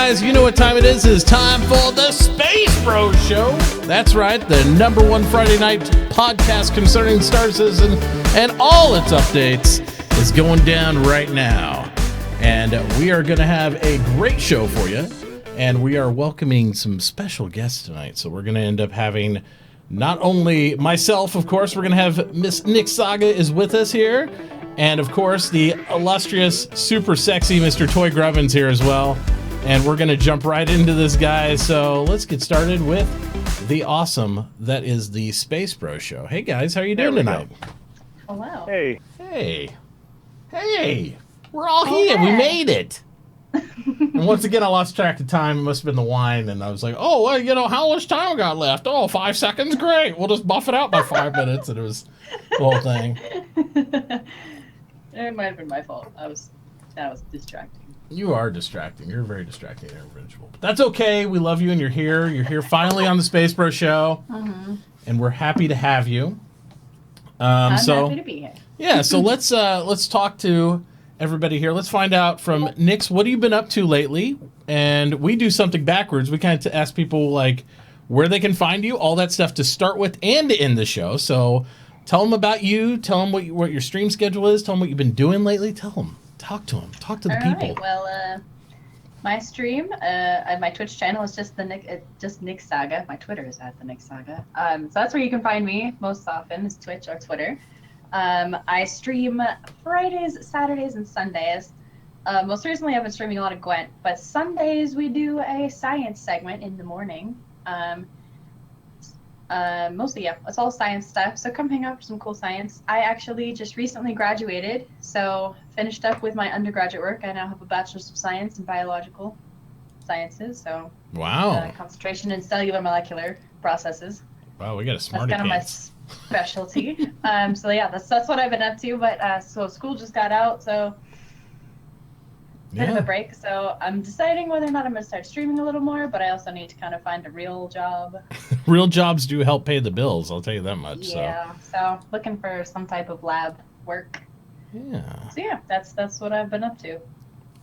guys, you know what time it is. It's time for the SpaceBro Show. That's right, the #1 Friday night podcast concerning Star Citizen and all its updates is going down right now. And we are going to have a great show for you. And we are welcoming some special guests tonight. So we're going to end up having not only myself, of course, we're going to have Miss NyxSaga is with us here. And, of course, the illustrious, super sexy Mr. Toy Grubbins here as well. And we're going to jump right into this, guys. So let's get started with the awesome that is the SpaceBro Show. Hey, guys, how are you doing tonight? Hello. Hey. Hey. Hey. We're all here. We made it. And once again, I lost track of time. It must have been the wine. And I was like, oh, well, you know, how much time we got left? Oh, 5 seconds? Great. We'll just buff it out by 5 minutes. And it was the whole thing. It might have been my fault. That was distracting. You are distracting. You're a very distracting individual. But that's okay. We love you and you're here. You're here finally on the SpaceBro Show. Mm-hmm. And we're happy to have you. I'm happy to be here. Yeah, so let's talk to everybody here. Let's find out from Nyx, what have you been up to lately? And we do something backwards. We kind of ask people like where they can find you, all that stuff to start with and to end the show. So tell them about you. Tell them what your stream schedule is. Tell them what you've been doing lately. Tell them. Talk to them. Talk to the people. Right. Well, my stream, my Twitch channel is just NyxSaga. My Twitter is at the NyxSaga. So that's where you can find me most often is Twitch or Twitter. I stream Fridays, Saturdays, and Sundays. Most recently, I've been streaming a lot of Gwent, but Sundays we do a science segment in the morning. Mostly, yeah, it's all science stuff. So come hang out for some cool science. I actually just recently graduated, so finished up with my undergraduate work. I now have a bachelor's of science in biological sciences. So wow, concentration in cellular molecular processes. Wow, we got a smarty pants. That's kind of my specialty. So yeah, that's what I've been up to. But so school just got out, so bit of a break. So I'm deciding whether or not I'm going to start streaming a little more. But I also need to kind of find a real job. Real jobs do help pay the bills. I'll tell you that much. Yeah. So looking for some type of lab work. Yeah. So yeah, that's what I've been up to.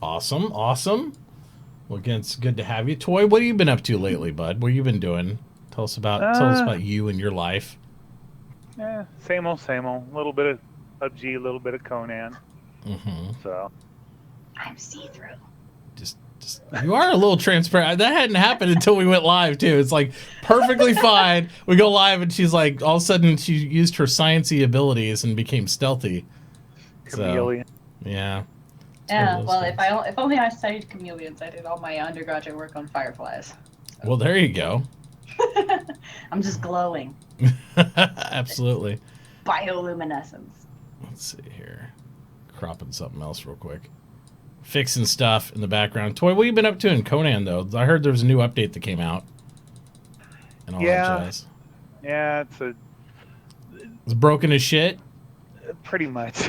Awesome. Well, again, it's good to have you. Toy, what have you been up to lately, bud? What have you been doing? Tell us about you and your life. Yeah, same old. A little bit of PUBG, a little bit of Conan. Mm-hmm. So I'm see-through. Just you are a little transparent. That hadn't happened until we went live too. It's like perfectly fine. We go live and she's like, all of a sudden she used her sciencey abilities and became stealthy. Chameleon. So, yeah. Yeah. Well, if only I studied chameleons, I did all my undergraduate work on fireflies. So. Well, there you go. I'm just glowing. Absolutely. Bioluminescence. Let's see here. Cropping something else real quick. Fixing stuff in the background. Toy, what have you been up to in Conan, though? I heard there was a new update that came out. And all that jazz. Yeah, it's broken as shit? Pretty much.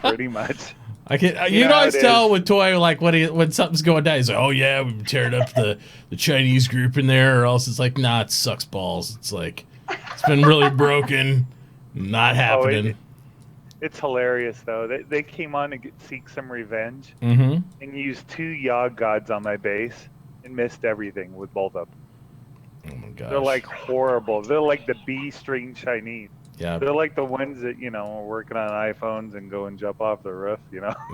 Pretty much. I can. You can always tell with Toy, like when something's going down, he's like, "Oh yeah, we've teared up the Chinese group in there," or else it's like, "Nah, it sucks balls." It's like it's been really broken, not happening. It's hilarious though. They came on to seek some revenge and used 2 Yogg gods on my base and missed everything with both of them. Oh my gosh. They're like horrible. They're like the B-string Chinese. Yeah. They're like the ones that, are working on iPhones and go and jump off the roof,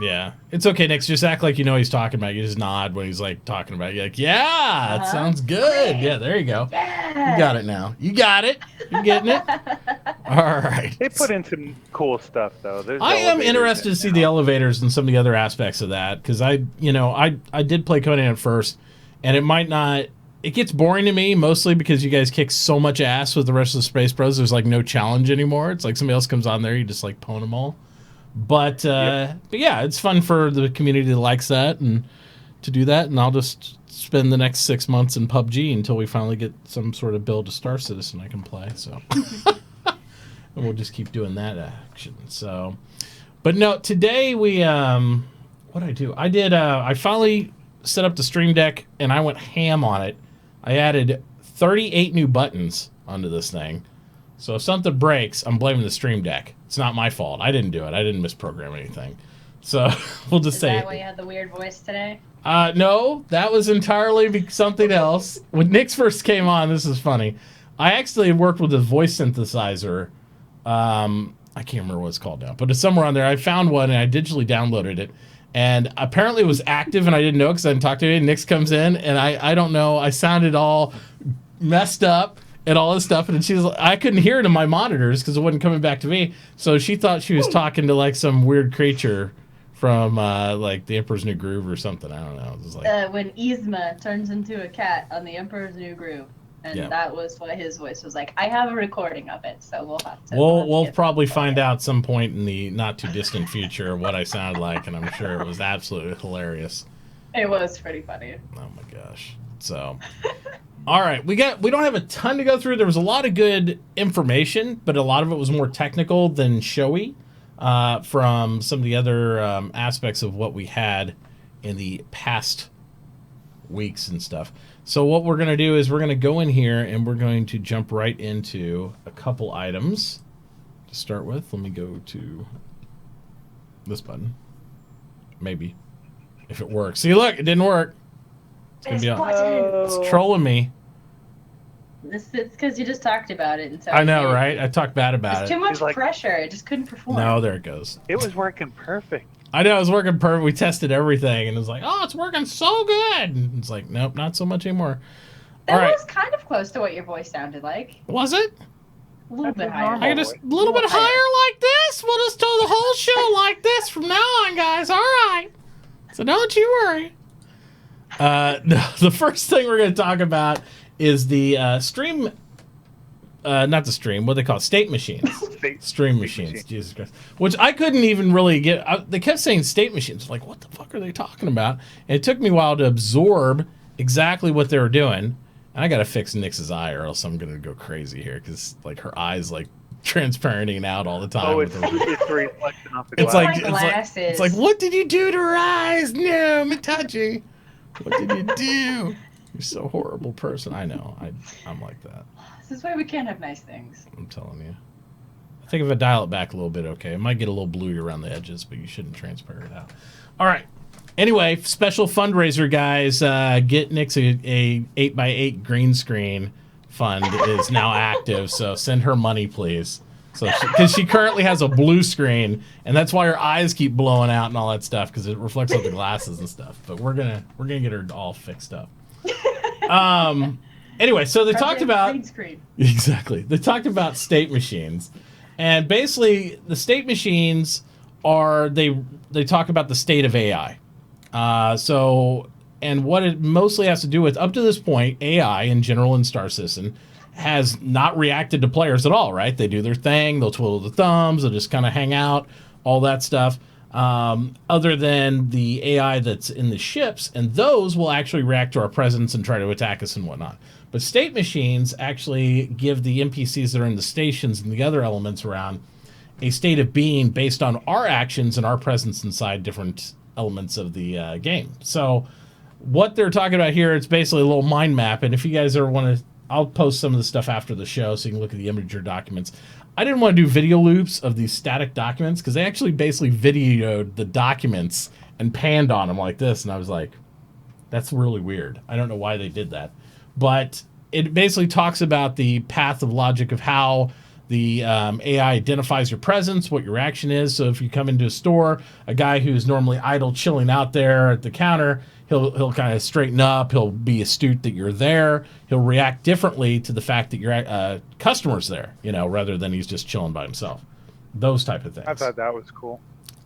Yeah. It's okay, Nick. Just act like you know what he's talking about. You just nod when he's like talking about it. You're like, yeah, that sounds good. Yeah, there you go. Yeah. You got it now. You got it. You're getting it. All right. They put in some cool stuff though. I am interested to see the elevators and some of the other aspects of that because I did play Conan at first, and it might not. It gets boring to me mostly because you guys kick so much ass with the rest of the Space Bros. There's like no challenge anymore. It's like somebody else comes on there, you just like pwn them all. But yeah, it's fun for the community that likes that and to do that. And I'll just spend the next 6 months in PUBG until we finally get some sort of build a Star Citizen I can play. So, and we'll just keep doing that action. So, but no, today we what I do? I finally set up the Stream Deck and I went ham on it. I added 38 new buttons onto this thing. So if something breaks, I'm blaming the Stream Deck. It's not my fault. I didn't do it. I didn't misprogram anything. So we'll just Is say. that why you had the weird voice today? No, that was entirely something else. When Nyx first came on, this is funny. I actually worked with a voice synthesizer. I can't remember what it's called now, but it's somewhere on there. I found one and I digitally downloaded it. And apparently it was active and I didn't know because I didn't talk to it. Nyx comes in and I don't know. I sounded all messed up and all this stuff. And she's I couldn't hear it in my monitors because it wasn't coming back to me. So she thought she was talking to like some weird creature from like the Emperor's New Groove or something. I don't know. It was like When Yzma turns into a cat on the Emperor's New Groove. And that was what his voice was like. I have a recording of it, so we'll have to. We'll probably find out some point in the not too distant future what I sounded like, and I'm sure it was absolutely hilarious. It was pretty funny. Oh my gosh! So, all right, we don't have a ton to go through. There was a lot of good information, but a lot of it was more technical than showy from some of the other aspects of what we had in the past weeks and stuff. So what we're going to do is we're going to go in here and we're going to jump right into a couple items to start with. Let me go to this button. Maybe. If it works. See, look, it didn't work. It's gonna be on. It's trolling me. It's because you just talked about it. And so I know, right? I talked bad about it. There's too much pressure. It just couldn't perform. No, there it goes. It was working perfect. I know, it was working perfect. We tested everything, and it was like, oh, it's working so good. And it's like, nope, not so much anymore. That was kind of close to what your voice sounded like. Was it? A little bit higher. I just a little bit higher like this. We'll just do the whole show like this from now on, guys. All right. So don't you worry. No, the first thing we're going to talk about is the stream. Not the stream. What they call it? State machines. Stream machines. Jesus Christ. Which I couldn't even really get. They kept saying state machines. Like, what the fuck are they talking about? And it took me a while to absorb exactly what they were doing. And I got to fix Nyx's eye, or else I'm going to go crazy here because like her eyes like transparenting out all the time. Oh, it's the reflection off the glass. It's like, what did you do to her eyes? No, Mitauchi. What did you do? You're so horrible person. I know. I'm like that. This is why we can't have nice things. I'm telling you. I think if I dial it back a little bit, okay. It might get a little bluey around the edges, but you shouldn't transfer it out. All right. Anyway, special fundraiser, guys. Get Nyx a 8x8 green screen fund is now active, so send her money, please. So, because she currently has a blue screen, and that's why her eyes keep blowing out and all that stuff, because it reflects off the glasses and stuff. But we're gonna get her all fixed up. Anyway, so they talked about exactly. They talked about state machines, and basically the state machines are they talk about the state of AI. And what it mostly has to do with up to this point, AI in general in Star Citizen has not reacted to players at all. Right? They do their thing. They'll twiddle the thumbs. They'll just kind of hang out. All that stuff. Other than the AI that's in the ships, and those will actually react to our presence and try to attack us and whatnot. But state machines actually give the NPCs that are in the stations and the other elements around a state of being based on our actions and our presence inside different elements of the game. So what they're talking about here, it's basically a little mind map. And if you guys ever want to, I'll post some of the stuff after the show so you can look at the Imager documents. I didn't want to do video loops of these static documents because they actually basically videoed the documents and panned on them like this. And I was like, that's really weird. I don't know why they did that. But it basically talks about the path of logic of how the AI identifies your presence, what your action is. So if you come into a store, a guy who's normally idle, chilling out there at the counter, he'll kind of straighten up. He'll be astute that you're there. He'll react differently to the fact that your customer's there, rather than he's just chilling by himself. Those type of things. I thought that was cool.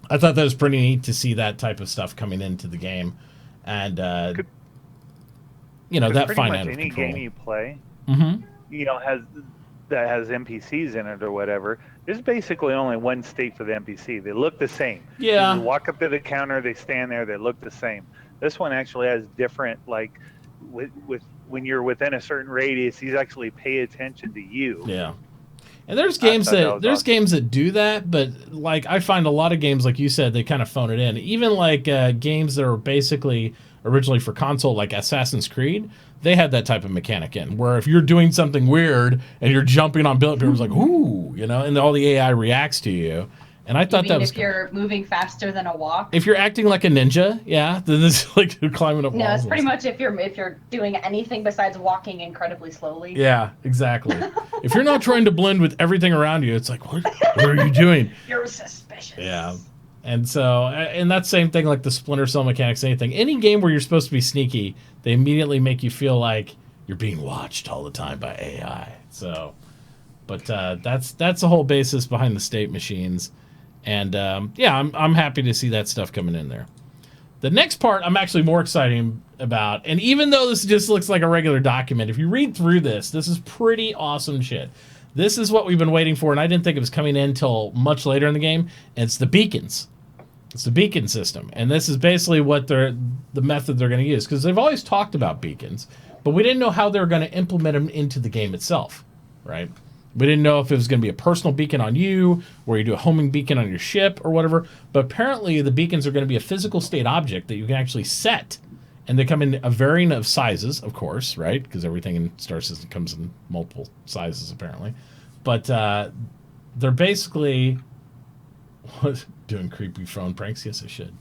I thought that was pretty neat to see that type of stuff coming into the game, and that finite any control. game you play, Mm-hmm. that has NPCs in it or whatever. There's basically only one state for the NPC. They look the same. Yeah. You walk up to the counter, they stand there, they look the same. This one actually has different, like, with when you're within a certain radius, he's actually pay attention to you. Yeah. And there's games games that do that, but like I find a lot of games, like you said, they kind of phone it in. Even like games that are basically originally for console, like Assassin's Creed, they had that type of mechanic in, where if you're doing something weird and you're jumping on building, people's like, ooh, and all the AI reacts to you. And I thought you that mean was if you're moving faster than a walk. if you're acting like a ninja, yeah, then this is like climbing up walls. No, it's pretty much if you're doing anything besides walking incredibly slowly. Yeah, exactly. If you're not trying to blend with everything around you, it's like, what are you doing? You're suspicious. Yeah. And so, and that same thing, like the Splinter Cell mechanics, anything. Any game where you're supposed to be sneaky, they immediately make you feel like you're being watched all the time by AI. So, but that's the whole basis behind the state machines. And yeah, I'm happy to see that stuff coming in there. The next part I'm actually more excited about, and even though this just looks like a regular document, if you read through this is pretty awesome shit. This is what we've been waiting for, and I didn't think it was coming in until much later in the game, and it's the beacons. It's the beacon system, and this is basically what the method they're going to use, because they've always talked about beacons, but we didn't know how they were going to implement them into the game itself, right? We didn't know if it was going to be a personal beacon on you, or you do a homing beacon on your ship, or whatever. But apparently the beacons are going to be a physical state object that you can actually set. And they come in a varying of sizes, of course, right? Because everything in Star System comes in multiple sizes, apparently. But they're basically... doing creepy phone pranks? Yes, I should.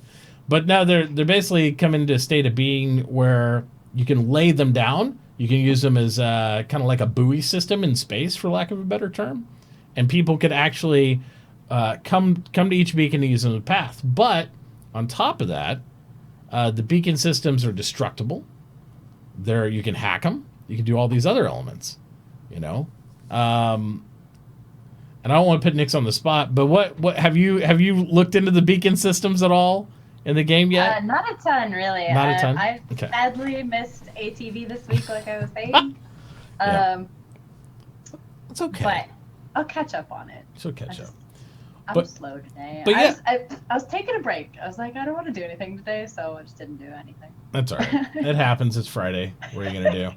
But now they're basically coming into a state of being where you can lay them down. You can use them as kind of like a buoy system in space, for lack of a better term. And people could actually come to each beacon and use them as a path. But on top of that, the beacon systems are destructible. You can hack them. You can do all these other elements, you know. And I don't want to put Nyx on the spot, but what have you looked into the beacon systems at all in the game yet? Not a ton, really. Not a ton? I Okay. sadly missed ATV this week, like I was saying. Yeah. It's okay. But I'll catch up on it. She'll catch up. I'm slow today. But yeah. I was taking a break. I was like, I don't want to do anything today, so I just didn't do anything. That's all right. It happens. It's Friday. What are you going to do?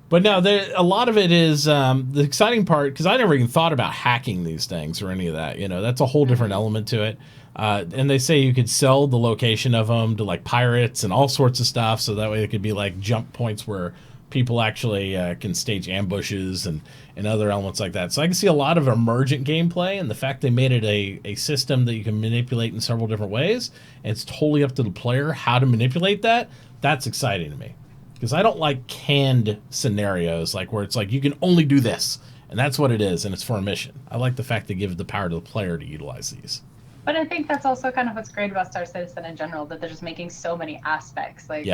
But no, a lot of it is the exciting part, because I never even thought about hacking these things or any of that. You know, that's a whole different element to it. And they say you could sell the location of them to like pirates and all sorts of stuff, so that way it could be like jump points where people actually can stage ambushes and other elements like that. So I can see a lot of emergent gameplay, and the fact they made it a system that you can manipulate in several different ways, and it's totally up to the player how to manipulate that. That's exciting to me. Because I don't like canned scenarios, like where it's like you can only do this, and that's what it is, and it's for a mission. I like the fact they give the power to the player to utilize these. But I think that's also kind of what's great about Star Citizen in general, that they're just making so many aspects like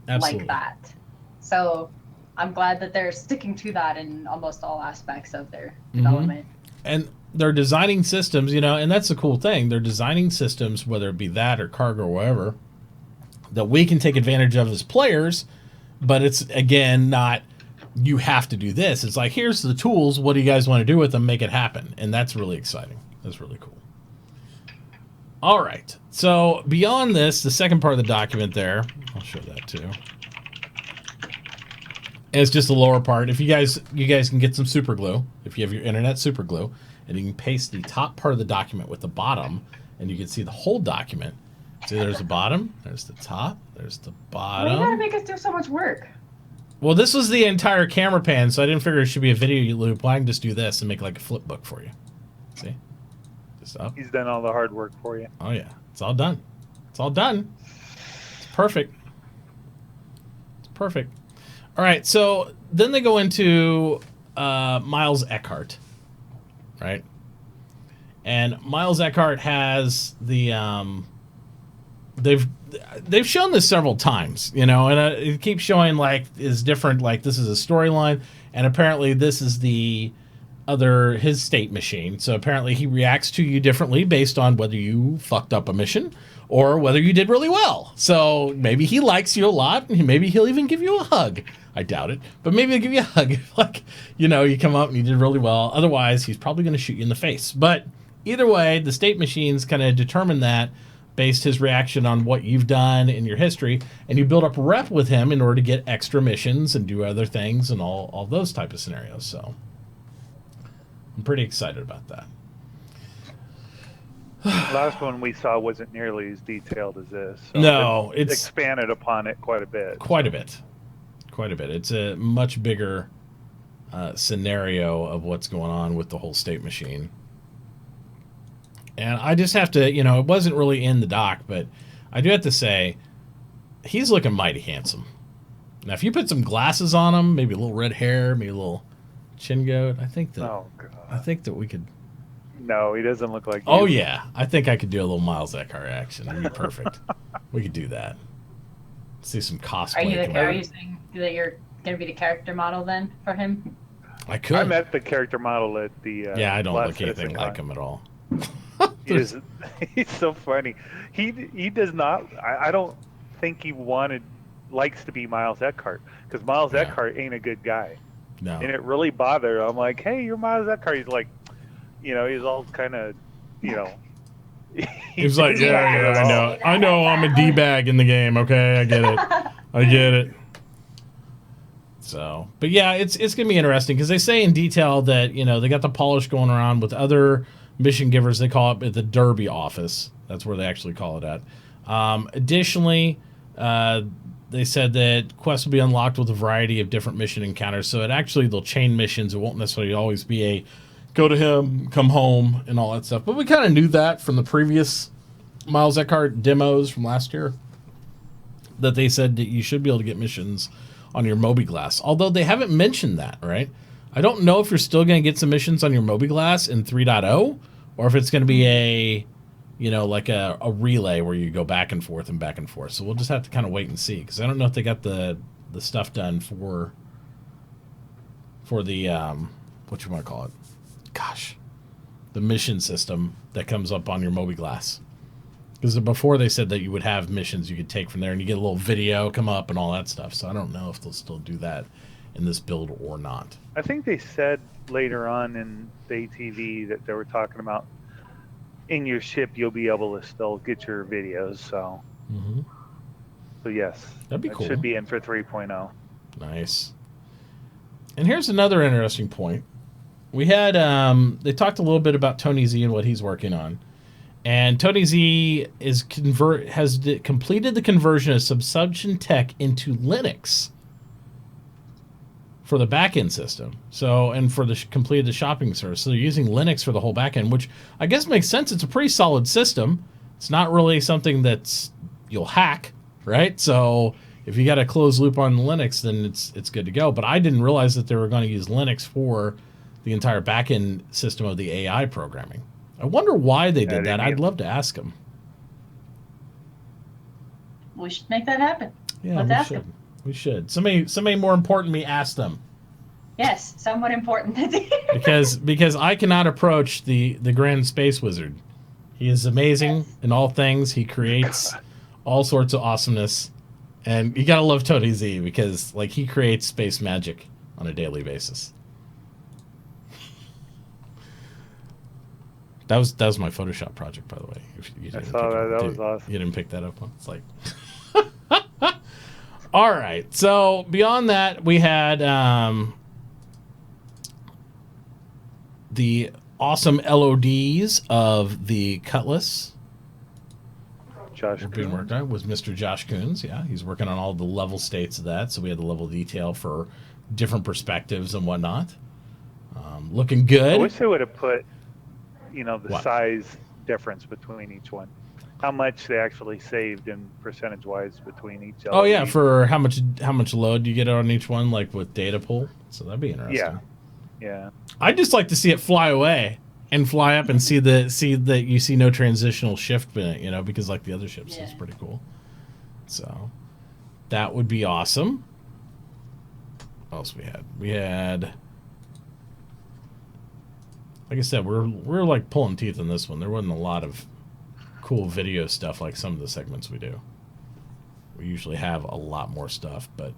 Absolutely. that. So I'm glad that they're sticking to that in almost all aspects of their development. And they're designing systems, you know, and that's the cool thing. They're designing systems, whether it be that or cargo or whatever, that we can take advantage of as players, but it's, again, not you have to do this. It's like, here's the tools. What do you guys want to do with them? Make it happen. And that's really exciting. That's really cool. All right. So beyond this, the second part of the document there, I'll show that too. And it's just the lower part. If you guys can get some super glue, if you have your internet super glue, and you can paste the top part of the document with the bottom, and you can see the whole document. See, there's the bottom, there's the top, there's the bottom. Why you gotta make us do so much work? Well, this was the entire camera pan, so I didn't figure it should be a video loop. Well, I can just do this and make like a flip book for you. See? Just up. He's done all the hard work for you. Oh, yeah. It's all done. It's all done. It's perfect. It's perfect. All right, so then they go into Miles Eckhart, right? And Miles Eckhart has the... They've shown this several times, you know, and it keeps showing like is different. Like this is a storyline, and apparently this is his state machine. So apparently he reacts to you differently based on whether you fucked up a mission or whether you did really well. So maybe he likes you a lot, and maybe he'll even give you a hug. I doubt it, but maybe he'll give you a hug if, like, you know, you come up and you did really well. Otherwise, he's probably going to shoot you in the face. But either way, the state machines kind of determine that, based his reaction on what you've done in your history, and you build up rep with him in order to get extra missions and do other things and all those type of scenarios. So I'm pretty excited about that. Last one we saw wasn't nearly as detailed as this. So No, it's expanded upon it quite a bit. Quite a bit. It's a much bigger scenario of what's going on with the whole state machine. And I just have to, it wasn't really in the doc, but I do have to say, he's looking mighty handsome. Now, if you put some glasses on him, maybe a little red hair, maybe a little chin goat, I think that we could. No, he doesn't look like you. Oh yeah, I think I could do a little Miles Eckhart action. It'd be perfect. We could do that. See some cosplay. Are you saying that you're gonna be the character model then for him? I could. I met the character model at the. I don't last look anything Citizen like Con. him at all. He's so funny. He does not. I don't think he likes to be Miles Eckhart, because Miles Eckhart ain't a good guy. No. And it really bothered him. I'm like, hey, you're Miles Eckhart. He's like, he's all kind of, He's like, yeah, I know I'm a D-bag in the game, okay? I get it. So, but yeah, it's going to be interesting, because they say in detail that, they got the polish going around with other mission givers. They call it at the Derby office. That's where they actually call it at. Additionally, they said that quests will be unlocked with a variety of different mission encounters. So they'll chain missions. It won't necessarily always be a go to him, come home, and all that stuff. But we kind of knew that from the previous Miles Eckhart demos from last year, that they said that you should be able to get missions on your Mobi-Glass. Although they haven't mentioned that, right? I don't know if you're still going to get some missions on your Mobi-Glass in 3.0, or if it's going to be a relay where you go back and forth and back and forth. So we'll just have to kind of wait and see, because I don't know if they got the stuff done for the what you want to call it. Gosh, the mission system that comes up on your Mobi-Glass. Because before they said that you would have missions you could take from there, and you get a little video come up and all that stuff. So I don't know if they'll still do that in this build or not. I think they said later on in the ATV that they were talking about in your ship you'll be able to still get your videos. So, so yes, that'd be cool. Should be in for 3.0. Nice. And here's another interesting point. We had they talked a little bit about Tony Z and what he's working on. And Tony Z has completed the conversion of subsumption tech into Linux for the backend system. So, and for completed the shopping service. So they're using Linux for the whole backend, which I guess makes sense. It's a pretty solid system. It's not really something you'll hack, right? So if you got a closed loop on Linux, then it's good to go. But I didn't realize that they were going to use Linux for the entire backend system of the AI programming. I wonder why they did that. I'd love to ask them. We should make that happen. Yeah, Let's ask them. We should. Somebody more important than me ask them. Yes, somewhat important. because I cannot approach the Grand Space Wizard. He is amazing in all things. He creates all sorts of awesomeness. And you gotta love Tony Z, because he creates space magic on a daily basis. That was my Photoshop project, by the way. If you I saw that. That was awesome. You didn't pick that up? It's like... All right. So beyond that, we had the awesome LODs of the Cutlass. Josh being worked on was Mr. Josh Coons. Yeah, he's working on all the level states of that. So we had the level detail for different perspectives and whatnot. Looking good. I wish they would have put, the size difference between each one. How much they actually saved in percentage-wise between each. Oh yeah, for how much load do you get on each one, like with data pool? So that'd be interesting. Yeah. I'd just like to see it fly away and fly up and see that you see no transitional shift in it, because like the other ships, it's pretty cool. So that would be awesome. What else we had? We had, like I said, we're like pulling teeth in this one. There wasn't a lot of cool video stuff like some of the segments we do. We usually have a lot more stuff, but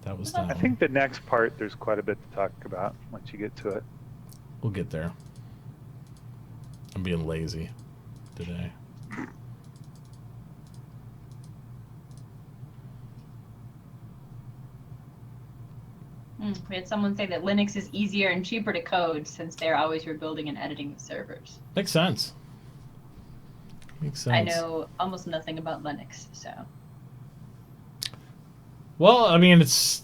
that was done. I think the next part, there's quite a bit to talk about once you get to it. We'll get there. I'm being lazy today. We had someone say that Linux is easier and cheaper to code since they're always rebuilding and editing the servers. Makes sense. I know almost nothing about Linux, so. Well, I mean, it's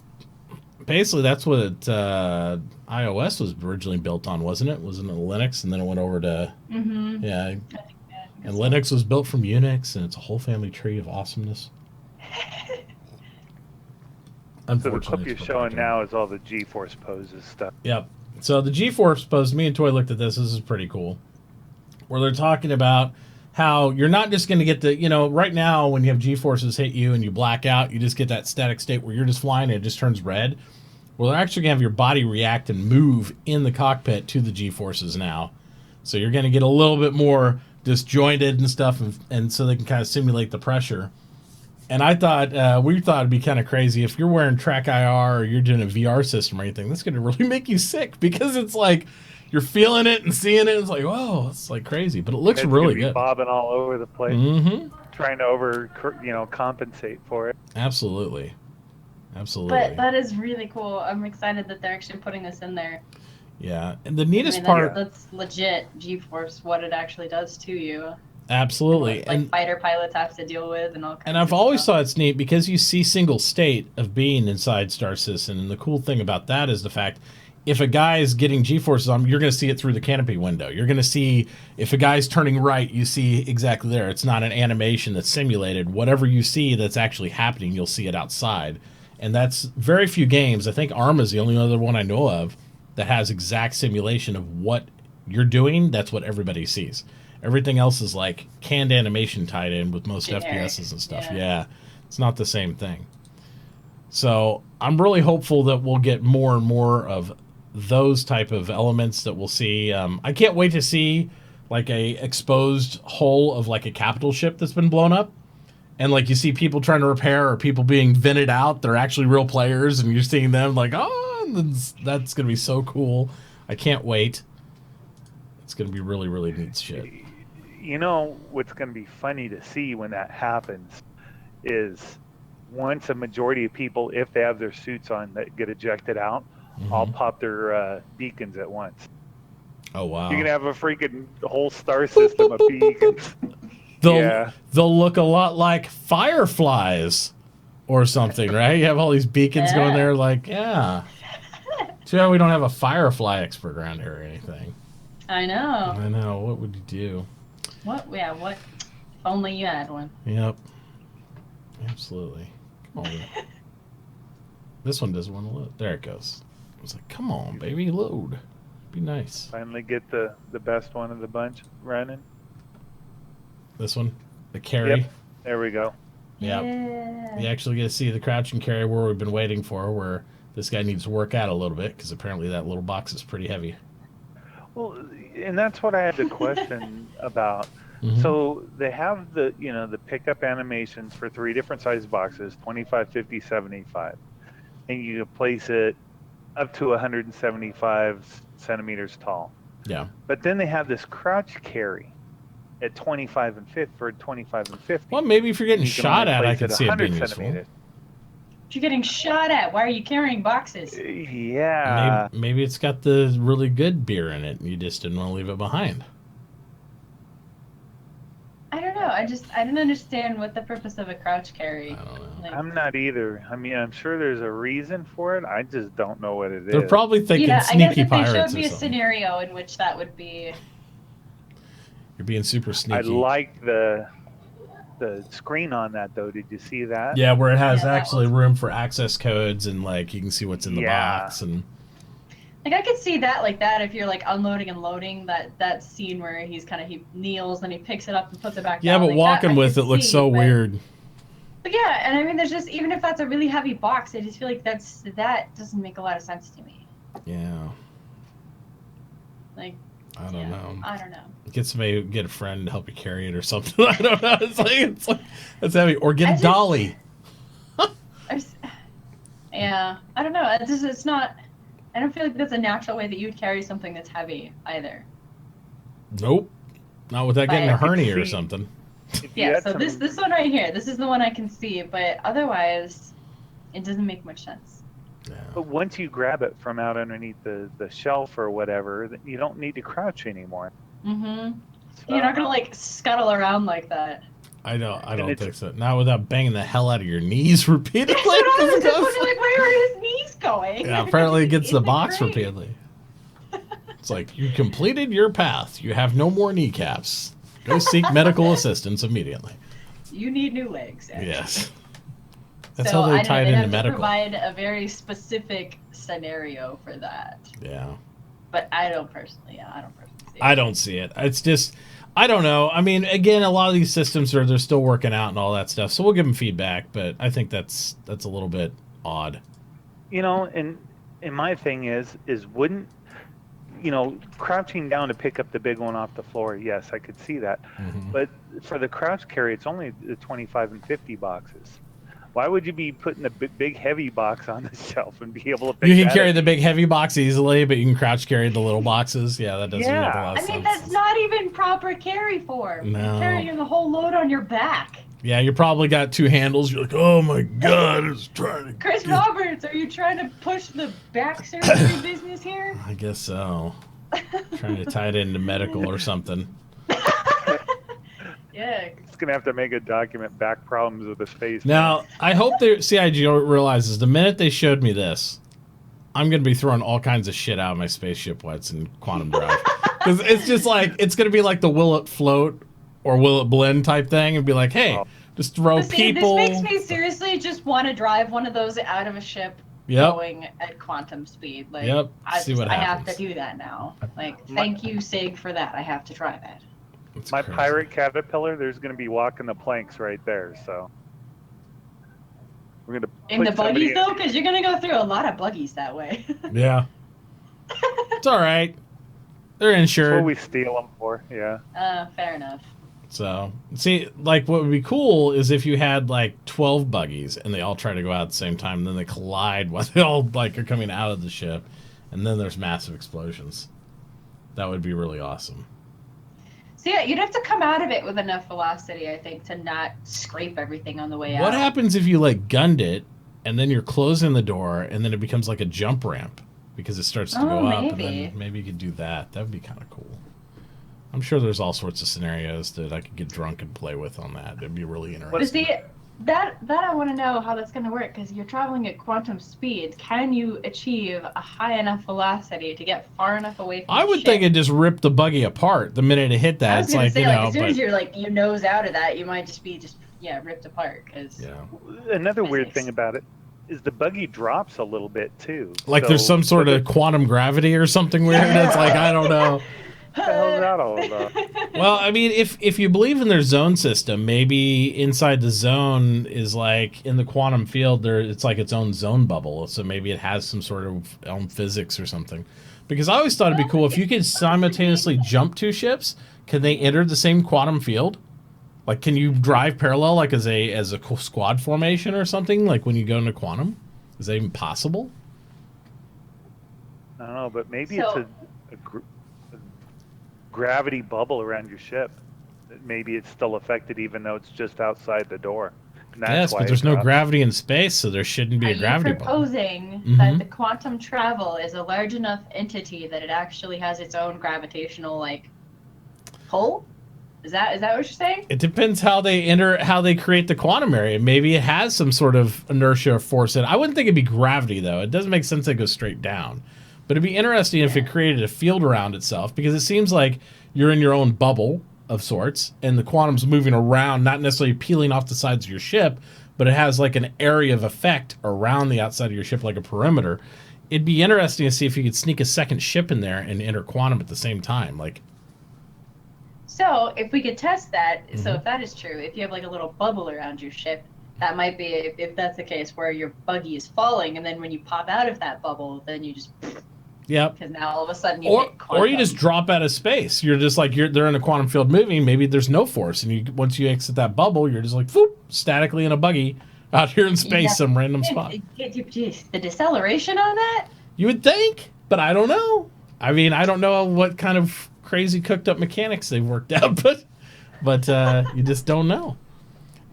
basically that's what iOS was originally built on, wasn't it? Wasn't it Linux, and then it went over to yeah. And Linux was built from Unix, and it's a whole family tree of awesomeness. So the clip you're showing now is all the G-force poses stuff. Yep. So the G-force pose, me and Toy looked at this. This is pretty cool. Where they're talking about how you're not just going to get the, you know, right now when you have G-forces hit you and you black out, you just get that static state where you're just flying and it just turns red. Well, they're actually going to have your body react and move in the cockpit to the G-forces now. So you're going to get a little bit more disjointed and stuff, and so they can kind of simulate the pressure. And I thought, we thought it'd be kind of crazy if you're wearing Track IR or you're doing a VR system or anything. That's going to really make you sick because it's like you're feeling it and seeing it. It's like, whoa, it's like crazy, but it looks really good. Bobbing all over the place, trying to compensate for it. Absolutely, absolutely. But that is really cool. I'm excited that they're actually putting this in there. Yeah, and the neatest part, that's legit G-force, what it actually does to you. Absolutely. And fighter pilots have to deal with and all kinds of stuff. And I've always thought it's neat because you see single state of being inside Star Citizen, and the cool thing about that is the fact if a guy is getting G-forces on, you're going to see it through the canopy window. You're going to see if a guy's turning right, you see exactly there. It's not an animation that's simulated. Whatever you see that's actually happening, you'll see it outside. And that's very few games. I think Arma's the only other one I know of that has exact simulation of what you're doing. That's what everybody sees. Everything else is like canned animation tied in with most FPSs and stuff. Yeah, it's not the same thing. So I'm really hopeful that we'll get more and more of those type of elements that we'll see. I can't wait to see like a exposed hull of like a capital ship that's been blown up. And like you see people trying to repair or people being vented out. They're actually real players and you're seeing them like, oh, that's going to be so cool. I can't wait. It's going to be really, really neat shit. You know what's going to be funny to see when that happens is once a majority of people, if they have their suits on, that get ejected out, all pop their beacons at once. Oh, wow. You're going to have a freaking whole star system of beacons. They'll look a lot like fireflies or something, right? You have all these beacons going there like, yeah. Too bad we don't have a firefly expert around here or anything. I know. I know. What would you do? What? Yeah, what? If only you had one. Yep. Absolutely. Come on. This one doesn't want to load. There it goes. I was like, come on, baby, load. Be nice. Finally get the best one of the bunch running. This one? The carry? Yep. There we go. Yep. Yeah. You actually get to see the crouch and carry where we've been waiting for, where this guy needs to work out a little bit, because apparently that little box is pretty heavy. Well, and that's what I had the question about. So they have the the pickup animations for 3 different size boxes, 25, 50, 75, and you place it up to 175 centimeters tall. Yeah. But then they have this crouch carry at 25 and 50 for 25 and 50. Well, maybe if you're getting shot at, I could see it being useful. If you're getting shot at, why are you carrying boxes? Yeah. Maybe it's got the really good beer in it, and you just didn't want to leave it behind. I don't know. I don't understand what the purpose of a crouch carry. I don't know. Like, I'm not either. I mean, I'm sure there's a reason for it. I just don't know what it is. They're probably thinking I sneaky guess if pirates they or showed me a something. scenario in which that would be. You're being super sneaky. I like the screen on that, though. Did you see that? Yeah, where it has actually room for access codes and like you can see what's in the Yeah. box and. Like I could see that like that if you're like unloading and loading that scene where he kneels and he picks it up and puts it back Yeah, down. but like walking that, with it looks so weird. But yeah, and I mean, there's just even if that's a really heavy box, I just feel like that doesn't make a lot of sense to me. Yeah. Like. I don't know. I don't know. Get a friend to help you carry it or something. I don't know. It's like that's heavy. Or get a dolly. Yeah, I don't know. It's not. I don't feel like that's a natural way that you would carry something that's heavy either. Nope. Not without getting a hernia or something. Yeah, so this one right here, this is the one I can see, but otherwise, it doesn't make much sense. Yeah. But once you grab it from out underneath the shelf or whatever, you don't need to crouch anymore. Mm-hmm. So, you're not gonna like scuttle around like that. I don't think so. Not without banging the hell out of your knees repeatedly. That's what I was just wondering, like, where are his knees going. Yeah, apparently it gets the Isn't it box great? repeatedly. It's like, you completed your path. You have no more kneecaps. Go seek medical assistance immediately. You need new legs. Actually. Yes. That's So how they I tie don't it know, into they have to medical. provide a very specific scenario for that. Yeah. But I don't personally see it. I don't see it. It's just, I don't know. I mean, again, a lot of these systems they're still working out and all that stuff. So we'll give them feedback, but I think that's a little bit odd. You know, and my thing is wouldn't, you know, crouching down to pick up the big one off the floor, yes, I could see that. Mm-hmm. But for the crouch carry, it's only the 25 and 50 boxes. Why would you be putting a big heavy box on the shelf and be able to pick You can that carry up? the big heavy box easily, but you can crouch carry the little boxes. Yeah, that doesn't make a lot I of sense. mean, that's not even proper carry form. No. You're carrying the whole load on your back. Yeah, you probably got two handles. You're like, oh my god, it's trying to. Chris Roberts, are you trying to push the back surgery business here? I guess so. Trying to tie it into medical or something. Yeah. It's gonna have to make a document back problems with the space. Now, I hope the CIG realizes the minute they showed me this, I'm going to be throwing all kinds of shit out of my spaceship while it's in quantum drive. Because it's just like, it's going to be like the will it float or will it blend type thing and be like, hey, just throw But see, people. this makes me seriously just want to drive one of those out of a ship Yep. going at quantum speed. Like, Yep. I See what have to happens. do that now. Like, thank you, SIG, for that. I have to try that. It's My crazy. pirate caterpillar, there's gonna be walking the planks right there, so we're gonna In the put somebody buggies, though? Because you're going to go through a lot of buggies that way. Yeah. It's all right. They're That's insured. what we steal them for, yeah. Fair enough. So, see, like, what would be cool is if you had, like, 12 buggies and they all try to go out at the same time, and then they collide while they all, like, are coming out of the ship, and then there's massive explosions. That would be really awesome. So, yeah, you'd have to come out of it with enough velocity, I think, to not scrape everything on the way out. What happens if you, like, gunned it, and then you're closing the door, and then it becomes like a jump ramp because it starts to go up, and maybe. then maybe you could do that. That would be kind of cool. I'm sure there's all sorts of scenarios that I could get drunk and play with on that. It'd be really But interesting. see, that I want to know how that's going to work, because you're traveling at quantum speed. Can you achieve a high enough velocity to get far enough away from I the would ship? think it just ripped the buggy apart the minute it hit I that. was It's gonna like, say, you like, know, as soon but, as you're like you nose out of that, you might just be ripped apart. Because yeah. Another weird Physics. thing about it is the buggy drops a little bit too. Like So- there's some sort of quantum gravity or something weird. It's like, I don't know. What the hell is that all about? Well, I mean, if you believe in their zone system, maybe inside the zone is like in the quantum field there, it's like its own zone bubble. So maybe it has some sort of own physics or something. Because I always thought it'd be cool if you could simultaneously jump two ships. Can they enter the same quantum field? Like, can you drive parallel like as a squad formation or something? Like when you go into quantum, is that even possible? I don't know, but maybe So- it's a gravity bubble around your ship. Maybe it's still affected even though it's just outside the door. And that's Yes, why but it there's no drops. gravity in space, so there shouldn't be Are a gravity you bubble. proposing Mhm. that the quantum travel is a large enough entity that it actually has its own gravitational pull? Is that what you're saying? It depends how they create the quantum area. Maybe it has some sort of inertia or force in it. I wouldn't think it'd be gravity though. It doesn't make sense that it goes straight down. But it'd be interesting if it created a field around itself, because it seems like you're in your own bubble of sorts and the quantum's moving around, not necessarily peeling off the sides of your ship, but it has like an area of effect around the outside of your ship, like a perimeter. It'd be interesting to see if you could sneak a second ship in there and enter quantum at the same time. Like, So if we could test that, so Mhm. if that is true, if you have like a little bubble around your ship, that might be, if that's the case, where your buggy is falling, and then when you pop out of that bubble, then you just, yep. because now all of a sudden you Or hit quantum. you just drop out of space. You're just like they're in a quantum field moving. Maybe there's no force, and you once you exit that bubble, you're just like whoop, statically in a buggy out here in space, Yeah. some random spot. The deceleration on that? You would think, but I don't know. I mean, I don't know what kind of crazy cooked up mechanics they've worked out, but you just don't know.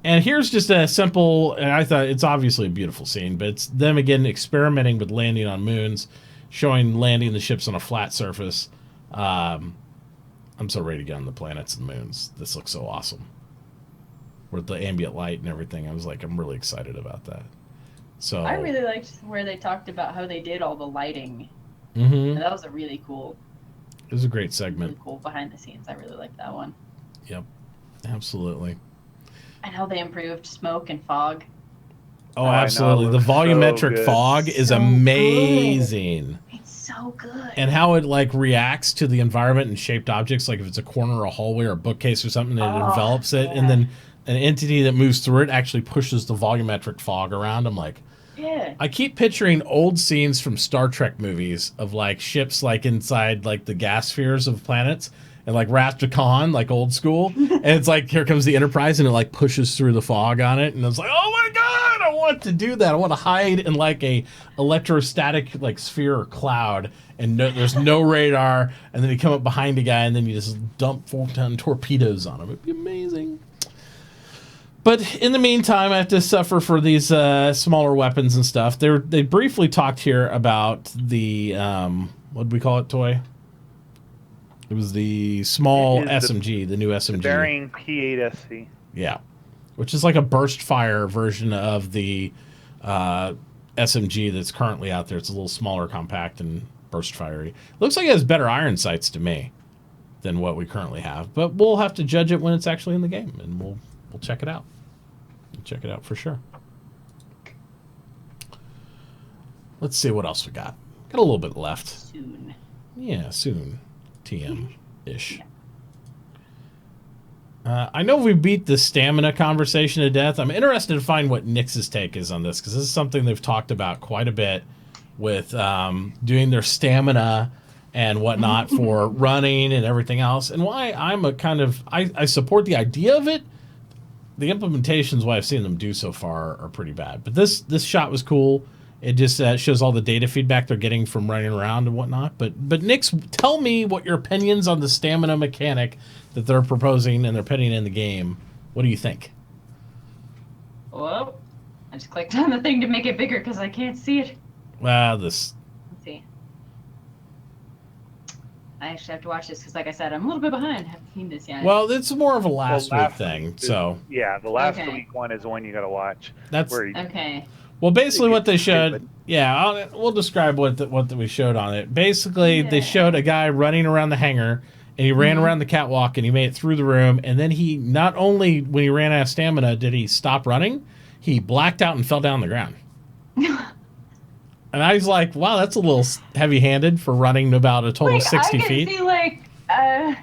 And here's just a simple, and I thought it's obviously a beautiful scene, but it's them again experimenting with landing on moons, showing landing the ships on a flat surface. I'm so ready to get on the planets and moons. This looks so awesome. With the ambient light and everything, I was like, I'm really excited about that. So I really liked where they talked about how they did all the lighting. Mm-hmm. That was a really cool. It was a great segment. Really cool behind the scenes. I really liked that one. Yep, absolutely. And how they improved smoke and fog. Oh, absolutely. The volumetric fog is amazing. Good. It's so good. And how it like reacts to the environment and shaped objects, like if it's a corner or a hallway or a bookcase or something, and it envelops it, and then an entity that moves through it actually pushes the volumetric fog around. I'm like, I keep picturing old scenes from Star Trek movies of like ships like inside like the gas spheres of planets, and like Wrath to Khan, like old school, and it's like here comes the Enterprise, and it like pushes through the fog on it, and it's like, oh my god, I want to do that. I want to hide in like a electrostatic like sphere or cloud, and there's no radar, and then you come up behind a guy, and then you just dump 4-ton torpedoes on him. It'd be amazing. But in the meantime, I have to suffer for these smaller weapons and stuff. They briefly talked here about the what did we call it, Toy? It was the small SMG, the new SMG. The Bearing P8SC. Yeah, which is like a burst fire version of the SMG that's currently out there. It's a little smaller, compact, and burst fiery. Looks like it has better iron sights to me than what we currently have. But we'll have to judge it when it's actually in the game, and we'll check it out. Check it out for sure. Let's see what else we got. Got a little bit left. Soon. Yeah, soon. TM-ish. I know we beat the stamina conversation to death. I'm interested to find what Nyx's take is on this, because this is something they've talked about quite a bit with doing their stamina and whatnot for running and everything else. And why I'm a kind of... I support the idea of it. The implementations, what I've seen them do so far, are pretty bad. But this shot was cool. It just shows all the data feedback they're getting from running around and whatnot. But Nyx, tell me what your opinions on the stamina mechanic that they're proposing and they're putting in the game. What do you think? Well, I just clicked on the thing to make it bigger because I can't see it. Well, Let's see. I actually have to watch this because, like I said, I'm a little bit behind. I haven't seen this yet. Well, it's more of a last week thing. So yeah, the last week one is the one you got to watch. That's okay. Well, basically what they showed, we'll describe what we showed on it. Basically, they showed a guy running around the hangar, and he ran around the catwalk, and he made it through the room, and then he, not only when he ran out of stamina did he stop running, he blacked out and fell down the ground. And I was like, wow, that's a little heavy-handed for running about a total of 60 feet. I can see,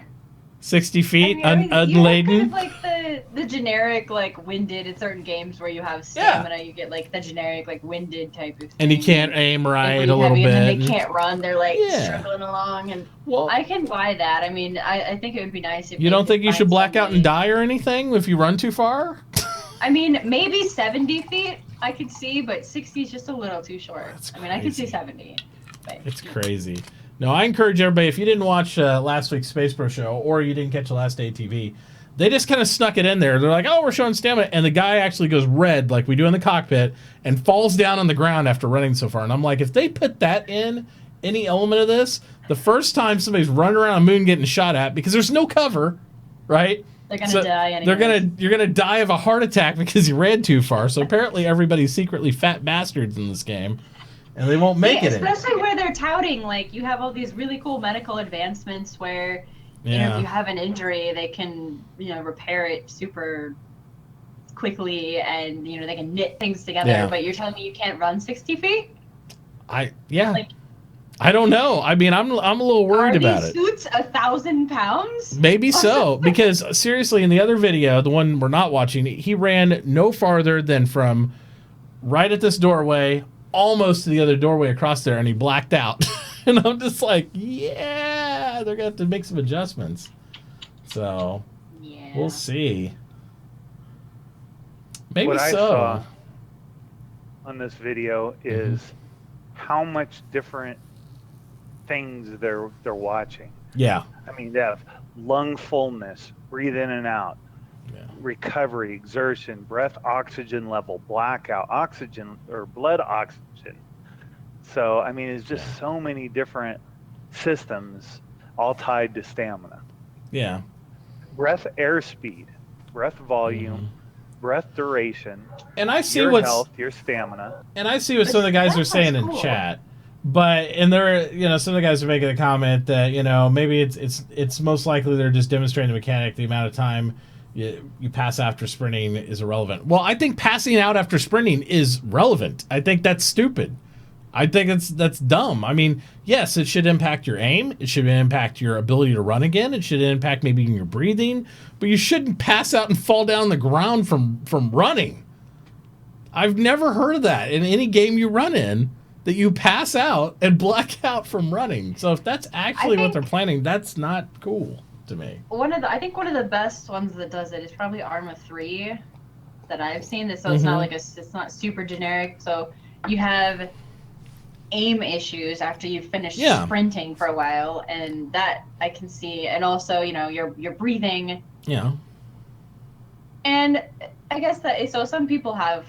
60 feet, unladen. You have kind of like the generic, like, winded in certain games where you have stamina, you get, like, the generic, like, winded type of thing. And you can't aim right a little bit. And then they can't run, they're, like, struggling along. And I can buy that. I mean, I think it would be nice if you don't think you should black out and die or anything if you run too far? I mean, maybe 70 feet I could see, but 60 is just a little too short. I mean, I could see 70. But, it's crazy. No, I encourage everybody, if you didn't watch last week's SpaceBro show, or you didn't catch the last day TV, they just kind of snuck it in there. They're like, oh, we're showing stamina, and the guy actually goes red, like we do in the cockpit, and falls down on the ground after running so far. And I'm like, if they put that in any element of this, the first time somebody's running around the moon getting shot at, because there's no cover, right? They're gonna die anyway. You're gonna die of a heart attack because you ran too far. So apparently everybody's secretly fat bastards in this game, and they won't make it. Especially where they're touting, like, you have all these really cool medical advancements where, you know, if you have an injury, they can, you know, repair it super quickly, and, you know, they can knit things together. Yeah. But you're telling me you can't run 60 feet? I don't know. I mean, I'm a little worried about it. Are these suits 1,000 pounds? Maybe so, because seriously, in the other video, the one we're not watching, he ran no farther than from right at this doorway, almost to the other doorway across there, and he blacked out. And I'm just like, yeah, they're gonna have to make some adjustments. So we'll see. Maybe what so. I saw on this video is how much different things they're watching. Yeah. I mean, they have lung fullness, breathe in and out, recovery, exertion, breath oxygen level, blackout, oxygen or blood oxygen. So, I mean, it's just so many different systems all tied to stamina. Yeah. Breath airspeed, breath volume, breath duration, and I see your what's health, your stamina. and I see what some of the guys are saying in chat. But and there, some of the guys are making a comment that maybe it's most likely they're just demonstrating the mechanic. The amount of time you pass after sprinting is irrelevant. Well, I think passing out after sprinting is relevant. I think that's stupid. I think that's dumb. I mean, yes, it should impact your aim. It should impact your ability to run again. It should impact maybe your breathing. But you shouldn't pass out and fall down the ground from running. I've never heard of that in any game you run in. That you pass out and black out from running. So if that's actually what they're planning, that's not cool to me. I think one of the best ones that does it is probably Arma 3 that I've seen. So it's not like it's not super generic. So you have aim issues after you've finished sprinting for a while, and that I can see. And also, your breathing. Yeah. And I guess so some people have,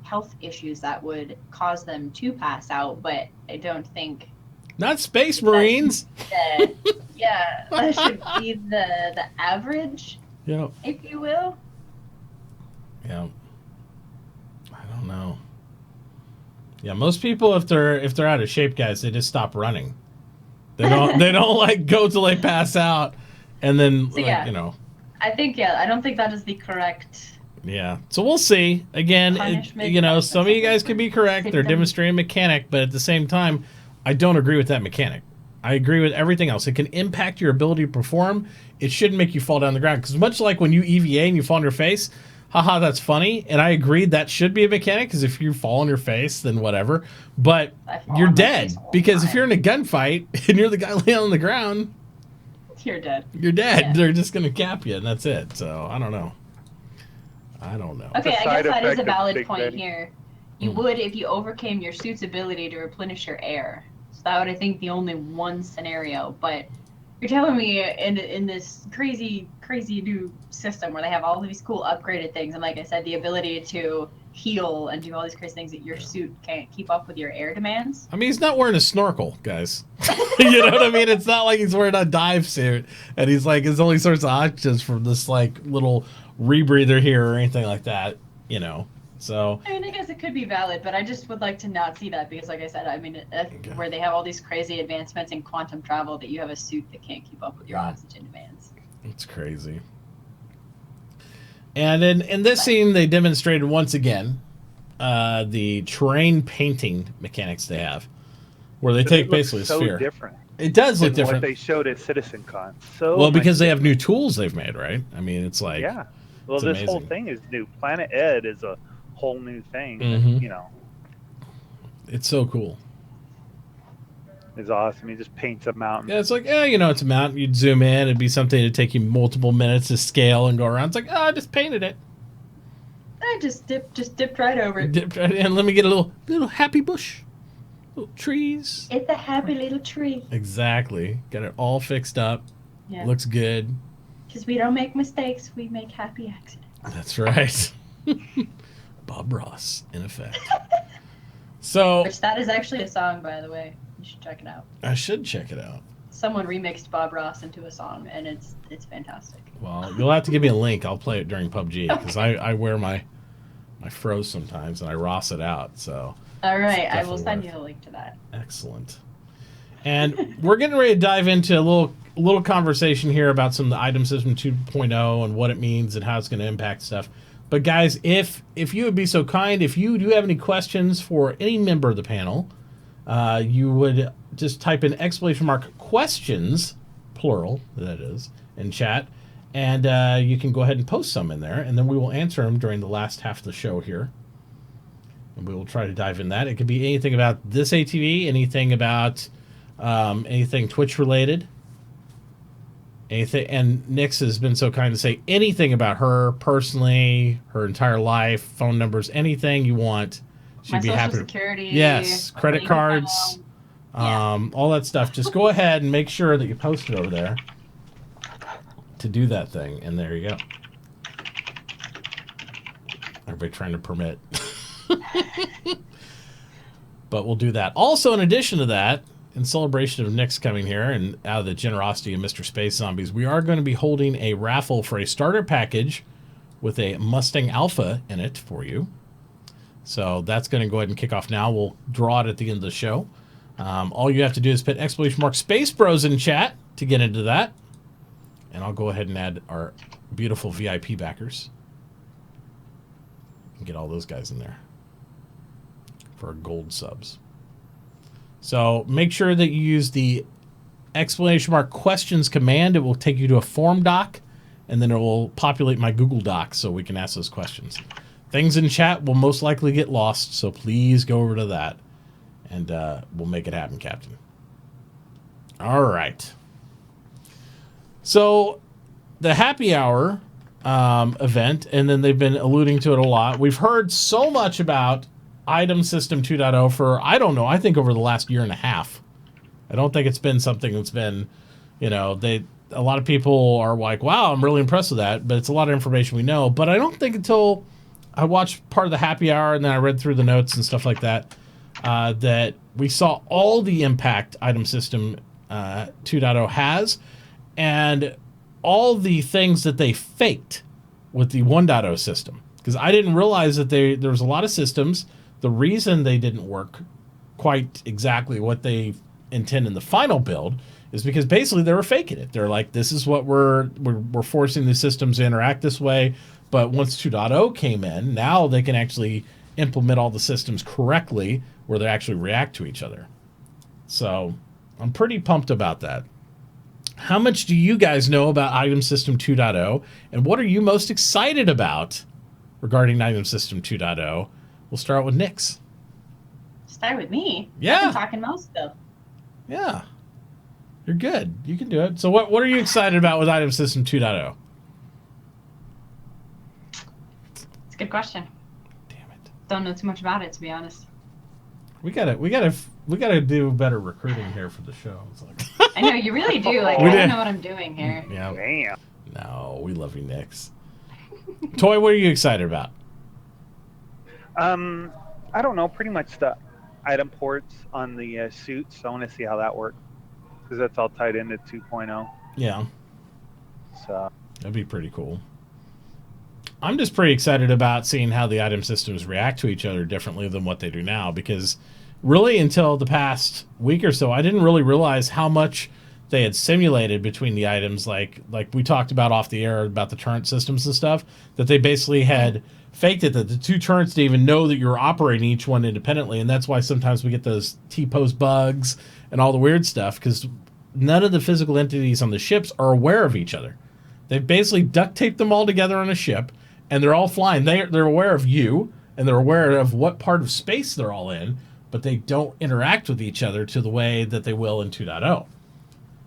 health issues that would cause them to pass out, but I don't think not Space Marines. That should be the average, if you will. Yeah, I don't know. Yeah, most people if they're out of shape, guys, they just stop running. They don't like go till they pass out, and then I think I don't think that is the correct. Yeah, so we'll see. Again, some of you guys could be correct. They're demonstrating mechanic, but at the same time, I don't agree with that mechanic. I agree with everything else. It can impact your ability to perform. It shouldn't make you fall down the ground. Because much like when you EVA and you fall on your face, haha, that's funny. And I agree that should be a mechanic, because if you fall on your face, then whatever. But you're dead. Because if you're in a gunfight and you're the guy laying on the ground, you're dead. You're dead. Yeah. They're just going to cap you, and that's it. So, I don't know. Okay, I guess that is a valid point here. You would if you overcame your suit's ability to replenish your air. So that would, I think, the only one scenario. But you're telling me in this crazy new system where they have all these cool upgraded things, and like I said, the ability to heal and do all these crazy things, that your suit can't keep up with your air demands? I mean, he's not wearing a snorkel, guys. You know what I mean? It's not like he's wearing a dive suit and he's like his only source of oxygen from this little rebreather here or anything like that, So I mean, I guess it could be valid, but I just would like to not see that, because like I said, I mean, where they have all these crazy advancements in quantum travel, that you have a suit that can't keep up with your oxygen demands. It's crazy. And in this scene, they demonstrated once again the terrain painting mechanics they have, where they take basically a sphere. Different. It does look different. What they showed at CitizenCon. Because they have new tools they've made, right? I mean, it's like Well, this amazing. Whole thing is new. Planet Ed is a whole new thing. It's so cool. It's awesome. He just paints a mountain. Yeah, it's like, it's a mountain. You'd zoom in. It'd be something to take you multiple minutes to scale and go around. It's like, I just painted it. I just dipped right over it. Dipped right in. Let me get a little happy bush. Little trees. It's a happy little tree. Exactly. Got it all fixed up. Yeah. Looks good. Because we don't make mistakes. We make happy accidents. That's right. Bob Ross, in effect. Which that is actually a song, by the way. You should check it out. I should check it out. Someone remixed Bob Ross into a song, and it's fantastic. Well, you'll have to give me a link. I'll play it during PUBG, because I wear my froze sometimes, and I Ross it out. So. All right, I will send you a link to that. Excellent. And we're getting ready to dive into a little conversation here about some of the item system 2.0 and what it means and how it's going to impact stuff. But guys, if you would be so kind, if you do have any questions for any member of the panel, you would just type in !questions, plural, that is, in chat, and you can go ahead and post some in there, and then we will answer them during the last half of the show here. And we will try to dive in that. It could be anything about this ATV, anything about anything Twitch related, anything. And Nyx has been so kind to say anything about her personally, her entire life, phone numbers, anything you want. She'd be happy. Security, yes, credit cards, all that stuff. Just go ahead and make sure that you post it over there to do that thing. And there you go. Everybody trying to permit. But we'll do that. Also, in addition to that, in celebration of Nyx coming here and out of the generosity of Mr. Space Zombies, we are going to be holding a raffle for a starter package with a Mustang Alpha in it for you. So that's going to go ahead and kick off now. We'll draw it at the end of the show. All you have to do is put !SpaceBros in chat to get into that. And I'll go ahead and add our beautiful VIP backers. And get all those guys in there for our gold subs. So make sure that you use the !questions command. It will take you to a form doc, and then it will populate my Google Doc so we can ask those questions. Things in chat will most likely get lost, so please go over to that, and we'll make it happen, Captain. All right. So the happy hour event, and then they've been alluding to it a lot. We've heard so much about Item System 2.0 for, I don't know, I think over the last year and a half. I don't think it's been something that's been, you know, a lot of people are like, wow, I'm really impressed with that, but it's a lot of information we know. But I don't think until I watched part of the happy hour and then I read through the notes and stuff like that, that we saw all the impact Item System 2.0 has, and all the things that they faked with the 1.0 system. Because I didn't realize that there was a lot of systems. The reason they didn't work quite exactly what they intend in the final build is because basically they were faking it. They're like, this is what we're forcing the systems to interact this way. But once 2.0 came in, now they can actually implement all the systems correctly where they actually react to each other. So I'm pretty pumped about that. How much do you guys know about Item System 2.0, and what are you most excited about regarding Item System 2.0? We'll start with Nyx. Start with me? Yeah. I'm talking most still. Yeah. You're good. You can do it. So what are you excited about with Item System 2.0? It's a good question. Damn it. Don't know too much about it, to be honest. We gotta do better recruiting here for the show. It's like I know, you really do. Like, I don't know what I'm doing here. Yeah. Damn. No, we love you, Nyx. Toy, what are you excited about? I don't know. Pretty much the item ports on the suits. I want to see how that works because that's all tied into 2.0. Yeah. So that'd be pretty cool. I'm just pretty excited about seeing how the item systems react to each other differently than what they do now, because really until the past week or so, I didn't really realize how much they had simulated between the items, like we talked about off the air about the turret systems and stuff, that they basically had faked it, that the two turrets didn't even know that you were operating each one independently, and that's why sometimes we get those T-pose bugs and all the weird stuff, because none of the physical entities on the ships are aware of each other. They've basically duct taped them all together on a ship, and they're all flying. They're aware of you, and they're aware of what part of space they're all in, but they don't interact with each other to the way that they will in 2.0.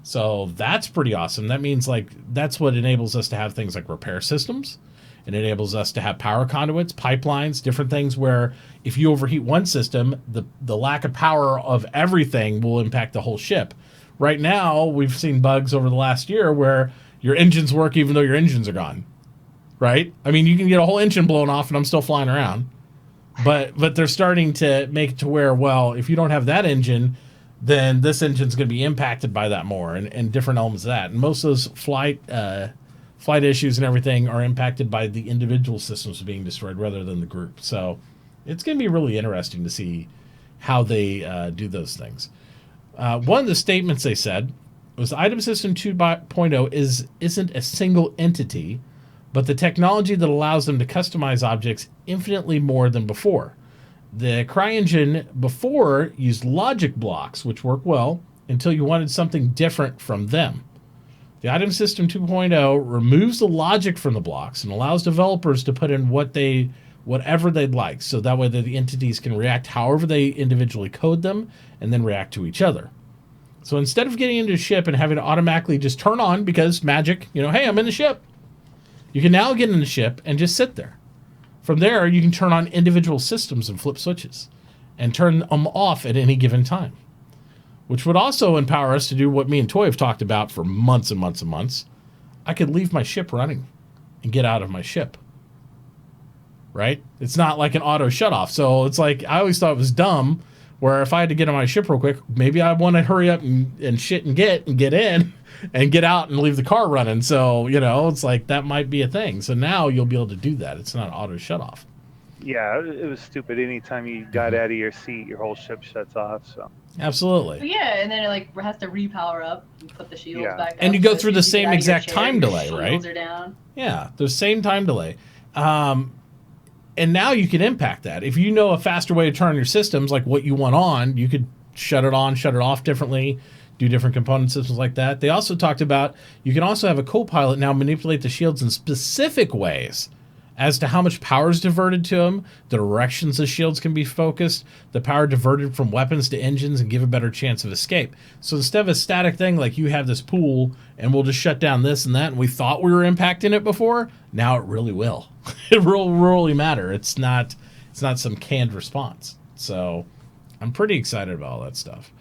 So that's pretty awesome. That means, like, that's what enables us to have things like repair systems. It enables us to have power conduits, pipelines, different things where if you overheat one system, the lack of power of everything will impact the whole ship. Right now, we've seen bugs over the last year where your engines work even though your engines are gone. Right? I mean, you can get a whole engine blown off and I'm still flying around. But they're starting to make it to where, well, if you don't have that engine, then this engine's going to be impacted by that more, and different elements of that. And most of those flight issues and everything are impacted by the individual systems being destroyed rather than the group. So it's going to be really interesting to see how they do those things. One of the statements they said was Item System 2.0 isn't a single entity, but the technology that allows them to customize objects infinitely more than before. The CryEngine before used logic blocks, which work well, until you wanted something different from them. The Item System 2.0 removes the logic from the blocks and allows developers to put in whatever they'd like, so that way the entities can react however they individually code them and then react to each other. So instead of getting into a ship and having to automatically just turn on because magic, hey, I'm in the ship, you can now get in the ship and just sit there. From there, you can turn on individual systems and flip switches and turn them off at any given time, which would also empower us to do what me and Toy have talked about for months and months and months. I could leave my ship running and get out of my ship, right? It's not like an auto shutoff. So it's like, I always thought it was dumb where if I had to get on my ship real quick, maybe I want to hurry up and shit and get in. and get out and leave the car running. So, it's like that might be a thing. So now you'll be able to do that. It's not auto shut off. Yeah, it was stupid. Anytime you got out of your seat, your whole ship shuts off. So absolutely. But yeah, and then it has to repower up and put the shields back up. And you go through the same exact time delay, right? Shields are down. Yeah, the same time delay. And now you can impact that. If you know a faster way to turn on your systems, like what you want on, you could shut it on, shut it off differently, do different component systems like that. They also talked about you can also have a co-pilot now manipulate the shields in specific ways as to how much power is diverted to them, the directions the shields can be focused, the power diverted from weapons to engines, and give a better chance of escape. So instead of a static thing like you have this pool and we'll just shut down this and that, and we thought we were impacting it before, now it really will. It will really matter. It's not some canned response. So I'm pretty excited about all that stuff.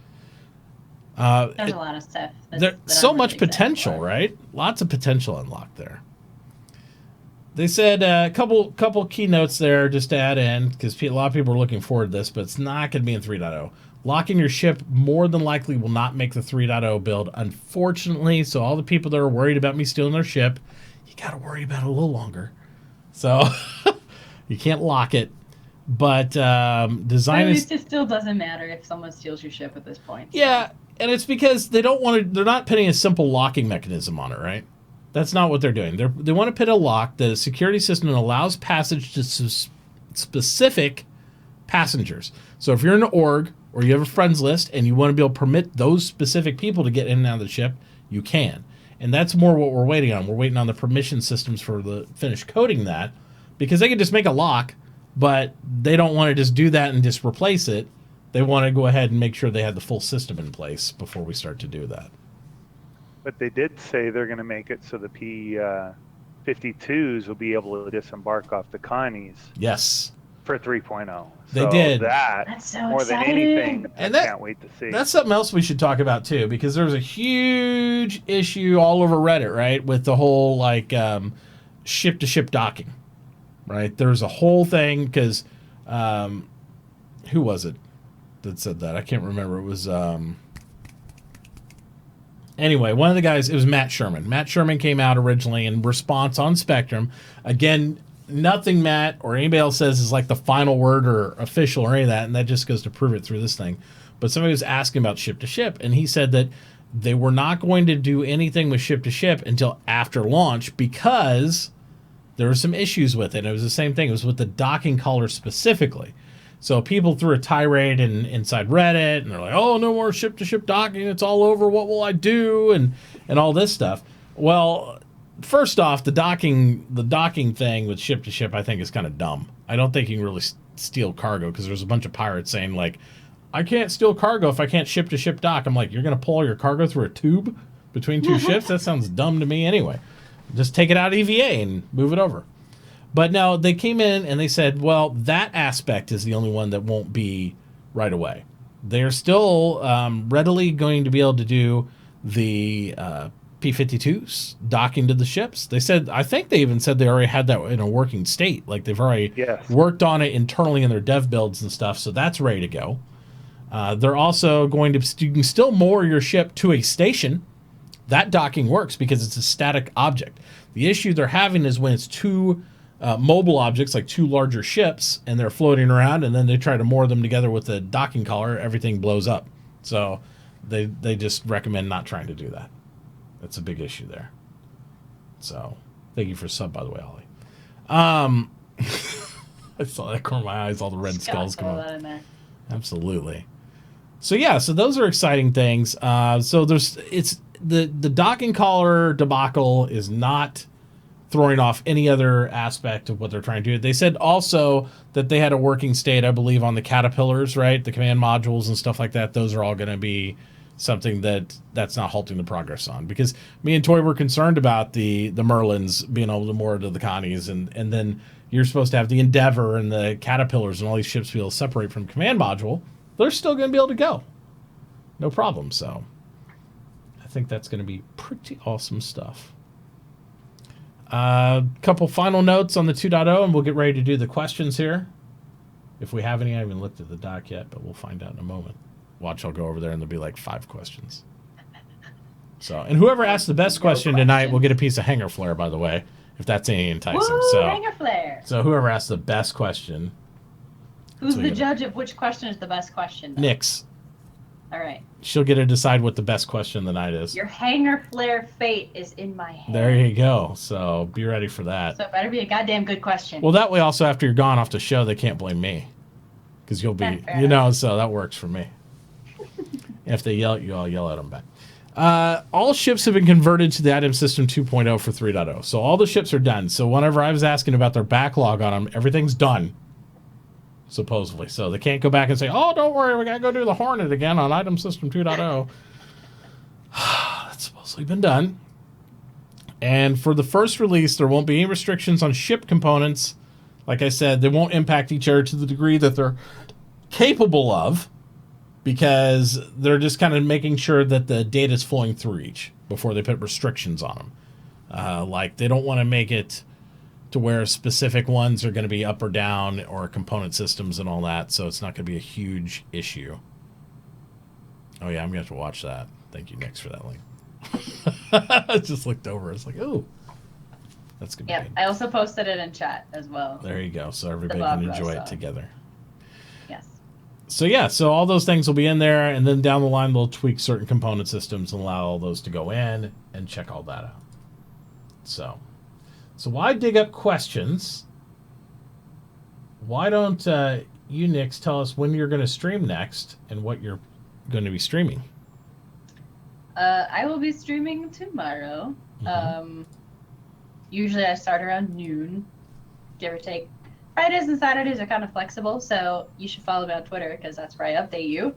There's a lot of stuff. There's so much potential, right? Lots of potential unlocked there. They said a couple keynotes there just to add in, because a lot of people are looking forward to this, but it's not going to be in 3.0. Locking your ship more than likely will not make the 3.0 build, unfortunately. So all the people that are worried about me stealing their ship, you got to worry about it a little longer. So you can't lock it. But design is... It still doesn't matter if someone steals your ship at this point. Yeah, and it's because they don't want to... They're not putting a simple locking mechanism on it, right? That's not what they're doing. They want to put a lock that a security system allows passage to specific passengers. So if you're in an org or you have a friends list and you want to be able to permit those specific people to get in and out of the ship, you can. And that's more what we're waiting on. We're waiting on the permission systems for the finish coding that, because they can just make a lock, but they don't want to just do that and just replace it. They want to go ahead and make sure they have the full system in place before we start to do that. But they did say they're going to make it so the P-52s will be able to disembark off the Connies. Yes. For 3.0. They did. That's so more exciting. Than anything, and I can't wait to see. That's something else we should talk about too, because there's a huge issue all over Reddit, right, with the whole ship-to-ship docking, right? There's a whole thing because who was it that said that? I can't remember. It was anyway, one of the guys, it was Matt Sherman. Matt Sherman came out originally in response on Spectrum. Again, nothing Matt or anybody else says is like the final word or official or any of that, and that just goes to prove it through this thing. But somebody was asking about ship-to-ship, and he said that they were not going to do anything with ship-to-ship until after launch because there were some issues with it. It was the same thing. It was with the docking collar specifically. So people threw a tirade inside Reddit, and they're like, oh, no more ship-to-ship docking. It's all over. What will I do? And all this stuff. Well, first off, the docking thing with ship-to-ship I think is kind of dumb. I don't think you can really steal cargo because there's a bunch of pirates saying, like, I can't steal cargo if I can't ship-to-ship dock. I'm like, you're going to pull all your cargo through a tube between two ships? That sounds dumb to me anyway. Just take it out of EVA and move it over. But no, they came in and they said, well, that aspect is the only one that won't be right away. They're still readily going to be able to do the P-52s docking to the ships. They said, I think they even said they already had that in a working state. Like they've already worked on it internally in their dev builds and stuff. So that's ready to go. They're also going to, you can still moor your ship to a station. That docking works because it's a static object. The issue they're having is when it's two mobile objects, like two larger ships, and they're floating around, and then they try to moor them together with a docking collar, everything blows up. So they just recommend not trying to do that. That's a big issue there. So thank you for sub, by the way, Ollie. I saw that corner of my eyes, all the red skulls come up. Absolutely. So yeah, so those are exciting things. So it's the docking collar debacle is not throwing off any other aspect of what they're trying to do. They said also that they had a working state, I believe, on the caterpillars, right? The command modules and stuff like that. Those are all going to be something that's not halting the progress on. Because me and Toy were concerned about the Merlins being able to moor to the Connies, and then you're supposed to have the Endeavor and the caterpillars and all these ships be able to separate from command module. They're still going to be able to go. No problem. So I think that's going to be pretty awesome stuff. Couple final notes on the 2.0, and we'll get ready to do the questions here. If we have any, I haven't looked at the doc yet, but we'll find out in a moment. Watch, I'll go over there and there'll be like 5 questions. So, and whoever asks the best question tonight will get a piece of hanger flare, by the way, if that's any enticing. Woo, So, hanger flare. So whoever asks the best question. Who's the judge of which question is the best question? Though? Nyx. All right. She'll get to decide what the best question of the night is. Your hanger flare fate is in my hand. There you go. So be ready for that. So it better be a goddamn good question. Well, that way also after you're gone off the show, they can't blame me. Because you'll be, so that works for me. If they yell at you, I'll yell at them back. All ships have been converted to the item system 2.0 for 3.0. So all the ships are done. So whenever I was asking about their backlog on them, everything's done. Supposedly. So they can't go back and say, oh, don't worry, we got to go do the Hornet again on item system 2.0. That's supposedly been done. And for the first release, there won't be any restrictions on ship components. Like I said, they won't impact each other to the degree that they're capable of, because they're just kind of making sure that the data is flowing through each before they put restrictions on them. Like they don't want to make it to where specific ones are going to be up or down, or component systems and all that, so it's not going to be a huge issue. Oh yeah, I'm going to have to watch that. Thank you, Nyx, for that link. I just looked over. It's like, oh, that's going to be good. I also posted it in chat as well. There you go, so everybody can enjoy it together. Yes. So yeah, so all those things will be in there, and then down the line they'll tweak certain component systems and allow all those to go in and check all that out. So why dig up questions? Why don't you, Nyx, tell us when you're going to stream next and what you're going to be streaming? I will be streaming tomorrow. Usually I start around noon, give or take. Fridays and Saturdays are kind of flexible, so you should follow me on Twitter because that's where I update you.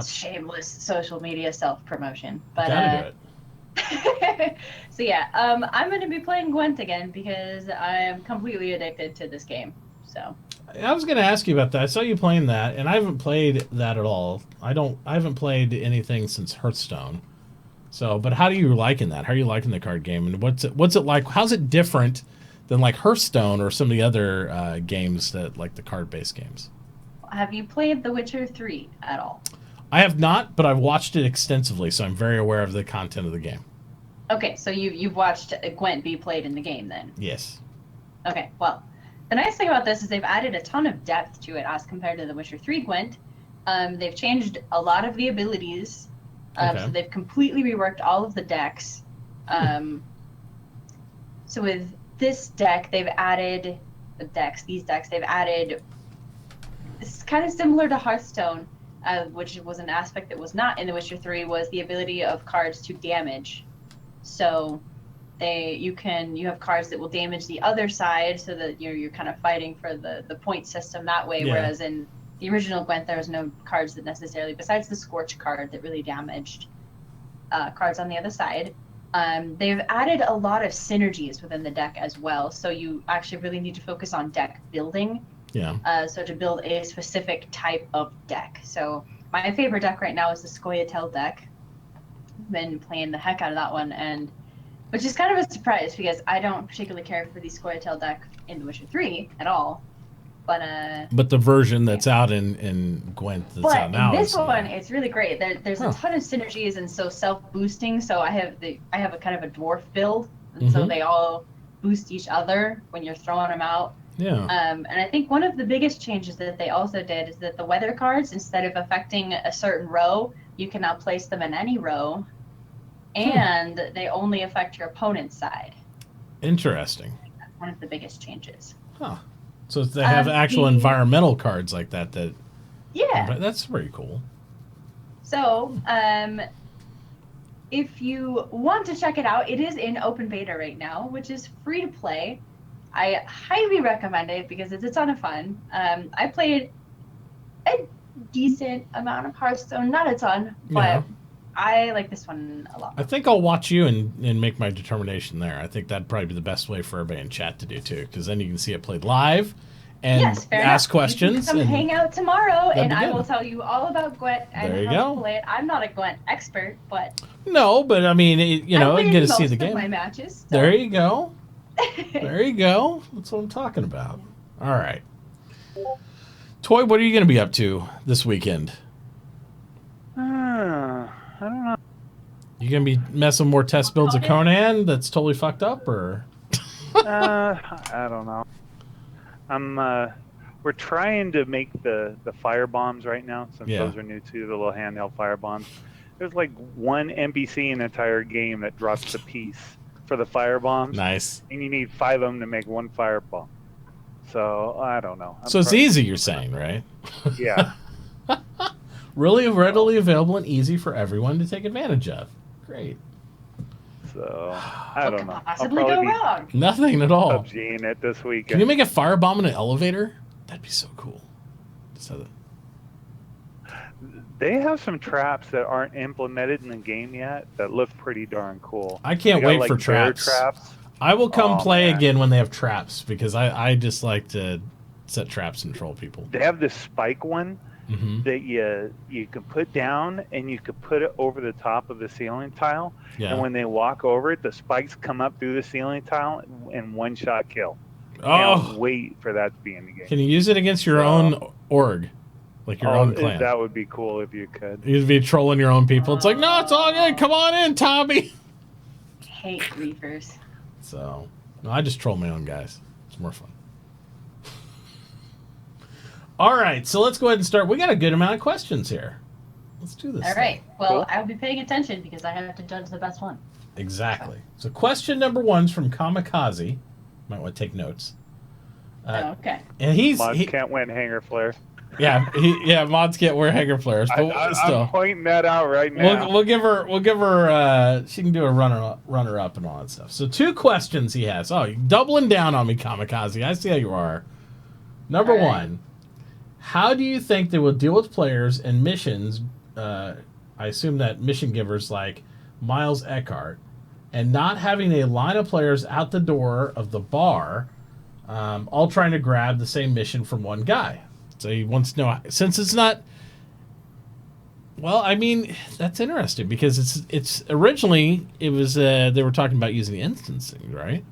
Shameless social media self-promotion. But gotta do it. So yeah, I'm going to be playing Gwent again because I am completely addicted to this game. So I was going to ask you about that. I saw you playing that, and I haven't played that at all. I haven't played anything since Hearthstone. So, but how are you liking that? How are you liking the card game, and what's it like? How's it different than like Hearthstone or some of the other games that like the card-based games? Have you played The Witcher 3 at all? I have not, but I've watched it extensively, so I'm very aware of the content of the game. Okay, so you've watched Gwent be played in the game then? Yes. Okay, well, the nice thing about this is they've added a ton of depth to it as compared to The Witcher 3 Gwent. They've changed a lot of the abilities, so they've completely reworked all of the decks. So with this deck, they've added they've added, it's kind of similar to Hearthstone, which was an aspect that was not in The Witcher 3, was the ability of cards to damage. So you have cards that will damage the other side, so that you're kind of fighting for the point system that way. Yeah. Whereas in the original Gwent, there was no cards that necessarily, besides the Scorch card, that really damaged cards on the other side. They've added a lot of synergies within the deck as well, so you actually really need to focus on deck building. Yeah. So to build a specific type of deck. So my favorite deck right now is the Scoia'tael deck. I've been playing the heck out of that one, and which is kind of a surprise because I don't particularly care for the Scoia'tael deck in The Witcher 3 at all. But the version that's out in Gwent that's out now. But this one, it's really great. There's a ton of synergies and so self-boosting. So I have a kind of a dwarf build, and so they all boost each other when you're throwing them out. Yeah. And I think one of the biggest changes that they also did is that the weather cards, instead of affecting a certain row, you can now place them in any row, and they only affect your opponent's side. Interesting. That's one of the biggest changes. Huh. So they have actual environmental cards like that. Yeah. That's pretty cool. So, if you want to check it out, it is in open beta right now, which is free to play. I highly recommend it because it's a ton of fun. I played a decent amount of Hearthstone, not a ton, but I like this one a lot. I think I'll watch you and make my determination there. I think that'd probably be the best way for everybody in chat to do too, because then you can see it played live and ask questions. Come hang out tomorrow, and I will tell you all about Gwent and how to play it. I'm not a Gwent expert, but I mean, you get to see the game. My matches. So. There you go. There you go. That's what I'm talking about. All right. Toy, what are you going to be up to this weekend? I don't know. You gonna be messing more test builds of Conan that's totally fucked up, or? I don't know. We're trying to make the fire bombs right now, since those are new too, the little handheld fire bombs. There's like one NPC in the entire game that drops the piece for the fire bombs. Nice. And you need 5 of them to make one fire bomb. So I don't know. So it's easy, you're saying, right? Yeah. Really readily available and easy for everyone to take advantage of. Great. So I don't know. What could possibly go wrong? Nothing at all. PUBGing it this weekend. Can you make a firebomb in an elevator? That'd be so cool. So they have some traps that aren't implemented in the game yet that look pretty darn cool. I can't wait for traps. I will come play again when they have traps, because I just like to set traps and troll people. They have this spike one that you can put down, and you could put it over the top of the ceiling tile. Yeah. And when they walk over it, the spikes come up through the ceiling tile and one-shot kill. Can't wait for that to be in the game. Can you use it against your own org? Like your own clan? That would be cool if you could. You'd be trolling your own people. It's like, no, it's all good. Come on in, Tommy. Hate Reapers. So, no, I just troll my own guys. It's more fun. All right, so let's go ahead and start. We got a good amount of questions here. Let's do this. All right. Well, I'll be paying attention because I have to judge the best one. Exactly. So question number 1's from Kamikaze. Might want to take notes. Okay. And Mods can't win hanger flare. Yeah, mods can't wear hanger flares. But still, I'm pointing that out right now. We'll give her. She can do a runner up and all that stuff. So 2 questions he has. Oh, you're doubling down on me, Kamikaze. I see how you are. Number 1, how do you think they will deal with players and missions? I assume that mission givers like Miles Eckhart, and not having a line of players out the door of the bar, all trying to grab the same mission from one guy. So he wants to know, since it's not. Well, I mean, that's interesting, because it's originally it was they were talking about using the instancing, right?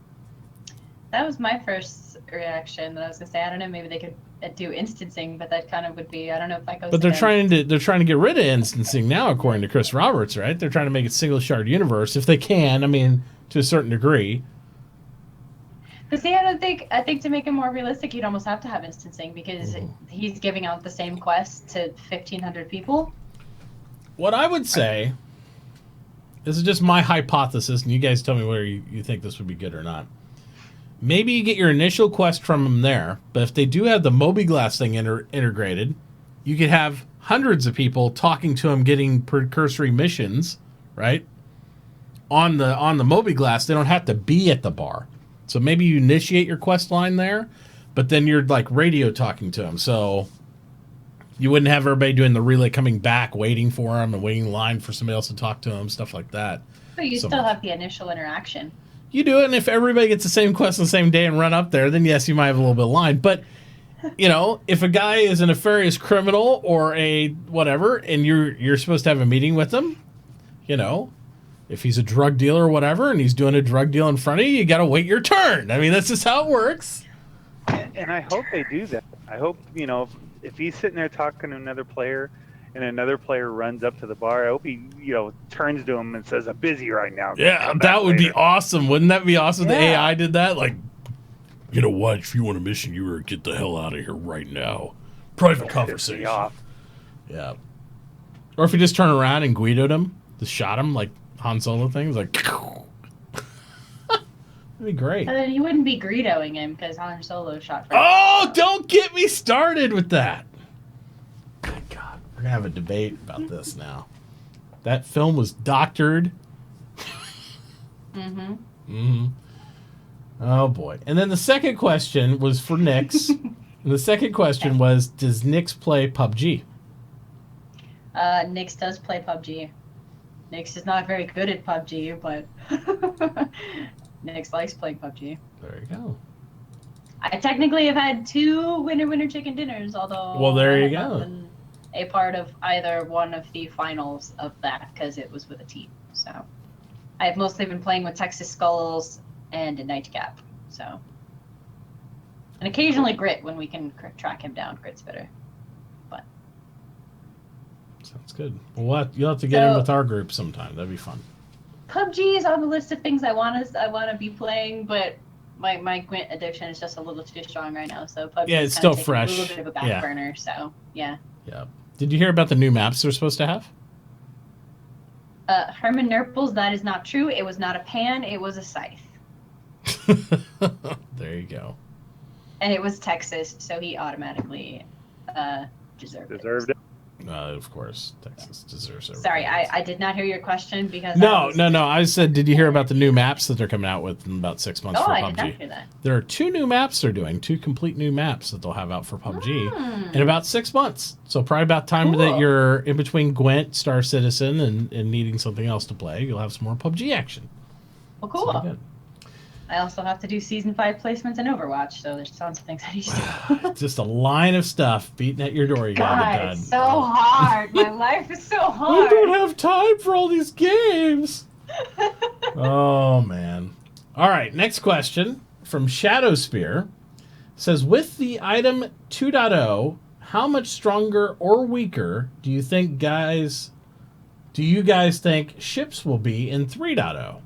That was my first reaction. That I was gonna say, I don't know, maybe they could do instancing, but that kind of would be, I don't know if that goes. But they're trying to get rid of instancing now, according to Chris Roberts, right? They're trying to make it single shard universe if they can. I mean, to a certain degree. But see, I think to make it more realistic, you'd almost have to have instancing, because he's giving out the same quest to 1,500 people. What I would say, this is just my hypothesis, and you guys tell me whether you think this would be good or not. Maybe you get your initial quest from them there, but if they do have the Moby-Glass thing integrated, you could have hundreds of people talking to them, getting precursory missions, right? On the Moby-Glass, they don't have to be at the bar. So maybe you initiate your quest line there, but then you're like radio talking to them. So you wouldn't have everybody doing the relay coming back, waiting for them and waiting in line for somebody else to talk to them, stuff like that. But you still have the initial interaction. You do it, and if everybody gets the same quest on the same day and run up there, then yes, you might have a little bit of line. But, you know, if a guy is a nefarious criminal or a whatever, and you're supposed to have a meeting with him, you know, if he's a drug dealer or whatever, and he's doing a drug deal in front of you, you got to wait your turn. I mean, that's just how it works. And I hope they do that. I hope, you know, if he's sitting there talking to another player, and another player runs up to the bar, I hope he, you know, turns to him and says, "I'm busy right now." Yeah, that would be awesome. Wouldn't that be awesome? Yeah. The AI did that? Like, you know what? If you want a mission, you better get the hell out of here right now. Private conversation. Yeah. Or if he just turned around and Guido'd him, just shot him like Han Solo things, like. That'd be great. And then you wouldn't be Greedoing him because Han Solo shot first. Oh, don't get me started with that. Good God. We're going to have a debate about this now. That film was doctored. Oh, boy. And then the second question was for Nyx. And the second question was, does Nyx play PUBG? Nyx does play PUBG. Nyx is not very good at PUBG, but Nyx likes playing PUBG. There you go. I technically have had 2 winner chicken dinners, although well, there you I go. Been a part of either one of the finals of that because it was with a team. So I've mostly been playing with Texas Skulls and a Nightcap. So, and occasionally Grit when we can track him down. Grit's better, but Sounds good. Well, you'll have to get in with our group sometime. That'd be fun. PUBG is on the list of things I want to be playing, but my Gwent addiction is just a little too strong right now. So PUBG it's still fresh. A little bit of a back burner. So yeah. Yeah. Did you hear about the new maps they're supposed to have? Herman Nurples, that is not true. It was not a pan. It was a scythe. There you go. And it was Texas, so he automatically deserved it. Of course, Texas deserves it. Sorry, I did not hear your question because No. I said, did you hear about the new maps that they're coming out with in about 6 months for PUBG? I did not hear that. There are 2 new maps they're doing, 2 complete new maps that they'll have out for PUBG in about 6 months. So probably about time that you're in between Gwent, Star Citizen, and needing something else to play, you'll have some more PUBG action. Well, cool. I also have to do Season 5 placements in Overwatch, so there's tons of things I need to do. Just a line of stuff beating at your door. You gotta get done. It's so hard. My life is so hard. I don't have time for all these games. Oh, man. All right, next question from Shadowspear. Says, with the item 2.0, how much stronger or weaker do you guys think ships will be in 3.0?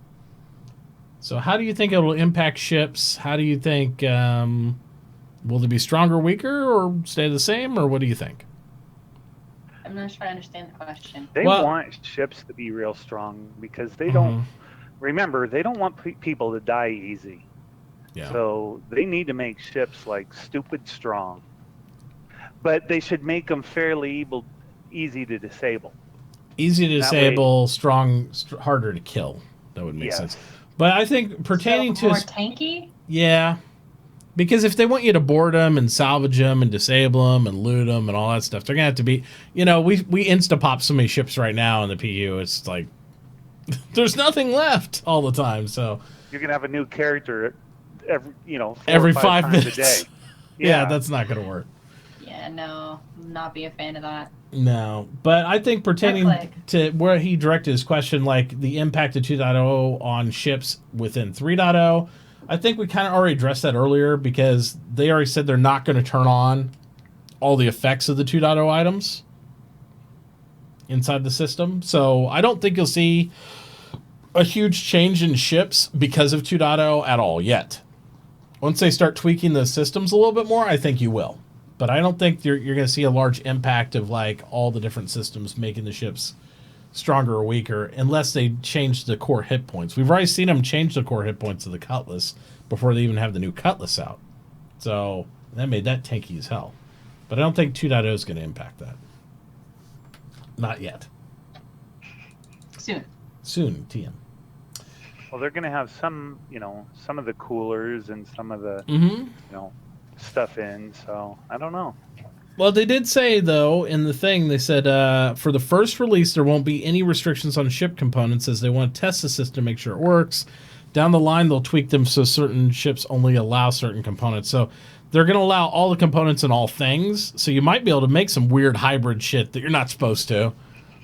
So how do you think it will impact ships? How do you think, will they be stronger, weaker, or stay the same, or what do you think? I'm not sure I understand the question. They want ships to be real strong because they don't, remember, they don't want people to die easy. Yeah. So they need to make ships like stupid strong. But they should make them fairly easy to disable. Easy to disable, strong, harder to kill. That would make sense. But I think pertaining to... more tanky? Yeah. Because if they want you to board them and salvage them and disable them and loot them and all that stuff, they're going to have to be... we insta-pop so many ships right now in the PU. It's like... there's nothing left all the time, so... You're going to have a new character every 5 minutes. A day. Yeah, that's not going to work. Yeah, no. Not be a fan of that. No, but I think pertaining to where he directed his question, like the impact of 2.0 on ships within 3.0, I think we kind of already addressed that earlier because they already said they're not going to turn on all the effects of the 2.0 items inside the system. So I don't think you'll see a huge change in ships because of 2.0 at all yet. Once they start tweaking the systems a little bit more, I think you will. But I don't think you're going to see a large impact of like all the different systems making the ships stronger or weaker unless they change the core hit points. We've already seen them change the core hit points of the Cutlass before they even have the new Cutlass out. So that made that tanky as hell. But I don't think 2.0 is going to impact that. Not yet. Soon, TM. Well, they're going to have some of the coolers and some of the, stuff in, so I don't know. Well, they did say, though, in the thing, they said for the first release, there won't be any restrictions on ship components as they want to test the system to make sure it works. Down the line, they'll tweak them so certain ships only allow certain components. So they're going to allow all the components in all things, so you might be able to make some weird hybrid shit that you're not supposed to.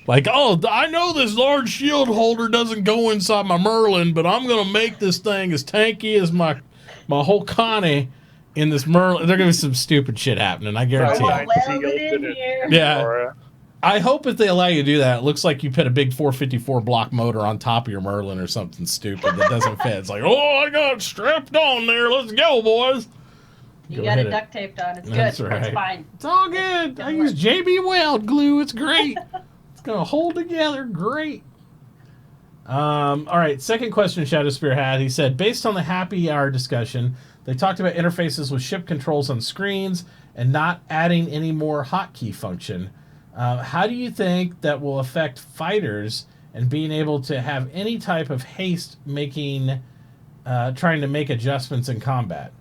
Like, oh, I know this large shield holder doesn't go inside my Merlin, but I'm going to make this thing as tanky as my whole Connie. In this Merlin, there's going to be some stupid shit happening, I guarantee it. Yeah. I hope if they allow you to do that, it looks like you put a big 454 block motor on top of your Merlin or something stupid that doesn't fit. It's like, oh, I got it strapped on there. Let's go, boys. You got it duct taped on. It's good. That's right. It's fine. It's all good. I use JB Weld glue. It's great. It's going to hold together. Great. All right. Second question Shadowspear had. He said, based on the happy hour discussion, they talked about interfaces with ship controls on screens and not adding any more hotkey function. How do you think that will affect fighters and being able to have any type of haste trying to make adjustments in combat?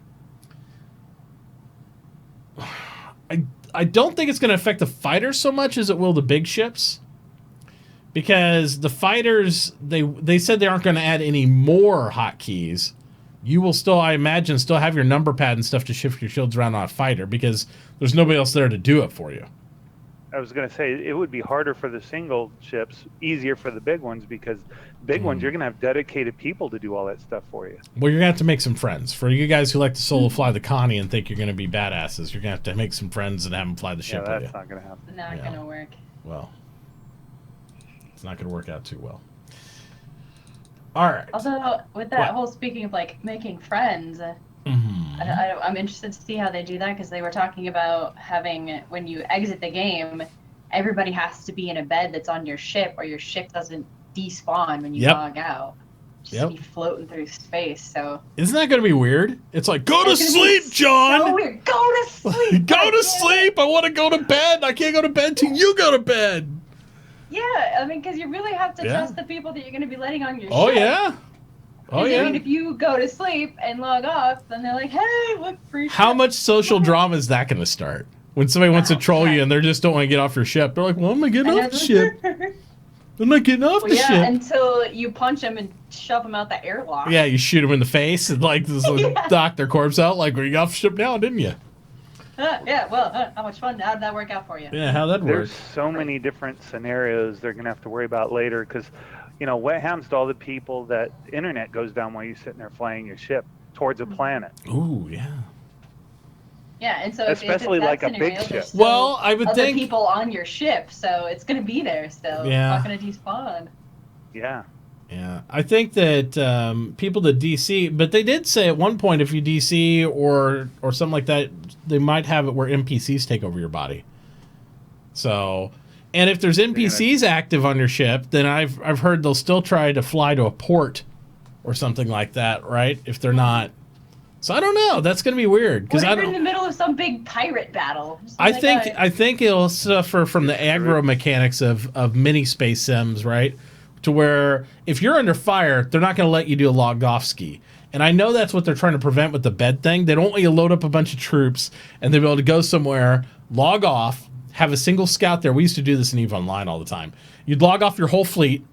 I don't think it's going to affect the fighters so much as it will the big ships. Because the fighters, they said they aren't going to add any more hotkeys. You will still, I imagine, still have your number pad and stuff to shift your shields around on a fighter because there's nobody else there to do it for you. I was going to say, it would be harder for the single ships, easier for the big ones because big ones, you're going to have dedicated people to do all that stuff for you. Well, you're going to have to make some friends. For you guys who like to solo fly the Connie and think you're going to be badasses, you're going to have to make some friends and have them fly the ship with you. That's not going to happen. Not going to work. Well, It's not going to work out too well. All right. Also, with that whole speaking of like making friends, I'm interested to see how they do that, because they were talking about having, when you exit the game, everybody has to be in a bed that's on your ship, or your ship doesn't despawn when you log out. Just be floating through space. So isn't that going to be weird? It's like, go to sleep, John. So weird. Go to sleep. Go to sleep. I want to go to bed. I can't go to bed till you go to bed. Yeah, I mean, because you really have to trust the people that you're going to be letting on your ship. Oh yeah. Oh yeah. I mean, if you go to sleep and log off, then they're like, "Hey, look, free ship." How much social drama is that going to start? When somebody wants to troll you and they just don't want to get off your ship, they're like, "Well, I'm not getting off the ship. I'm not getting off the ship." Yeah, until you punch them and shove them out the airlock. Yeah, you shoot them in the face and like this knock their corpse out. Like, well, you got off the ship now, didn't you? Yeah, well, how much fun? How did that work out for you? Yeah, how'd that work? There's so many different scenarios they're going to have to worry about later, because, you know, what happens to all the people that the internet goes down while you're sitting there flying your ship towards a planet? Ooh, yeah. Yeah, and so especially if it's like a big ship. Well, I would think people on your ship, so it's going to be there still. Yeah. It's not going to despawn. Yeah. Yeah, I think that people that DC, but they did say at one point if you DC or something like that, they might have it where NPCs take over your body. So, and if there's NPCs active on your ship, then I've heard they'll still try to fly to a port or something like that, right? If they're not. So I don't know. That's going to be weird because What if you're in the middle of some big pirate battle? I think it'll suffer from the aggro mechanics of mini space sims, right? To where if you're under fire, they're not going to let you do a logged off ski. And I know that's what they're trying to prevent with the bed thing. They don't let you load up a bunch of troops and they'll be able to go somewhere, log off, have a single scout there. We used to do this in EVE Online all the time. You'd log off your whole fleet,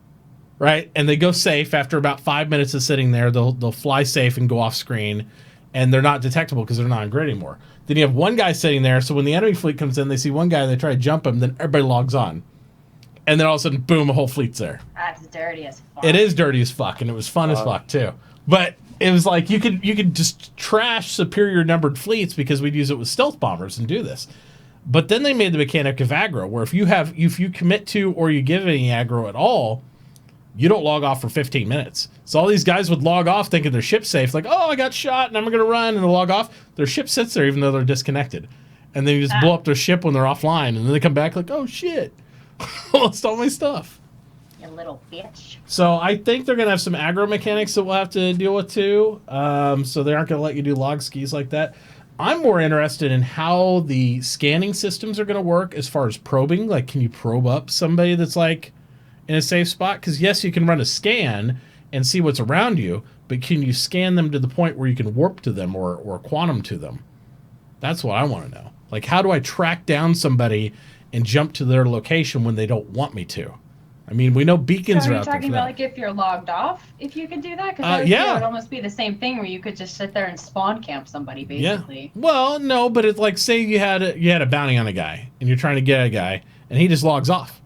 right? And they go safe after about 5 minutes of sitting there. They'll fly safe and go off screen, and they're not detectable because they're not on grid anymore. Then you have one guy sitting there, so when the enemy fleet comes in, they see one guy, they try to jump him, then everybody logs on. And then all of a sudden, boom, a whole fleet's there. That's dirty as fuck. It is dirty as fuck, and it was fun as fuck, too. But it was like you could just trash superior numbered fleets because we'd use it with stealth bombers and do this. But then they made the mechanic of aggro, where if you commit to or you give any aggro at all, you don't log off for 15 minutes. So all these guys would log off thinking their ship's safe, like, oh, I got shot and I'm going to run, and they'll log off. Their ship sits there even though they're disconnected. And then you just blow up their ship when they're offline, and then they come back like, oh, shit. Lost all my stuff. You little bitch. So I think they're going to have some aggro mechanics that we'll have to deal with too. So they aren't going to let you do log skis like that. I'm more interested in how the scanning systems are going to work as far as probing. Like, can you probe up somebody that's like in a safe spot? Because yes, you can run a scan and see what's around you, but can you scan them to the point where you can warp to them or quantum to them? That's what I want to know. Like, how do I track down somebody and jump to their location when they don't want me to? I mean, we know beacons are out there. So are you talking about like if you're logged off, if you could do that? Because it would almost be the same thing where you could just sit there and spawn camp somebody, basically. Yeah. Well, no, but it's like, say you had a bounty on a guy and you're trying to get a guy and he just logs off.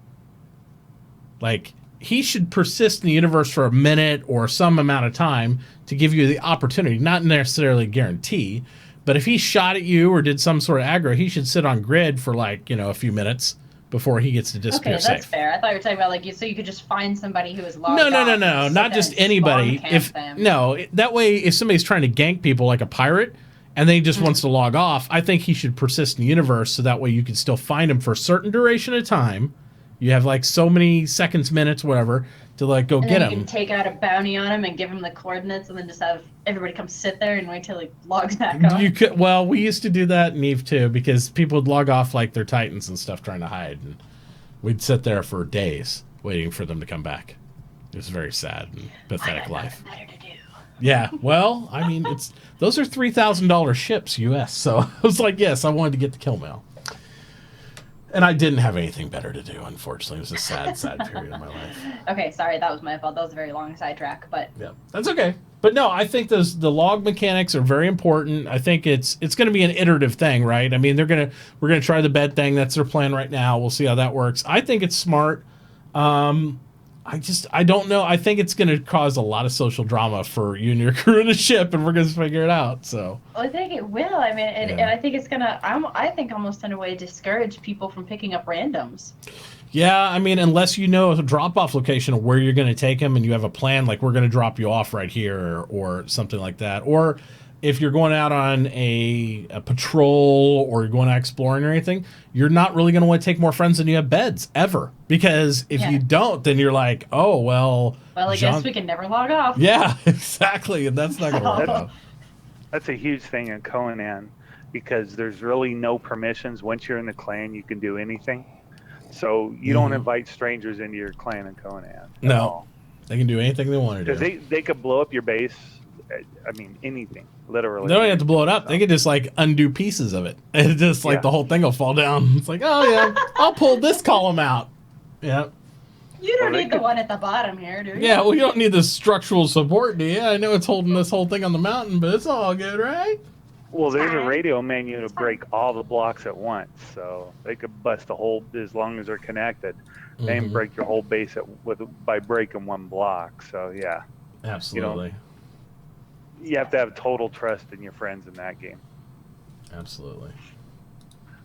Like, he should persist in the universe for a minute or some amount of time to give you the opportunity, not necessarily guarantee. But if he shot at you or did some sort of aggro, he should sit on grid for like, a few minutes before he gets to disappear safe. Okay, that's fair. I thought you were talking about like so you could just find somebody who is logged off. No, not just anybody. That way if somebody's trying to gank people like a pirate and then he just wants to log off, I think he should persist in the universe so that way you can still find him for a certain duration of time. You have like so many seconds, minutes, whatever, to like go get him. You can take out a bounty on him and give him the coordinates, and then just have everybody come sit there and wait till he logs back on. You could. Well, we used to do that in EVE too, because people would log off like their Titans and stuff trying to hide, and we'd sit there for days waiting for them to come back. It was a very sad and pathetic life. Better to do. Yeah. Well, I mean, those are $3,000 ships US, so I was like, yes, I wanted to get the kill mail. And I didn't have anything better to do, unfortunately. It was a sad, sad period of my life. Okay, sorry, that was my fault. That was a very long sidetrack, but yeah, that's okay. But no, I think the log mechanics are very important. I think it's going to be an iterative thing, right? I mean, we're gonna try the bed thing. That's their plan right now. We'll see how that works. I think it's smart. I don't know. I think it's going to cause a lot of social drama for you and your crew in a ship, and we're going to figure it out. So. Well, I think it will. I mean, and I think it's going to, I think almost in a way discourage people from picking up randoms. Yeah, I mean, unless you know a drop-off location of where you're going to take them and you have a plan, like we're going to drop you off right here or something like that. Or if you're going out on a patrol or you're going out exploring or anything, you're not really going to want to take more friends than you have beds, ever. Because if you don't, then you're like, oh, well... Well, I guess we can never log off. Yeah, exactly, and that's not going to work out. That's a huge thing in Conan, because there's really no permissions. Once you're in the clan, you can do anything. So you don't invite strangers into your clan in Conan. No, they can do anything they want to do. Because they could blow up your base. I mean, anything, literally. They don't have to blow it up. They could just like undo pieces of it. And just like the whole thing will fall down. It's like, oh yeah, I'll pull this column out. Yeah. You don't need the one at the bottom here, do you? Yeah, well, you don't need the structural support, do you? I know it's holding this whole thing on the mountain, but it's all good, right? Well, there's a radio menu to break all the blocks at once, so they could bust a whole, as long as they're connected. They can break your whole base by breaking one block. So yeah, absolutely. You have to have total trust in your friends in that game. Absolutely.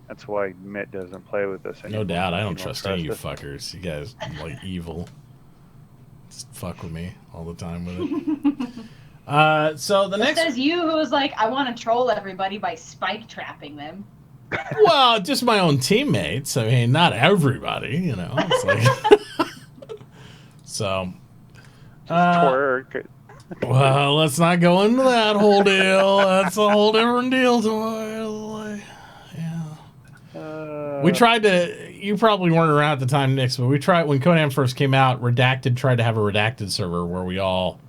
That's why Mitt doesn't play with us anymore. No doubt, I don't trust any of you fuckers. You guys like evil. Just fuck with me all the time with it. So the next says you who was like, I want to troll everybody by spike trapping them. Well, just my own teammates. I mean, not everybody, you know. It's like so. Twerk. Well, let's not go into that whole deal. That's a whole different deal. To yeah. We tried to. You probably weren't around at the time, Nyx, but we tried when Conan first came out. Redacted tried to have a redacted server where we all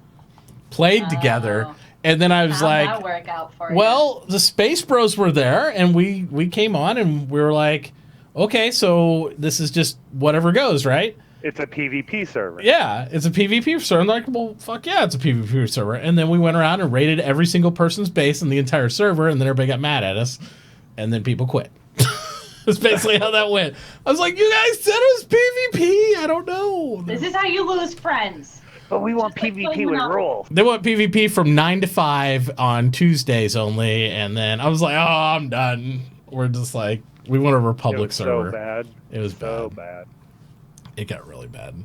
played together, and then I was like, that work out for well, the SpaceBros were there, and we came on, and we were like, okay, so this is just whatever goes, right? It's a PvP server. Yeah, it's a PvP server. I'm like, well, fuck yeah, it's a PvP server. And then we went around and raided every single person's base in the entire server, and then everybody got mad at us, and then people quit. That's basically how that went. I was like, you guys said it was PvP. I don't know. This is how you lose friends. But we want PvP with rules. They want PvP from 9 to 5 on Tuesdays only, and then I was like, oh, I'm done. We're just like, we want a Republic server. So bad. It was so bad. It got really bad.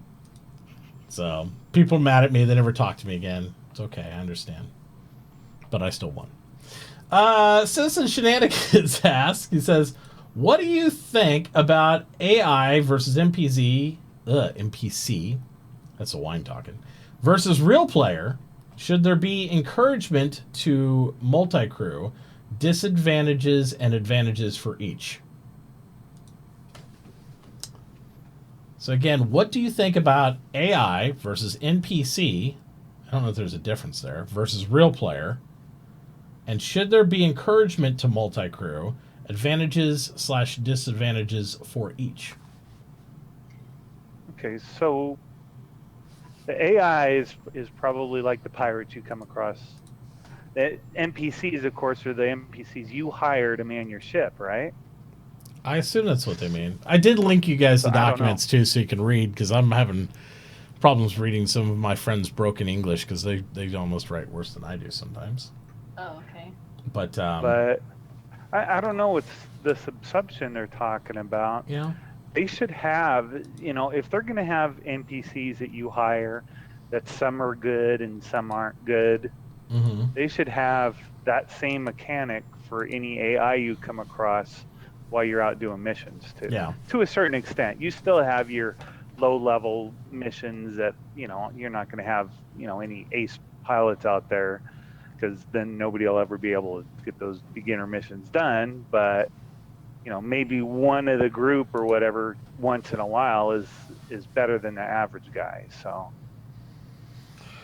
So people are mad at me. They never talk to me again. It's okay. I understand. But I still won. Citizen Shenanigans asks, he says, what do you think about AI versus NPC, that's a wine talking, versus real player? Should there be encouragement to multi-crew, disadvantages and advantages for each? So again, what do you think about AI versus NPC? I don't know if there's a difference there, versus real player. And should there be encouragement to multi-crew, advantages / disadvantages for each? Okay, so the AI is probably like the pirates you come across. The NPCs, of course, are the NPCs you hire to man your ship, right? I assume that's what they mean. I did link you guys the documents too, so you can read, because I'm having problems reading some of my friends' broken English, because they almost write worse than I do sometimes. Oh, okay. But I don't know what's the subsumption they're talking about. Yeah. They should have, if they're going to have NPCs that you hire, that some are good and some aren't good, they should have that same mechanic for any AI you come across while you're out doing missions too. Yeah. To a certain extent, you still have your low-level missions that you're not going to have any ace pilots out there, because then nobody will ever be able to get those beginner missions done. But maybe one of the group or whatever once in a while is better than the average guy. So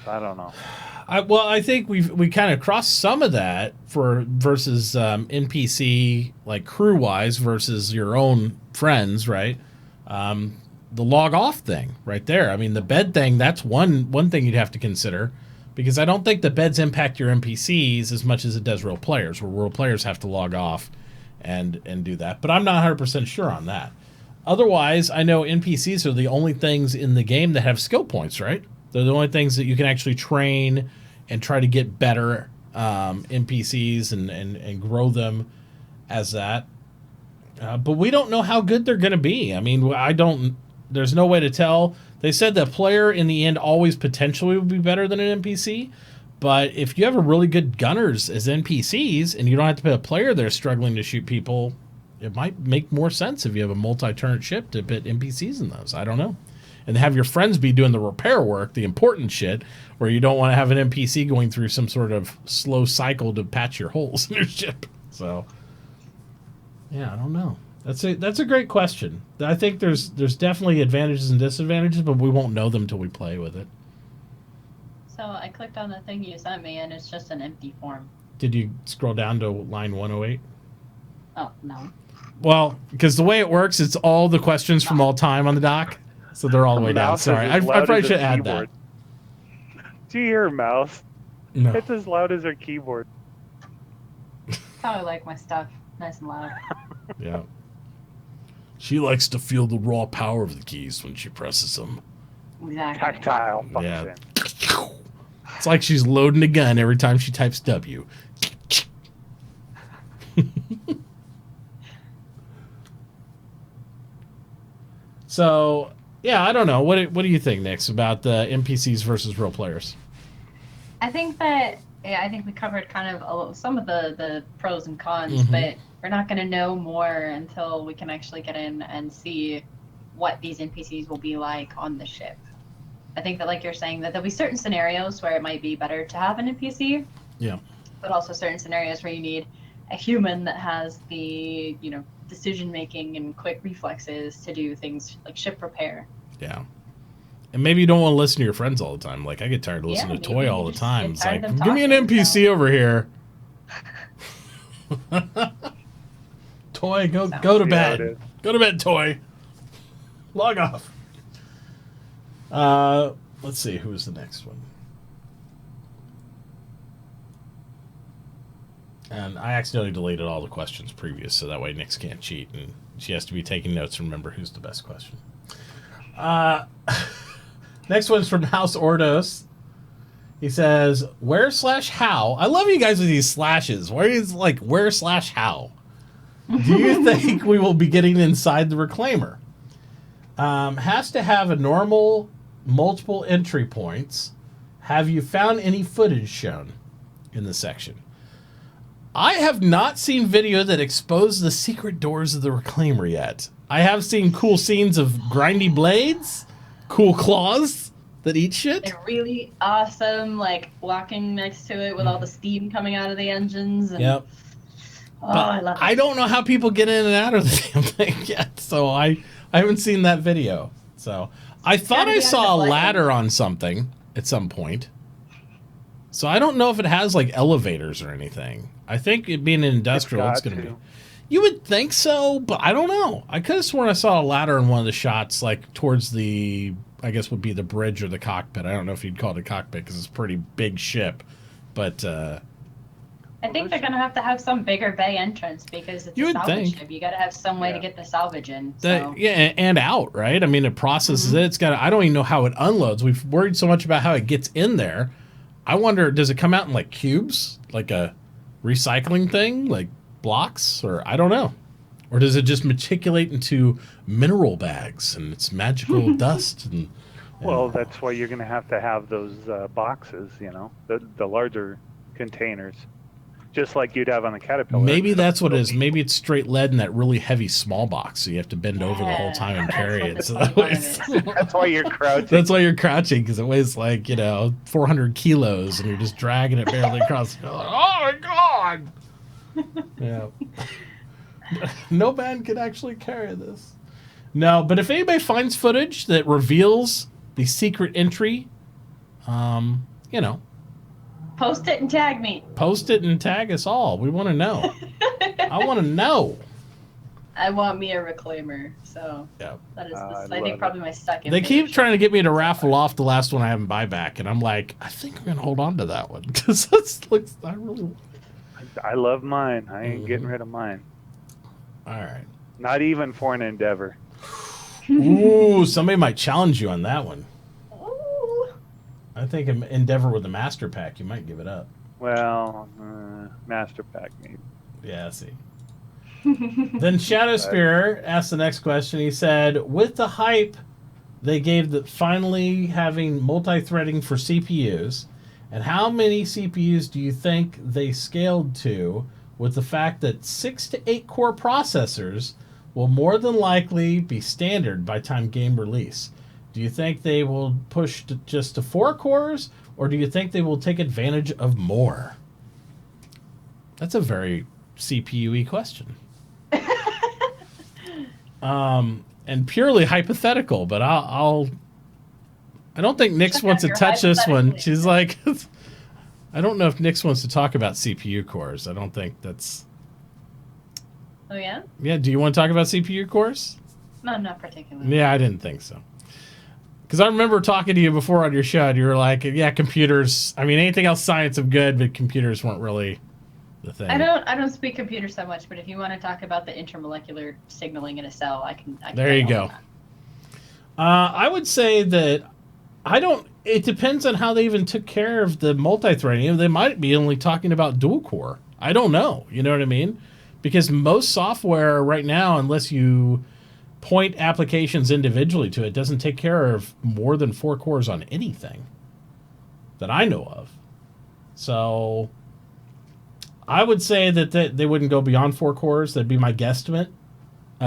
I don't know. I think we kind of crossed some of that versus NPC, like crew wise, versus your own friends, right? The log off thing right there. I mean, the bed thing, that's one thing you'd have to consider, because I don't think the beds impact your NPCs as much as it does real players, where real players have to log off and do that. But I'm not 100% sure on that. Otherwise, I know NPCs are the only things in the game that have skill points, right? They're the only things that you can actually train and try to get better NPCs and grow them as that. But we don't know how good they're going to be. I mean, I don't there's no way to tell. They said the player in the end always potentially would be better than an NPC, but if you have a really good gunners as NPCs and you don't have to put a player there struggling to shoot people, it might make more sense if you have a multi-turret ship to put NPCs in those. I don't know. And have your friends be doing the repair work, the important shit, where you don't want to have an NPC going through some sort of slow cycle to patch your holes in your ship. So, yeah, I don't know. That's a great question. I think there's definitely advantages and disadvantages, but we won't know them until we play with it. So I clicked on the thing you sent me, and it's just an empty form. Did you scroll down to line 108? Oh, no. Well, because the way it works, it's all the questions from all time on the dock. So they're all the way down. Sorry, I probably should add that. Do you hear a mouse? No. It's as loud as our keyboard. That's how I like my stuff. Nice and loud. Yeah. She likes to feel the raw power of the keys when she presses them. Exactly. Tactile function. Yeah. It's like she's loading a gun every time she types W. So, yeah, I don't know. What do you think, Nyx, about the NPCs versus real players? I think we covered kind of some of the pros and cons, but we're not going to know more until we can actually get in and see what these NPCs will be like on the ship. I think that, like you're saying, that there'll be certain scenarios where it might be better to have an NPC. Yeah. But also certain scenarios where you need a human that has the, decision making and quick reflexes to do things like ship repair. Yeah. And maybe you don't want to listen to your friends all the time. Like, I get tired of listening to Toy all the time. It's like, give me an NPC over here. Toy, go to bed. Go to bed, Toy. Log off. Let's see, who's the next one? And I accidentally deleted all the questions previous, so that way Nyx can't cheat, and she has to be taking notes and remember who's the best question. Next one's from House Ordos. He says, where/how? I love you guys with these slashes. Where is, like, where/how? Do you think we will be getting inside the Reclaimer? Has to have a normal multiple entry points. Have you found any footage shown in the section? I have not seen video that exposed the secret doors of the Reclaimer yet. I have seen cool scenes of grindy blades, cool claws that eat shit. They're really awesome, like walking next to it with all the steam coming out of the engines. And, yep. Oh, I love it. I don't know how people get in and out of the damn thing yet, so I haven't seen that video. So I thought I saw a ladder on something at some point. So I don't know if it has like elevators or anything. I think it being an industrial, it's going to be. You would think so, but I don't know. I could have sworn I saw a ladder in one of the shots, like towards the, I guess would be the bridge or the cockpit. I don't know if you'd call it a cockpit because it's a pretty big ship, but. I think they're going to have some bigger bay entrance because it's a salvage ship. You got to have some way to get the salvage in. So. Yeah, and out, right? I mean, it processes it. It's got. I don't even know how it unloads. We've worried so much about how it gets in there. I wonder, does it come out in like cubes, like a recycling thing, like blocks, or I don't know, or does it just matriculate into mineral bags and it's magical dust? And well, that's why you're going to have those boxes, the larger containers. Just like you'd have on the Caterpillar. Maybe that's what it is. Maybe it's straight lead in that really heavy small box, so you have to bend over the whole time and carry it. So that's why you're crouching. That's why you're crouching, because it weighs like 400 kilos, and you're just dragging it barely across. Like, oh my god! Yeah. No man can actually carry this. No, but if anybody finds footage that reveals the secret entry, post it and tag me. Post it and tag us all. We want to know. I want to know. I want me a Reclaimer, so yeah. That is, I think, probably my second. They keep trying to get me to raffle off the last one I haven't buy back, and I'm like, I think I'm gonna hold on to that one because that looks. I really want it. I love mine. I ain't getting rid of mine. All right. Not even for an endeavor. Ooh, somebody might challenge you on that one. I think an Endeavor with the Master Pack, you might give it up. Well, Master Pack, maybe. Yeah, I see. Then Shadow Spear asked the next question. He said, with the hype they gave the finally having multi-threading for CPUs, and how many CPUs do you think they scaled to with the fact that 6 to 8 core processors will more than likely be standard by time game release? Do you think they will push just to 4 cores, or do you think they will take advantage of more? That's a very CPU-y question. And purely hypothetical, but I don't think Nyx wants to touch this one. She's like, I don't know if Nyx wants to talk about CPU cores. I don't think that's... Oh, yeah? Yeah, do you want to talk about CPU cores? No, not particularly. Yeah, I didn't think so. Because I remember talking to you before on your show, and you were like, yeah, computers, I mean, anything else science of good, but computers weren't really the thing. I don't speak computer so much, but if you want to talk about the intermolecular signaling in a cell, I can there you go. I would say that it depends on how they even took care of the multi-threading. They might be only talking about dual core. I don't know. You know what I mean? Because most software right now, unless you point applications individually to it, doesn't take care of more than 4 cores on anything that I know of. So I would say that they wouldn't go beyond 4 cores. That'd be my guesstimate.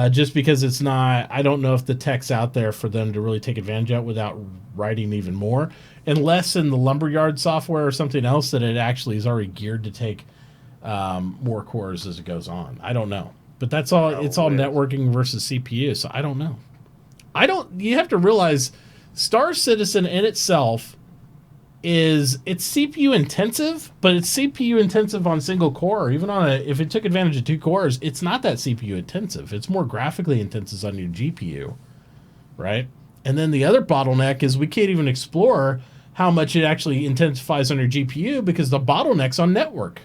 Just because it's not, I don't know if the tech's out there for them to really take advantage of it without writing even more. Unless in the Lumberyard software or something else that it actually is already geared to take more cores as it goes on. I don't know. But that's all. It's all networking versus CPU, so I don't know. You have to realize Star Citizen in itself it's CPU intensive, but it's CPU intensive on single core. Even if it took advantage of 2 cores, it's not that CPU intensive. It's more graphically intensive on your GPU, right? And then the other bottleneck is we can't even explore how much it actually intensifies on your GPU because the bottleneck's on network.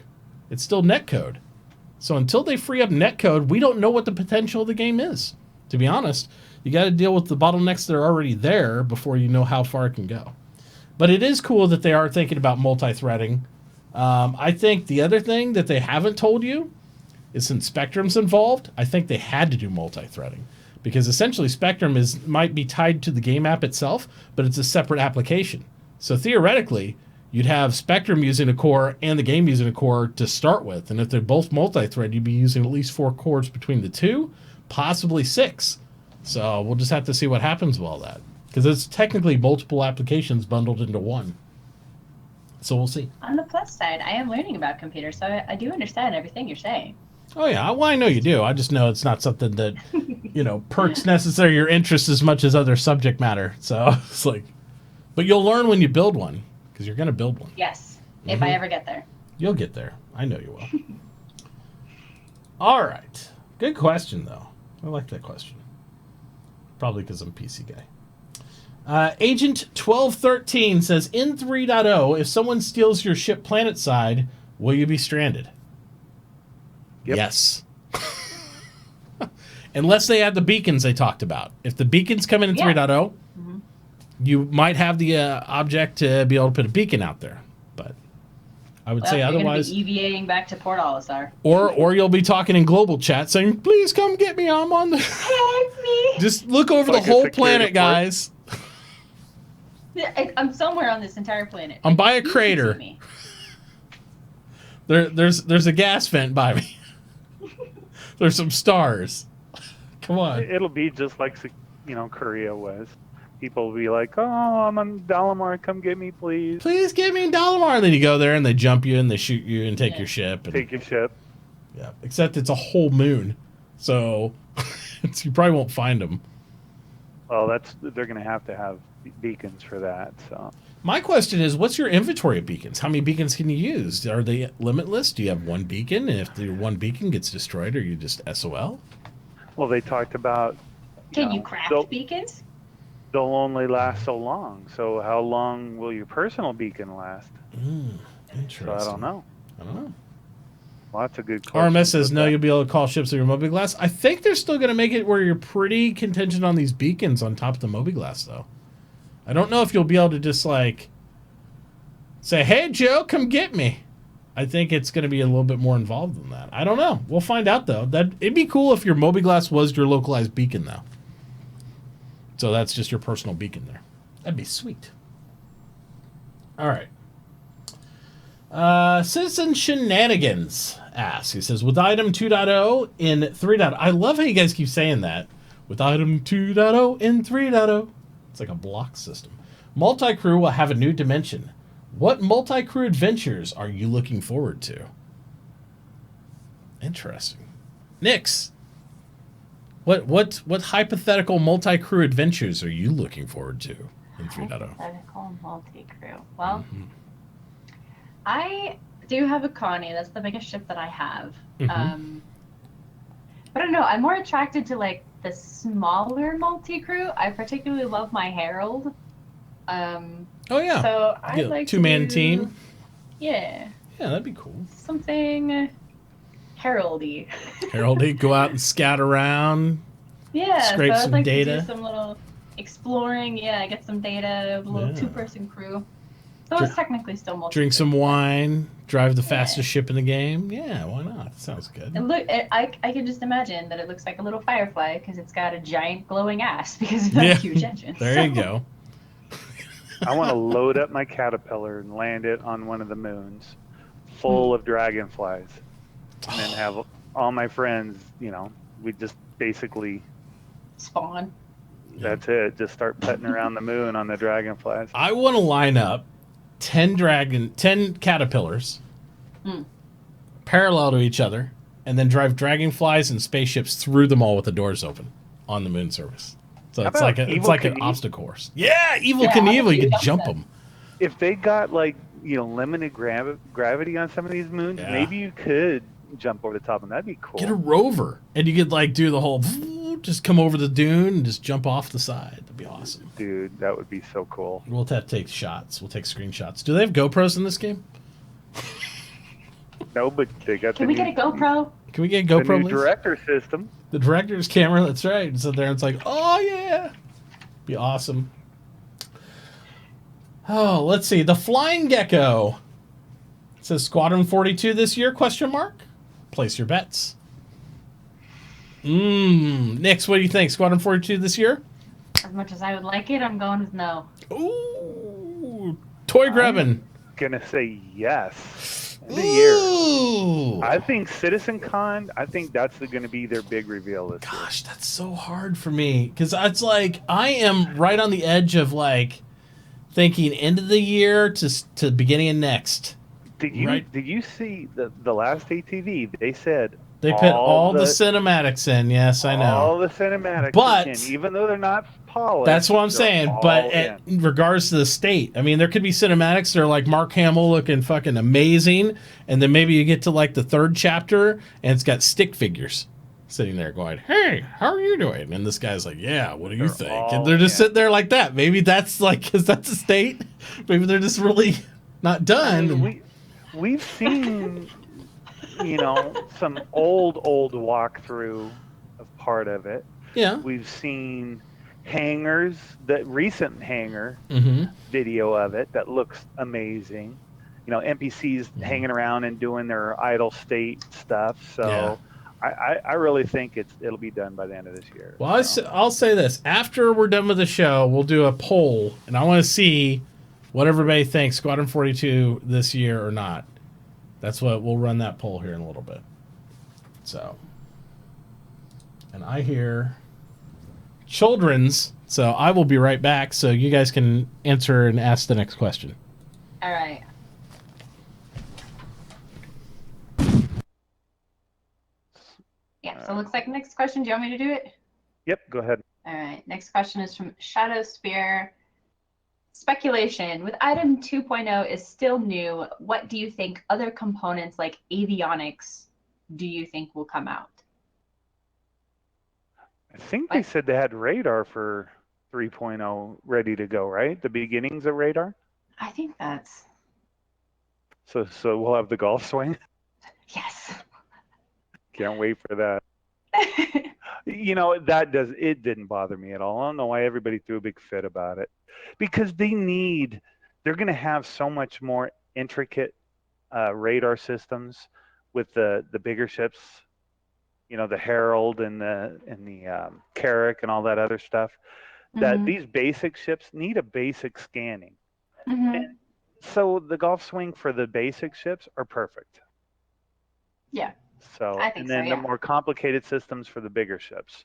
It's still netcode. So until they free up netcode, we don't know what the potential of the game is. To be honest, you got to deal with the bottlenecks that are already there before you know how far it can go. But it is cool that they are thinking about multi-threading. I think the other thing that they haven't told you is since Spectrum's involved, I think they had to do multi-threading. Because essentially Spectrum might be tied to the game app itself, but it's a separate application. So theoretically, you'd have Spectrum using a core and the game using a core to start with. And if they're both multi-thread, you'd be using at least 4 cores between the two, possibly 6. So we'll just have to see what happens with all that. Because it's technically multiple applications bundled into one. So we'll see. On the plus side, I am learning about computers, so I do understand everything you're saying. Oh, yeah. Well, I know you do. I just know it's not something that, perks necessarily your interest as much as other subject matter. So it's like, but you'll learn when you build one, because you're going to build one. Yes, if I ever get there. You'll get there. I know you will. All right. Good question, though. I like that question. Probably because I'm a PC guy. Agent 1213 says, in 3.0, if someone steals your ship planet side, will you be stranded? Yep. Yes. Unless they add the beacons they talked about. If the beacons come in 3.0, you might have the object to be able to put a beacon out there. But I would say otherwise... You're going to be EVAing back to Port Olisar. Or you'll be talking in global chat saying, please come get me, I'm on the... Help me! Just look over the whole planet, guys. I'm somewhere on this entire planet. I'm by a crater. There's a gas vent by me. There's some stars. Come on. It'll be just like Korea was. People will be like, "Oh, I'm on Dalamar. Come get me, please. Please get me in Dalamar." And then you go there and they jump you and they shoot you and take your ship. And, take your ship. Yeah. Except it's a whole moon, so you probably won't find them. Well, they're going to have beacons for that. So my question is, what's your inventory of beacons? How many beacons can you use? Are they limitless? Do you have one beacon? And if the one beacon gets destroyed, are you just SOL? Well, they talked about... Can you craft beacons? They'll only last so long. So how long will your personal beacon last? Interesting. So I don't know. Lots of good questions. RMS says, no, you'll be able to call ships with your Mobiglass. I think they're still going to make it where you're pretty contingent on these beacons on top of the Mobiglass, though. I don't know if you'll be able to just, say, hey, Joe, come get me. I think it's going to be a little bit more involved than that. I don't know. We'll find out, though. It'd be cool if your Mobiglass was your localized beacon, though. So that's just your personal beacon there. That'd be sweet. All right. Citizen Shenanigans asks. He says, with item 2.0 in 3.0. I love how you guys keep saying that. With item 2.0 in 3.0. It's like a block system. Multi-crew will have a new dimension. What multi-crew adventures are you looking forward to? Interesting. Nyx, what hypothetical multi-crew adventures are you looking forward to in 3.0? Hypothetical multi-crew. Well, I do have a Connie. That's the biggest ship that I have. But I don't know. I'm more attracted to like the smaller multi-crew. I particularly love my Herald. Oh yeah. So I like two-man team. Yeah. Yeah, that'd be cool. Something Heraldy. Heraldy, go out and scout around. Yeah. Scrape so some I'd like data. to do some little exploring. Yeah, get some data. A little two-person crew. So it's technically still multi. Drink some wine. Drive the fastest ship in the game. Yeah, why not? That sounds good. And look, I can just imagine that it looks like a little Firefly because it's got a giant glowing ass because of that huge engine. There you go. I want to load up my caterpillar and land it on one of the moons full of dragonflies. And then have all my friends, we just basically spawn. That's it. Just start putting around the moon on the dragonflies. I want to line up 10 caterpillars parallel to each other and then drive dragonflies and spaceships through them all with the doors open on the moon surface. So it's like an obstacle course. Yeah, Evil Knievel, you could jump them. If they got limited gravity on some of these moons, maybe you could jump over the top, and that'd be cool. Get a rover, and you could do the whole, just come over the dune and just jump off the side. That'd be awesome. Dude, that would be so cool. We'll have to take shots. We'll take screenshots. Do they have GoPros in this game? No, but they got. Can we get a GoPro? Can we get a GoPro? The new director system. The director's camera. That's right. And so there, it's like, oh yeah, be awesome. Oh, let's see. The Flying Gecko. It says Squadron 42 this year? Question mark. Place your bets. Nyx, what do you think? Squadron 42 this year? As much as I would like it, I'm going with no. Ooh, Toy Grebbin. Gonna say yes. The year. I think CitizenCon. I think that's going to be their big reveal this year. Gosh, that's so hard for me because it's like I am right on the edge of thinking end of the year to beginning of next. Did you see the last ATV? They said they put all the cinematics in. Yes, I know. All the cinematics, but even though they're not polished, that's what I'm saying. But in regards to the state, I mean, there could be cinematics that are like Mark Hamill looking fucking amazing, and then maybe you get to the third chapter and it's got stick figures sitting there going, "Hey, how are you doing?" And this guy's like, "Yeah, what do you think?" And they're just sitting there like that. Maybe that's because that's a state. Maybe they're just really not done. I mean, we've seen. Some old walkthrough of part of it. Yeah. We've seen hangars, the recent hangar video of it that looks amazing. NPCs hanging around and doing their idle state stuff. So I really think it'll be done by the end of this year. Well, I'll say this. After we're done with the show, we'll do a poll, and I want to see what everybody thinks, Squadron 42 this year or not. That's what we'll run that poll here in a little bit. So, and I hear children's, so I will be right back so you guys can answer and ask the next question. All right. Yeah, so it looks like next question. Do you want me to do it? Yep, go ahead. All right. Next question is from Shadow Spear. Speculation. With item 2.0 is still new, what do you think other components like avionics do you think will come out? I think they said they had radar for 3.0 ready to go, right? The beginnings of radar? I think that's... So we'll have the golf swing? Yes. Can't wait for that. It didn't bother me at all. I don't know why everybody threw a big fit about it. Because they're going to have so much more intricate radar systems with the bigger ships, the Herald and the Carrack and all that other stuff. that these basic ships need a basic scanning. And so the golf swing for the basic ships are perfect. Yeah. So, I think and then so, the yeah. more complicated systems for the bigger ships,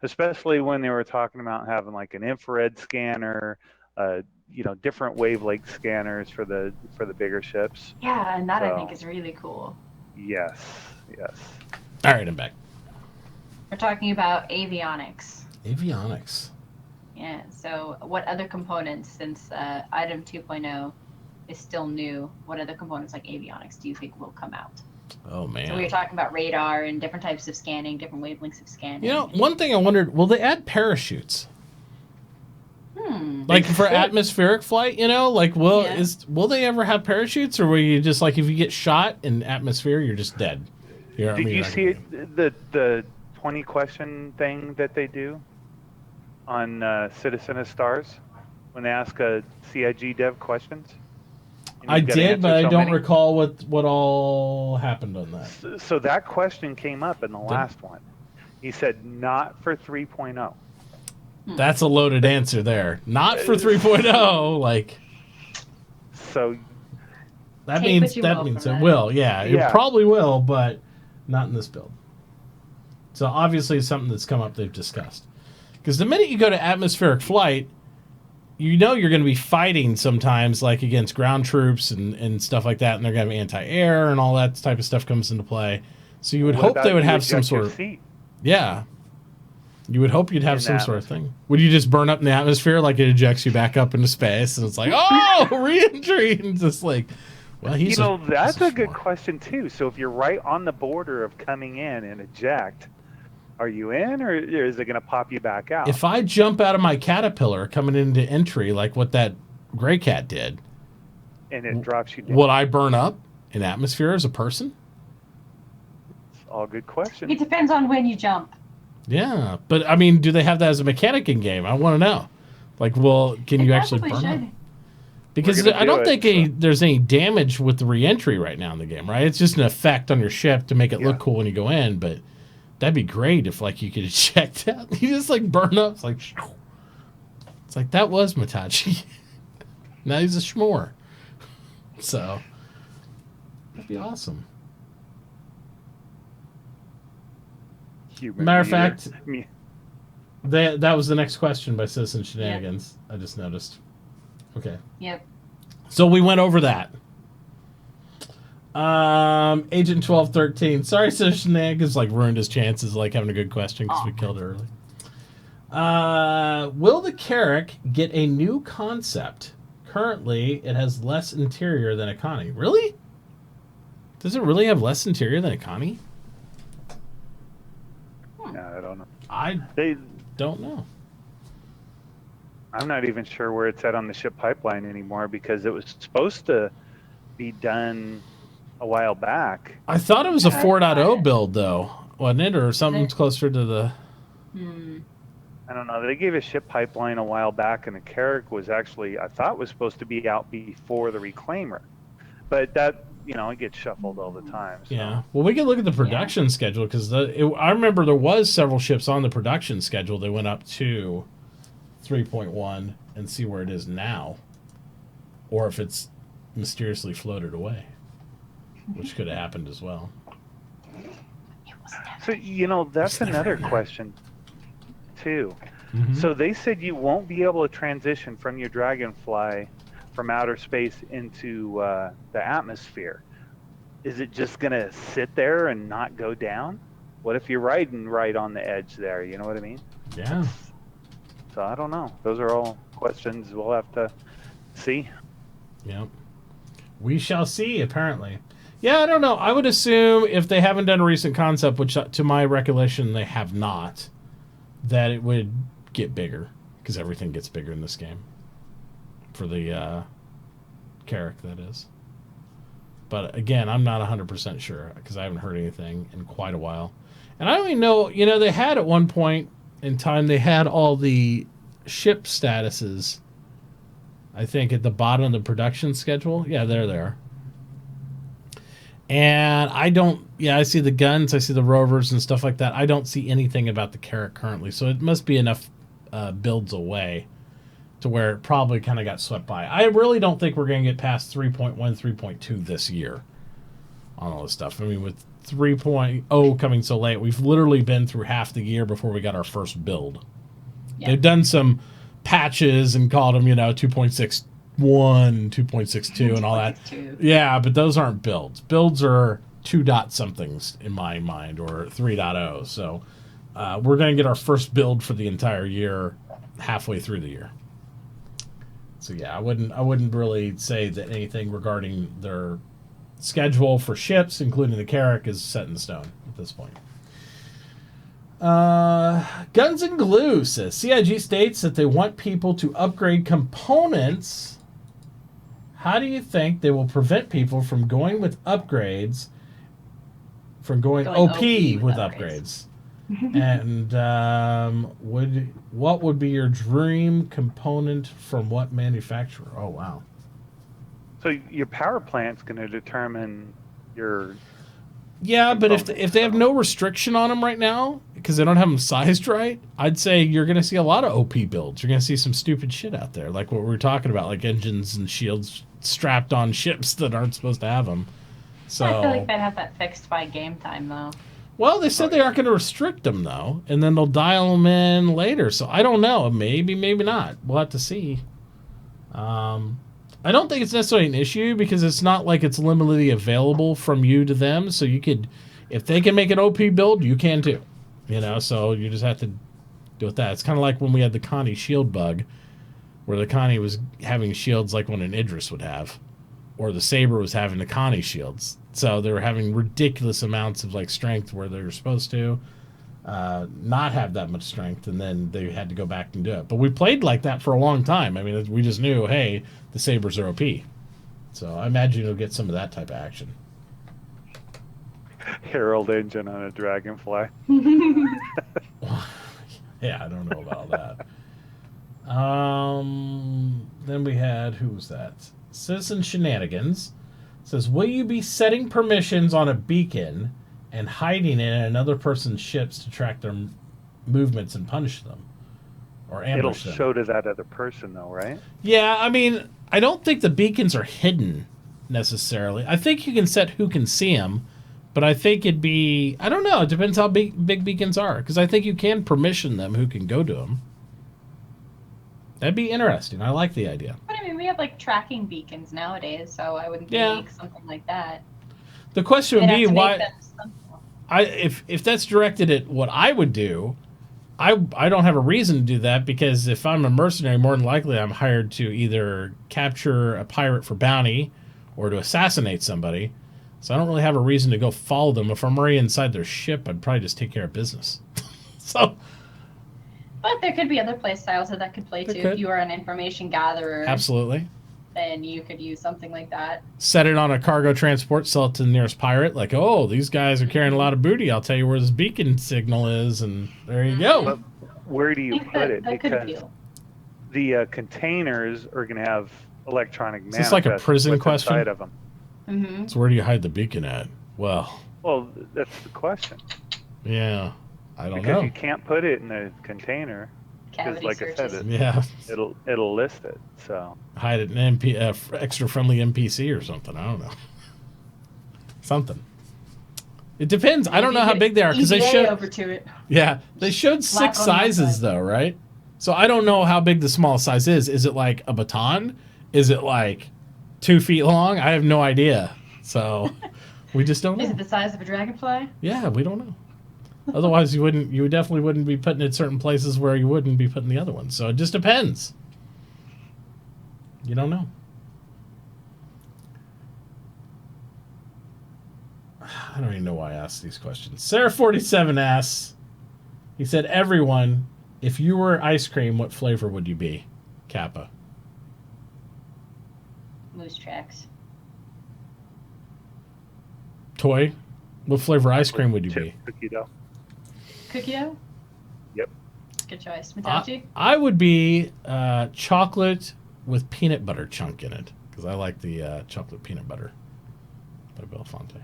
especially when they were talking about having like an infrared scanner, different wavelength scanners for the bigger ships. Yeah, and that I think So, is really cool. yes. All right, I'm back. We're talking about avionics. Avionics. Yeah, so what other components, since item 2.0 is still new, what other components like avionics do you think will come out? Oh, man. So we were talking about radar and different types of scanning, different wavelengths of scanning. You know, one thing I wondered, will they add parachutes? Like for atmospheric flight, like will they ever have parachutes, or will you just like if you get shot in atmosphere, you're just dead? Did you see the 20 question thing that they do on Citizen of Stars when they ask CIG dev questions? I did, but I don't recall what all happened on that. So that question came up in the last one. He said, not for 3.0. That's a loaded answer there. Not for 3.0, like. So that means it will. Yeah, it probably will, but not in this build. So obviously it's something that's come up they've discussed. Because the minute you go to atmospheric flight, you're going to be fighting sometimes like against ground troops and stuff like that, and they're going to have anti-air and all that type of stuff comes into play. So you would hope they would have some sort of... Yeah. You would hope you'd have some sort of thing. Would you just burn up in the atmosphere like it ejects you back up into space and it's like, oh, re-entry, and just like, well, that's a good question too. So if you're right on the border of coming in and eject, are you in or is it going to pop you back out? If I jump out of my caterpillar coming into entry like what that gray cat did, and it drops you down, would I burn up in atmosphere as a person? It's all good questions. It depends on when you jump. Yeah, but I mean, do they have that as a mechanic in game? I want to know. Like, can you actually burn up? Because I don't think there's any damage with the re-entry right now in the game, right? It's just an effect on your ship to make it look cool when you go in, but that'd be great if like you could eject out. You just like burn up. It's like that was Mitauchi. Now he's a schmore. So that'd be awesome. Matter of fact, that was the next question by Citizen Shenanigans. Yep. I just noticed. Okay. Yep. So we went over that. Agent 1213. Sorry, Citizen Shenanigans ruined his chances of having a good question because we killed it early. Will the Carrack get a new concept? Currently, it has less interior than a Connie. Really? Does it really have less interior than a Connie? No, I don't know. I don't know. I'm not even sure where it's at on the ship pipeline anymore because it was supposed to be done a while back. I thought it was a 4.0 build, though, wasn't it? Or something closer to the... I don't know. They gave a ship pipeline a while back, and the Carrack was actually, I thought, was supposed to be out before the Reclaimer. But that... it gets shuffled all the time. So. Yeah. Well, we can look at the production schedule because I remember there was several ships on the production schedule that went up to 3.1 and see where it is now, or if it's mysteriously floated away, which could have happened as well. So that's another question too. Mm-hmm. So they said you won't be able to transition from your Dragonfly from outer space into the atmosphere. Is it just going to sit there and not go down? What if you're riding right on the edge there? You know what I mean? Yeah. So I don't know. Those are all questions we'll have to see. Yep. We shall see, apparently. Yeah, I don't know. I would assume if they haven't done a recent concept, which to my recollection they have not, that it would get bigger because everything gets bigger in this game. For the Carrack, that is. But again, I'm not 100% sure because I haven't heard anything in quite a while. And I don't even know, they had at one point in time, they had all the ship statuses, I think, at the bottom of the production schedule. Yeah, there they are. And I see the guns, I see the rovers and stuff like that. I don't see anything about the Carrack currently. So it must be enough builds away to where it probably kind of got swept by. I really don't think we're going to get past 3.1, 3.2 this year on all this stuff. I mean, with 3.0 coming so late, we've literally been through half the year before we got our first build. Yeah. They've done some patches and called them, 2.61, 2.62 and all that. Yeah, but those aren't builds. Builds are 2 dot somethings in my mind, or 3.0. So we're going to get our first build for the entire year halfway through the year. So yeah, I wouldn't really say that anything regarding their schedule for ships, including the Carrack, is set in stone at this point. Guns and Glue says CIG states that they want people to upgrade components. How do you think they will prevent people from going with upgrades, from going OP with upgrades? And what would be your dream component from what manufacturer? Oh, wow. So your power plant's going to determine your... Yeah, but if they have no restriction on them right now, because they don't have them sized right, I'd say you're going to see a lot of OP builds. You're going to see some stupid shit out there, like what we were talking about, like engines and shields strapped on ships that aren't supposed to have them. So I feel like they'd have that fixed by game time, though. Well, they said they aren't going to restrict them, though, and then they'll dial them in later. So I don't know. Maybe, maybe not. We'll have to see. I don't think it's necessarily an issue because it's not like it's limitedly available from you to them. So you could, if they can make an OP build, you can too. So you just have to do with that. It's kind of like when we had the Connie shield bug, where the Connie was having shields like what an Idris would have, or the Saber was having the Connie shields. So they were having ridiculous amounts of strength where they were supposed to not have that much strength, and then they had to go back and do it. But we played like that for a long time. I mean, we just knew, hey, the Sabers are OP. So I imagine you'll get some of that type of action. Herald engine on a Dragonfly. Yeah, I don't know about that. Then we had, who was that? Citizen Shenanigans says, will you be setting permissions on a beacon and hiding it in another person's ships to track their movements and punish them? Or ambush them? It'll show to that other person, though, right? Yeah, I mean, I don't think the beacons are hidden, necessarily. I think you can set who can see them, but I think it'd be... I don't know, it depends how big beacons are, because I think you can permission them who can go to them. That'd be interesting. I like the idea. But I mean, we have tracking beacons nowadays, so I wouldn't make something like that. The question would be why. If that's directed at what I would do, I don't have a reason to do that, because if I'm a mercenary, more than likely I'm hired to either capture a pirate for bounty or to assassinate somebody. So I don't really have a reason to go follow them. If I'm already inside their ship, I'd probably just take care of business. So. But there could be other play styles that could play too. If you are an information gatherer, absolutely, then you could use something like that. Set it on a cargo transport, sell it to the nearest pirate. Like, oh, these guys are carrying a lot of booty. I'll tell you where this beacon signal is, and there you go. But where do you put it? Because the containers are going to have electronic manifest. Is this like a prison question? Inside of them. Mm-hmm. So where do you hide the beacon at? Well, that's the question. Yeah. I don't know. Because you can't put it in a container. Because, like I said, it'll list it. So hide it in extra friendly NPC or something. I don't know. Something. It depends. I don't know how big they are because they showed. Over to it. Yeah, they showed 6 sizes though, right? So I don't know how big the smallest size is. Is it like a baton? Is it like 2 feet long? I have no idea. So we just don't know. Is it the size of a dragonfly? Yeah, we don't know. Otherwise, you definitely wouldn't be putting it certain places where you wouldn't be putting the other ones. So it just depends. You don't know. I don't even know why I asked these questions. Sarah47 asks, he said, everyone, if you were ice cream, what flavor would you be? Kappa. Moose tracks. Toy, what flavor ice cream would you be? Cookie dough. Cookie dough? Yep. Good choice. Mitauchi? I would be chocolate with peanut butter chunk in it, because I like the chocolate peanut butter by Belfonte.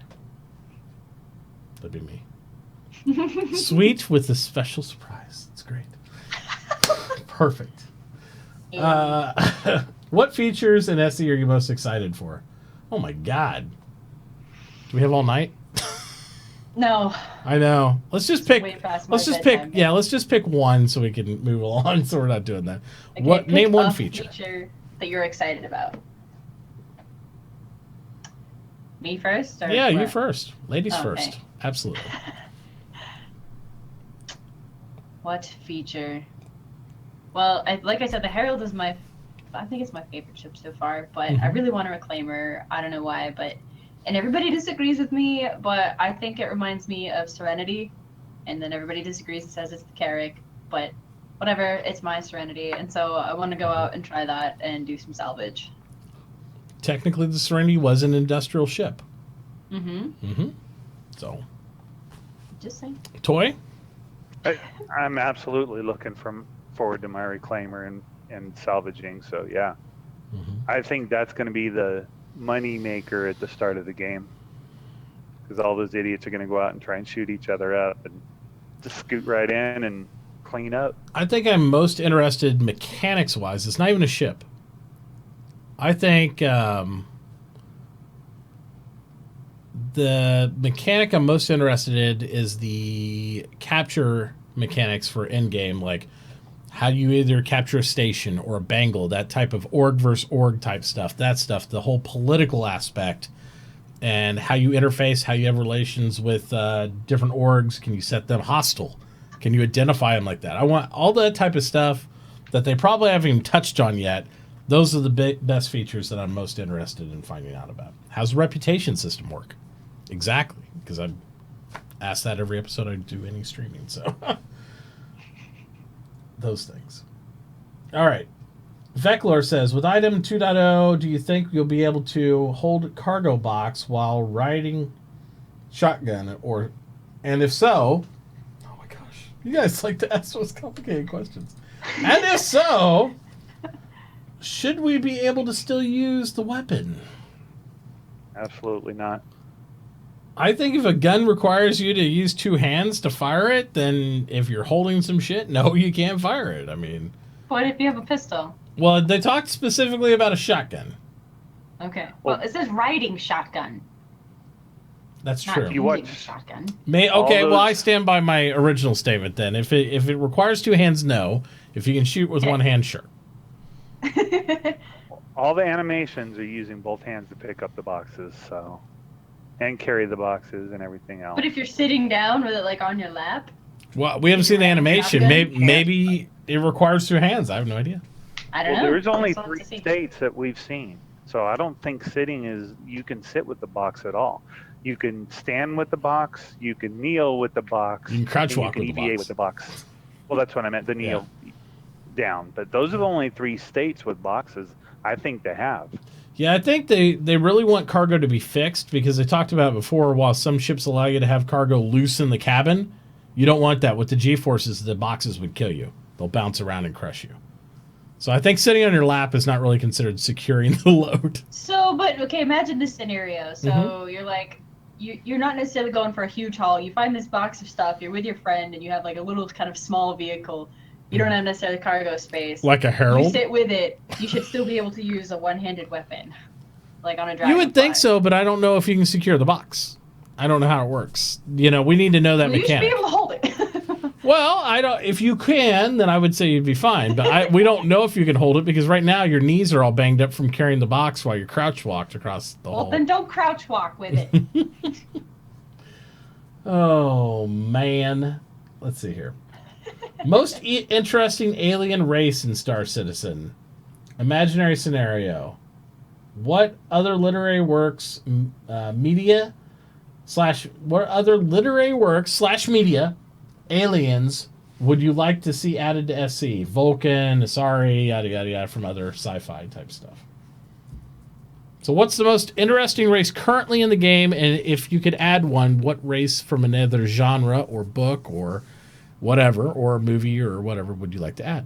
That'd be me. Sweet with a special surprise. It's great. Perfect. What features in SE are you most excited for? Oh my god. Do we have all night? No. I know. Let's just pick. Way past my Let's just pick. bedtime. Yeah, let's just pick one so we can move along. So we're not doing that. Okay, What? pick Name one a feature. that you're excited about. Me first? Or Yeah, you what? first. Ladies Okay. first. Absolutely. What feature? Well, like I said, the Herald is I think it's my favorite ship so far, but I really want a Reclaimer. I don't know why, and everybody disagrees with me, but I think it reminds me of Serenity, and then everybody disagrees and says it's the Carrack, but whatever, it's my Serenity, and so I want to go out and try that and do some salvage. Technically, the Serenity was an industrial ship. Mm-hmm. So. Just saying. Toy? I'm absolutely looking forward to my Reclaimer and salvaging, so yeah. I think that's going to be the money maker at the start of the game, because all those idiots are going to go out and try and shoot each other up and just scoot right in and clean up. I think I'm most interested mechanics-wise. It's not even a ship. I think the mechanic I'm most interested in is the capture mechanics for endgame, like how you either capture a station or a bangle, that type of org versus org type stuff, that stuff, the whole political aspect, and how you interface, how you have relations with different orgs. Can you set them hostile? Can you identify them like that? I want all that type of stuff that they probably haven't even touched on yet. Those are the best features that I'm most interested in finding out about. How's the reputation system work? Exactly, because I ask that every episode I do any streaming, so... Those things. All right. Veclor says, with item 2.0, do you think you'll be able to hold cargo box while riding shotgun? And if so... Oh my gosh. You guys like to ask those complicated questions. And if so... Should we be able to still use the weapon? Absolutely not. I think if a gun requires you to use two hands to fire it, then if you're holding some shit, no, you can't fire it. I mean... What if you have a pistol? Well, they talked specifically about a shotgun. Okay. Well, it says riding shotgun. That's Not true. using You watch- a shotgun. Okay, well, those- I stand by my original statement then. If it requires two hands, no. If you can shoot with one hand, sure. All the animations are using both hands to pick up the boxes, so, and carry the boxes and everything else. But if you're sitting down with it like on your lap, Well, we haven't seen the animation. Shotgun? Maybe it requires two hands. I have no idea. I don't Well, know. there's only We'll have 3 to see. states that we've seen, so I don't think you can sit with the box at all. You can stand with the box, you can kneel with the box, You can crouch and walk you with can the EVA box. with the box. Well, that's what I meant, the kneel down. But those are the only 3 states with boxes I think they have. Yeah, I think they really want cargo to be fixed because they talked about it before. While some ships allow you to have cargo loose in the cabin, you don't want that. With the G-forces, the boxes would kill you. They'll bounce around and crush you. So I think sitting on your lap is not really considered securing the load. So, but okay, imagine this scenario. So you're like, you're not necessarily going for a huge haul. You find this box of stuff. You're with your friend, and you have like a little kind of small vehicle. You don't have necessarily cargo space. Like a You Herald? sit with it. You should still be able to use a one-handed weapon, like on a dragonfly. You would think so, but I don't know if you can secure the box. I don't know how it works. You know, we need to know that Well, you should be mechanic. able to hold it. Well, I don't. If you can, then I would say you'd be fine. But we don't know if you can hold it because right now your knees are all banged up from carrying the box while you're crouch walked across the Well, hall. then don't crouch walk with it. Oh man, let's see here. Most interesting alien race in Star Citizen. Imaginary scenario. What other literary works, media aliens would you like to see added to SC? Vulcan, Asari, yada yada yada, from other sci-fi type stuff. So what's the most interesting race currently in the game, and if you could add one, what race from another genre or book or whatever, or movie or whatever, would you like to add?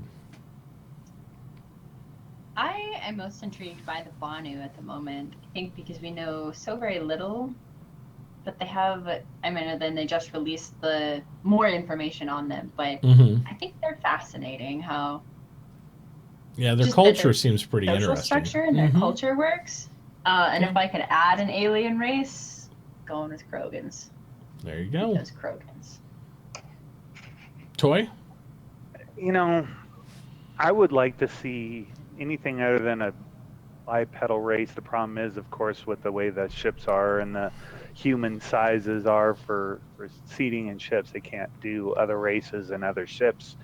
I am most intrigued by the Banu at the moment. I think because we know so very little, but they have, I mean, then they just released the more information on them, but I think they're fascinating how Yeah, their Just that culture their seems pretty social interesting. structure and their Mhm. culture works. And if I could add an alien race, going with Krogans. There you go. Because Krogans. Toy? You know, I would like to see anything other than a bipedal race. The problem is, of course, with the way the ships are and the human sizes are for seating in ships, they can't do other races and other ships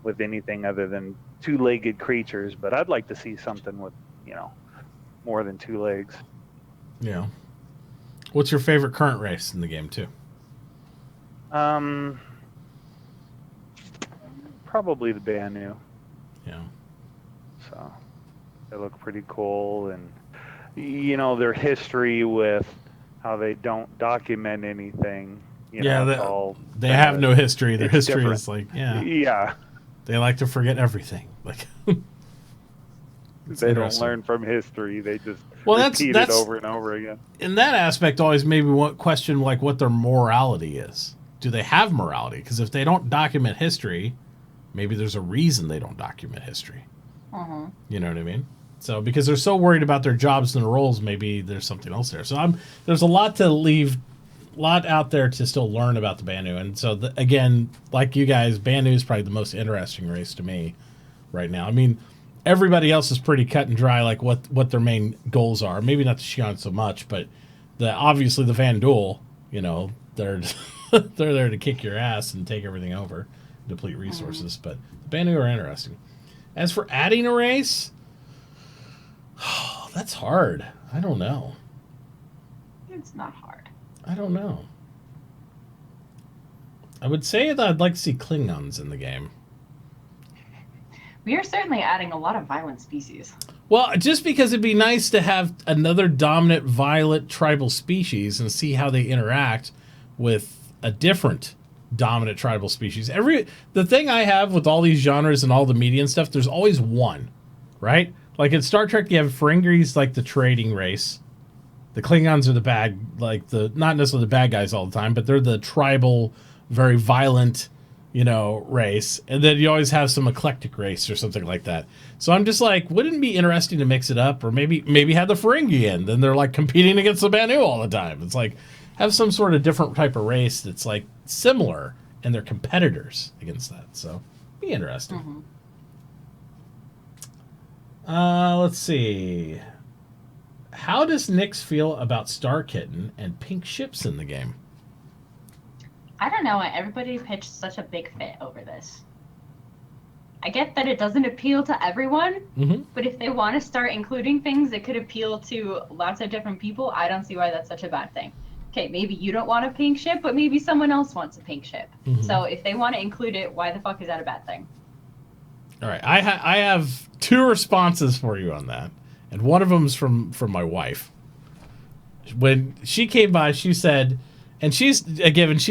with anything other than two-legged creatures. But I'd like to see something with, more than two legs. Yeah. What's your favorite current race in the game, too? Probably the Banu. Yeah. So they look pretty cool, and their history with how they don't document anything. They have no history. Their history different. Is like, yeah. They like to forget everything. Like, they don't learn from history. They just repeat it over and over again. In that aspect, always made me question like what their morality is. Do they have morality? Because if they don't document history, maybe there's a reason they don't document history. Uh-huh. You know what I mean? So because they're so worried about their jobs and their roles, maybe there's something else there. So there's a lot out there to still learn about the Banu. And so again, like you guys, Banu is probably the most interesting race to me right now. I mean, everybody else is pretty cut and dry, like what their main goals are. Maybe not the Xi'an so much, but obviously the Vandul, they're they're there to kick your ass and take everything over, deplete resources. But the Banu are interesting. As for adding a race, that's hard. I don't know. It's not hard. I don't know. I would say that I'd like to see Klingons in the game. We are certainly adding a lot of violent species. Well, just because it'd be nice to have another dominant, violent tribal species and see how they interact with a different dominant tribal species. The thing I have with all these genres and all the media and stuff, there's always one, right? Like in Star Trek, you have Ferengri's like the trading race. The Klingons are the bad, not necessarily the bad guys all the time, but they're the tribal, very violent, race. And then you always have some eclectic race or something like that. So I'm just like, wouldn't it be interesting to mix it up? Or maybe have the Ferengi in. Then they're like competing against the Banu all the time. It's like, have some sort of different type of race that's like similar and they're competitors against that. So be interesting. Let's see. How does Nyx feel about Star Kitten and pink ships in the game? I don't know why everybody pitched such a big fit over this. I get that it doesn't appeal to everyone, but if they want to start including things that could appeal to lots of different people, I don't see why that's such a bad thing. Okay, maybe you don't want a pink ship, but maybe someone else wants a pink ship. So if they want to include it, why the fuck is that a bad thing? All right, I have two responses for you on that, and one of them's from my wife. When she came by, she said, and she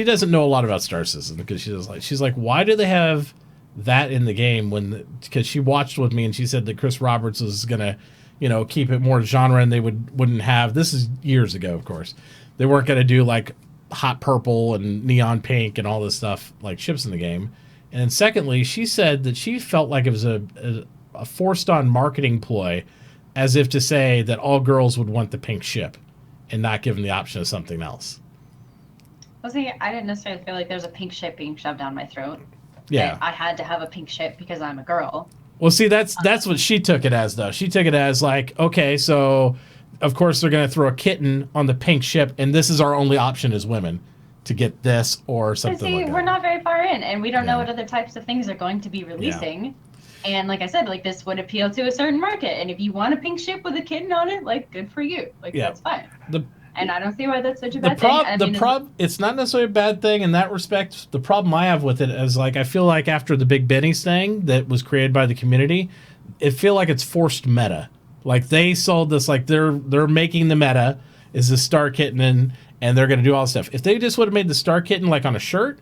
doesn't know a lot about Star System because she's like, why do they have that in the game because she watched with me and she said that Chris Roberts was gonna, keep it more genre and they wouldn't have, this is years ago, of course, they weren't gonna do like hot purple and neon pink and all this stuff like ships in the game. And then secondly, she said that she felt like it was a forced on marketing ploy, as if to say that all girls would want the pink ship and not give them the option of something else. Well, see, I didn't necessarily feel like there's a pink ship being shoved down my throat. Yeah. I had to have a pink ship because I'm a girl. Well, see, that's what she took it as, though. She took it as like, okay, so of course they're going to throw a kitten on the pink ship, and this is our only option as women to get this or something but see, like that. we're not very far in, and we don't know what other types of things are going to be releasing. Yeah. And like I said, like this would appeal to a certain market, and if you want a pink ship with a kitten on it, like good for you. Like that's fine. And I don't see why that's such a bad thing. It's not necessarily a bad thing in that respect. The problem I have with it is like I feel like after the Big Benny's thing that was created by the community, it feel like it's forced meta. Like they sold this like they're making the meta is the Star Kitten and they're going to do all this stuff. If they just would have made the Star Kitten like on a shirt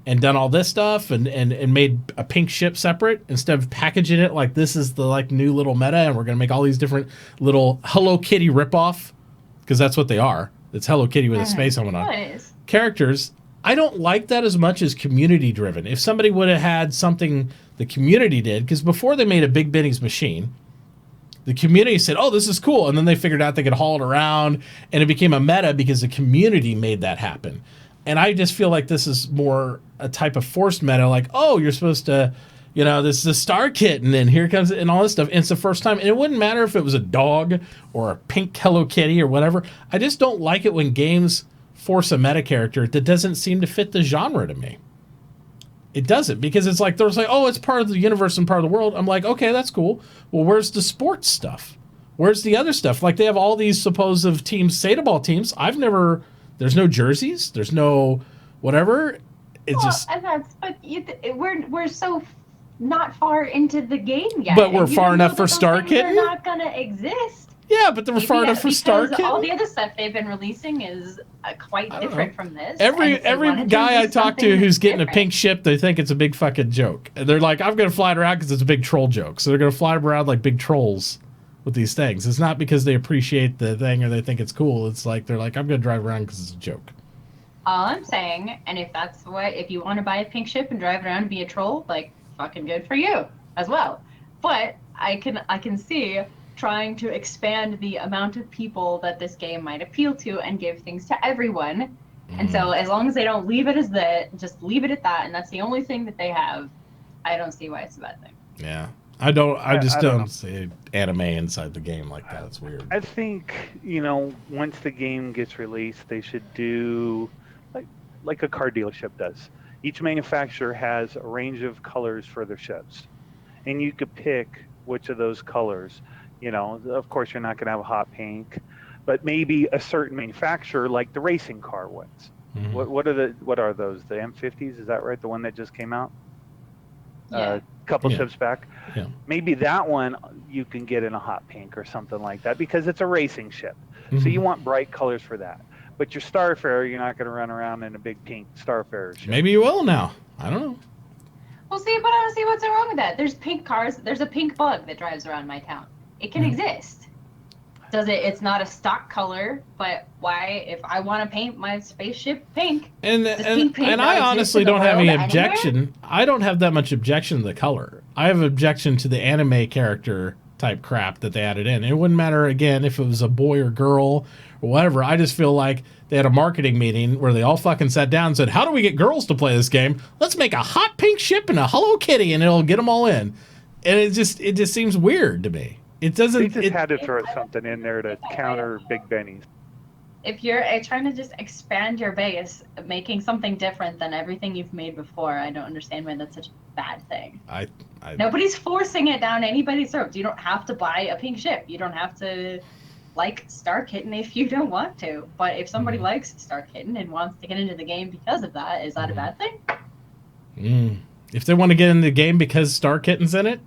and done all this stuff and made a pink ship separate instead of packaging it like this is the like new little meta and we're going to make all these different little Hello Kitty ripoff. Because that's what they are. It's Hello Kitty with a space helmet on. Characters, I don't like that as much as community driven. If somebody would have had something The community did, because before they made a Big Benny's machine, the community said, oh, this is cool. And then they figured out they could haul it around, and it became a meta because the community made that happen. And I just feel like this is more a type of forced meta, like, oh, you're supposed to, you know, this is a star kitten, and here comes it, and all this stuff. And it's the first time. And it wouldn't matter if it was a dog or a pink Hello Kitty or whatever. I just don't like it when games force a meta character that doesn't seem to fit the genre to me. It doesn't, because it's like, there's like, oh, it's part of the universe and part of the world. I'm like, okay, that's cool. Well, where's the sports stuff? Where's the other stuff? Like, they have all these supposed teams, Sata Ball teams. There's no jerseys. There's no whatever. We're so not far into the game yet. But we're far enough for Star Kitten? They're not gonna exist. Yeah, but they were far enough for Star Kitten. All the other stuff they've been releasing is quite different from this. Every guy I talk to who's getting a pink ship, they think it's a big fucking joke. And they're like, I'm going to fly it around because it's a big troll joke. So they're going to fly it around like big trolls with these things. It's not because they appreciate the thing or they think it's cool. It's like, they're like, I'm going to drive around because it's a joke. All I'm saying, and if you want to buy a pink ship and drive around and be a troll, like, fucking good for you as well. But I can see trying to expand the amount of people that this game might appeal to and give things to everyone. And so as long as they don't leave it as that, just leave it at that, and that's the only thing that they have, I don't see why it's a bad thing. Yeah. I don't see anime inside the game like that. It's weird. I think, you know, once the game gets released, they should do like a car dealership does. Each manufacturer has a range of colors for their ships, and you could pick which of those colors. You know, of course, you're not going to have a hot pink, but maybe a certain manufacturer, like the racing car ones. Mm-hmm. What are those? The M50s? Is that right? The one that just came out? Yeah. A couple ships back. Yeah. Maybe that one you can get in a hot pink or something like that, because it's a racing ship. Mm-hmm. So you want bright colors for that. But your Starfarer, you're not going to run around in a big pink Starfarer ship. Maybe you will now. I don't know. Well, see, but I don't see what's wrong with that. There's pink cars. There's a pink bug that drives around my town. It can exist. It's not a stock color, but why, if I want to paint my spaceship pink, and I honestly don't have any objection. Anywhere? I don't have that much objection to the color. I have objection to the anime character type crap that they added in. It wouldn't matter, again, if it was a boy or girl or whatever. I just feel like they had a marketing meeting where they all fucking sat down and said, how do we get girls to play this game? Let's make a hot pink ship and a Hello Kitty, and it'll get them all in. And it just seems weird to me. It doesn't. They just had to throw something in there to counter Big Benny's. If you're trying to just expand your base, making something different than everything you've made before, I don't understand why that's such a bad thing. Nobody's forcing it down anybody's throat. You don't have to buy a pink ship. You don't have to like Star Kitten if you don't want to. But if somebody likes Star Kitten and wants to get into the game because of that, is that a bad thing? If they want to get into the game because Star Kitten's in it,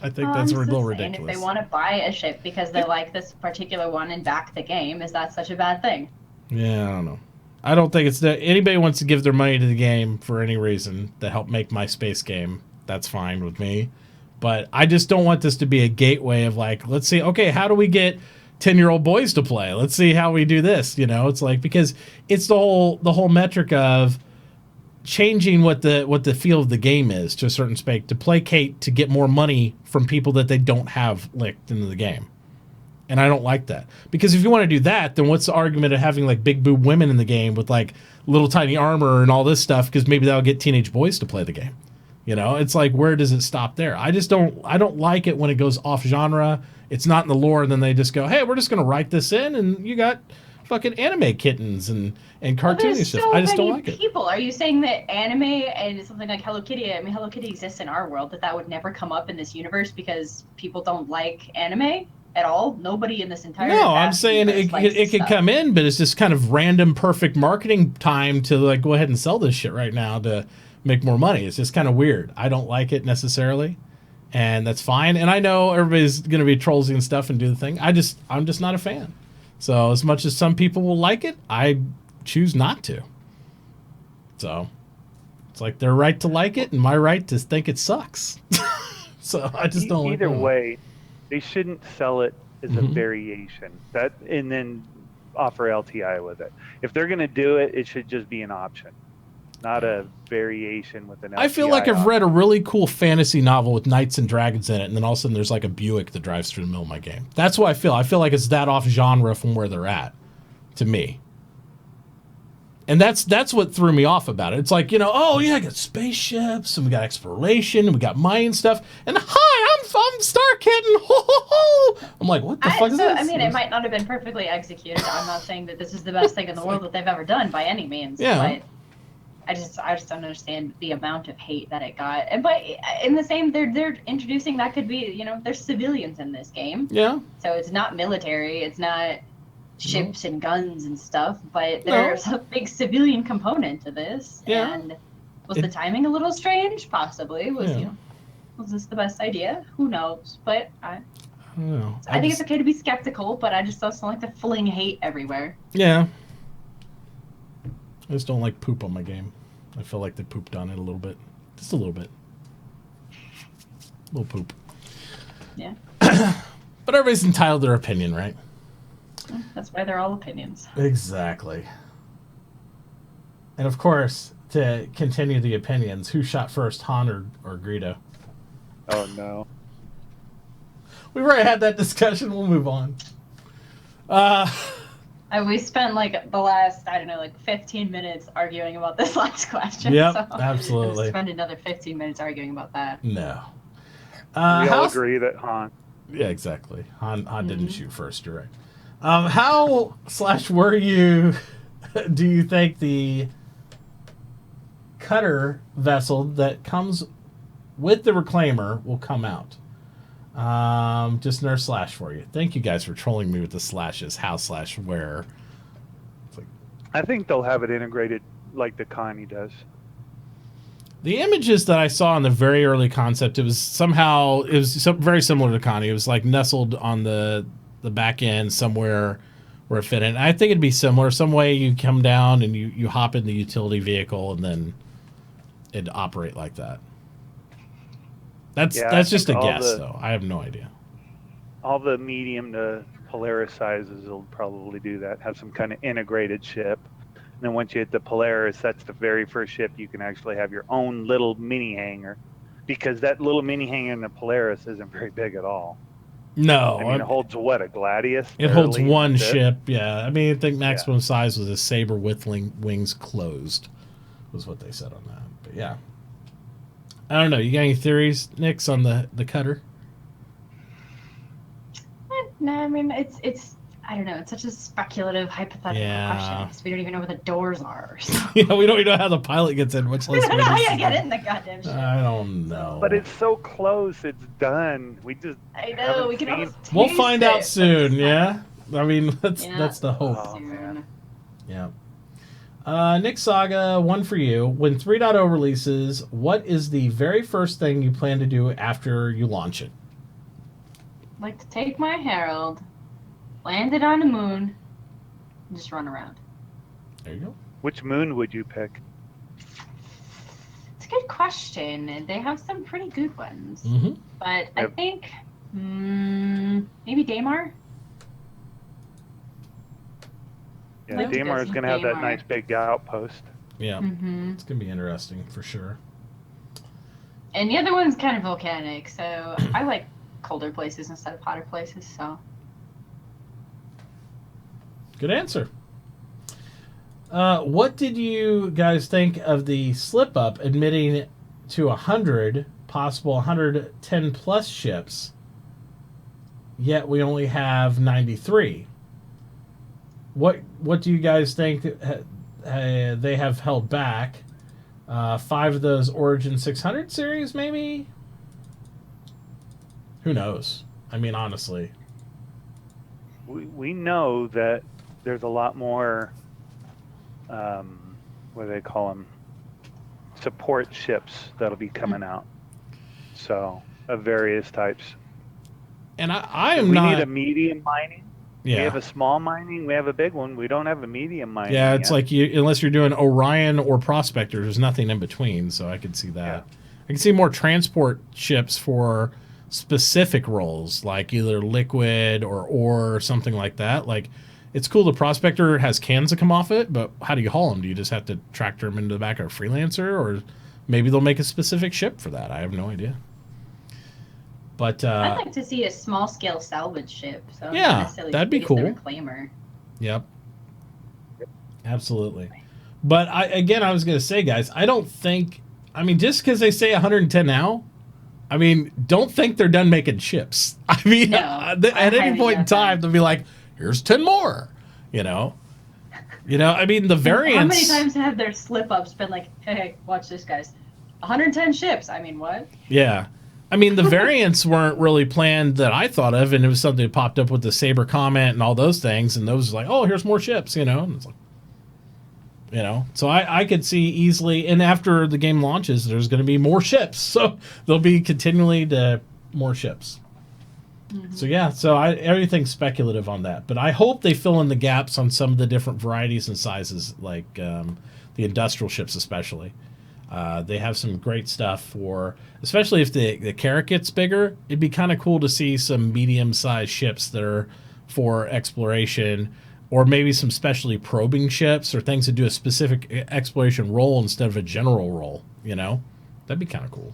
I think that's a little ridiculous. And if they want to buy a ship because they like this particular one and back the game, is that such a bad thing? Yeah, I don't know. I don't think it's that anybody wants to give their money to the game for any reason to help make my space game. That's fine with me. But I just don't want this to be a gateway of like, let's see, okay, how do we get 10-year-old boys to play? Let's see how we do this. You know, it's like, because it's the whole metric of changing what the feel of the game is to a certain spec to placate to get more money from people that they don't have licked into the game. And I don't like that, because if you want to do that, then what's the argument of having like big boob women in the game with like little tiny armor and all this stuff? Because maybe that'll get teenage boys to play the game. You know, it's like, where does it stop there? I don't like it when it goes off genre. It's not in the lore, and then they just go, hey, we're just going to write this in, and you got fucking anime kittens and cartoony stuff. I just don't like it. People, are you saying that anime and something like Hello Kitty? I mean, Hello Kitty exists in our world, that would never come up in this universe because people don't like anime at all. Nobody in this entire I'm saying it could come in, but it's just kind of random, perfect marketing time to like go ahead and sell this shit right now to make more money. It's just kind of weird. I don't like it necessarily, and that's fine. And I know everybody's going to be trolls and stuff and do the thing. I'm just not a fan. So as much as some people will like it, I choose not to. So it's like their right to like it and my right to think it sucks. So I just don't like it. Either way, they shouldn't sell it as a variation and then offer LTI with it. If they're going to do it, it should just be an option. not a variation with an LTI I feel like I've option. read a really cool fantasy novel with knights and dragons in it, and then all of a sudden there's like a Buick that drives through the middle of my game. That's what I feel. I feel like it's that off genre from where they're at, to me. And that's what threw me off about it. It's like, oh yeah, I got spaceships and we got exploration and we got mining stuff. And hi, I'm Star Kitten. Ho, ho, ho. I'm like, what the fuck is this? I mean, it might not have been perfectly executed. I'm not saying that this is the best thing in the world that they've ever done by any means. Yeah. But I just don't understand the amount of hate that it got. And but in the same, they're introducing that could be, there's civilians in this game. Yeah. So it's not military. It's not ships and guns and stuff, but there's a big civilian component to this. Yeah. And was the timing a little strange? Possibly. Was this the best idea? Who knows? But I don't know. I think it's okay to be skeptical, but I just don't like to fling hate everywhere. Yeah. I just don't like poop on my game. I feel like they pooped on it a little bit. Just a little bit. A little poop. Yeah. But everybody's entitled to their opinion, right? That's why they're all opinions. Exactly. And of course, to continue the opinions, who shot first, Han or Greedo? Oh, no. We've already had that discussion. We'll move on. We spent like the last, 15 minutes arguing about this last question. Yep, so absolutely. We'll spend another 15 minutes arguing about that. No. We all agree that Han. Yeah, exactly. Han didn't shoot first, you're right. How/were you do you think the cutter vessel that comes with the Reclaimer will come out? Just nurse slash for you. Thank you guys for trolling me with the slashes. How/where? I think they'll have it integrated like the Connie does. The images that I saw in the very early concept, it was very similar to Connie. It was like nestled on the back end somewhere where it fit in. I think it'd be similar. Some way you come down and you hop in the utility vehicle and then it'd operate like that. That's just a guess, though. I have no idea. All the medium to Polaris sizes will probably do that. Have some kind of integrated ship. And then once you hit the Polaris, that's the very first ship you can actually have your own little mini hangar. Because that little mini hangar in the Polaris isn't very big at all. No. I mean, it holds what, a Gladius? It holds one ship, yeah. I mean, I think maximum size was a Saber with wings closed, was what they said on that. But yeah. I don't know. You got any theories, Nyx, on the cutter? No, I mean, it's I don't know. It's such a speculative, hypothetical question because we don't even know where the doors are. So. Yeah, we don't even know how the pilot gets in, much less. We don't know how you get in the goddamn ship. I don't know. But it's so close. It's done. We just. I know. We can almost We'll find out soon. Yeah. I mean, that's the hope. Oh, man. Yeah. NyxSaga, one for you. When 3.0 releases, what is the very first thing you plan to do after you launch it? Like to take my Herald, land it on the moon, and just run around. There you go. Which moon would you pick? It's a good question. They have some pretty good ones. Mm-hmm. But I think maybe Daymar. Yeah, Like Daymar is going to have that Daymar. nice big outpost. Yeah. Mm-hmm. It's going to be interesting for sure. And the other one's kind of volcanic, so I like colder places instead of hotter places, so. Good answer. What did you guys think of the slip up admitting to 100, possible 110 plus ships, yet we only have 93? What do you guys think they have held back? 5 of those Origin 600 series, maybe? Who knows? I mean, honestly. We know that there's a lot more, what do they call them? Support ships that'll be coming out. So, of various types. And I am we not... need a medium mining. Yeah. We have a small mining. We have a big one. We don't have a medium mining. Yeah, it's yet. like unless you're doing Orion or Prospector, there's nothing in between. So I could see that. Yeah. I can see more transport ships for specific roles, like either liquid or ore or something like that. Like it's cool the prospector has cans that come off it, but how do you haul them? Do you just have to tractor them into the back of a freelancer, or maybe they'll make a specific ship for that? I have no idea. But I'd like to see a small scale salvage ship. So yeah, not necessarily that'd be space cool. the reclaimer. Yep. Absolutely. But I was going to say, guys, I don't think, I mean, just because they say 110 now, I mean, don't think they're done making ships. I mean, No, at any point in time, they'll be like, here's 10 more, you know? I mean, the variants. How many times have their slip-ups been like, hey, watch this, guys. 110 ships. I mean, what? Yeah. I mean, the variants weren't really planned that I thought of, and it was something that popped up with the Saber comment and all those things, and those like, oh, here's more ships, And it's like, so I could see easily, and after the game launches, there's going to be more ships, so there'll be continually more ships. Mm-hmm. So yeah, everything's speculative on that, but I hope they fill in the gaps on some of the different varieties and sizes, like the industrial ships especially. They have some great stuff for, especially if the carrot gets bigger, it'd be kind of cool to see some medium-sized ships that are for exploration, or maybe some specialty probing ships or things that do a specific exploration role instead of a general role, That'd be kind of cool.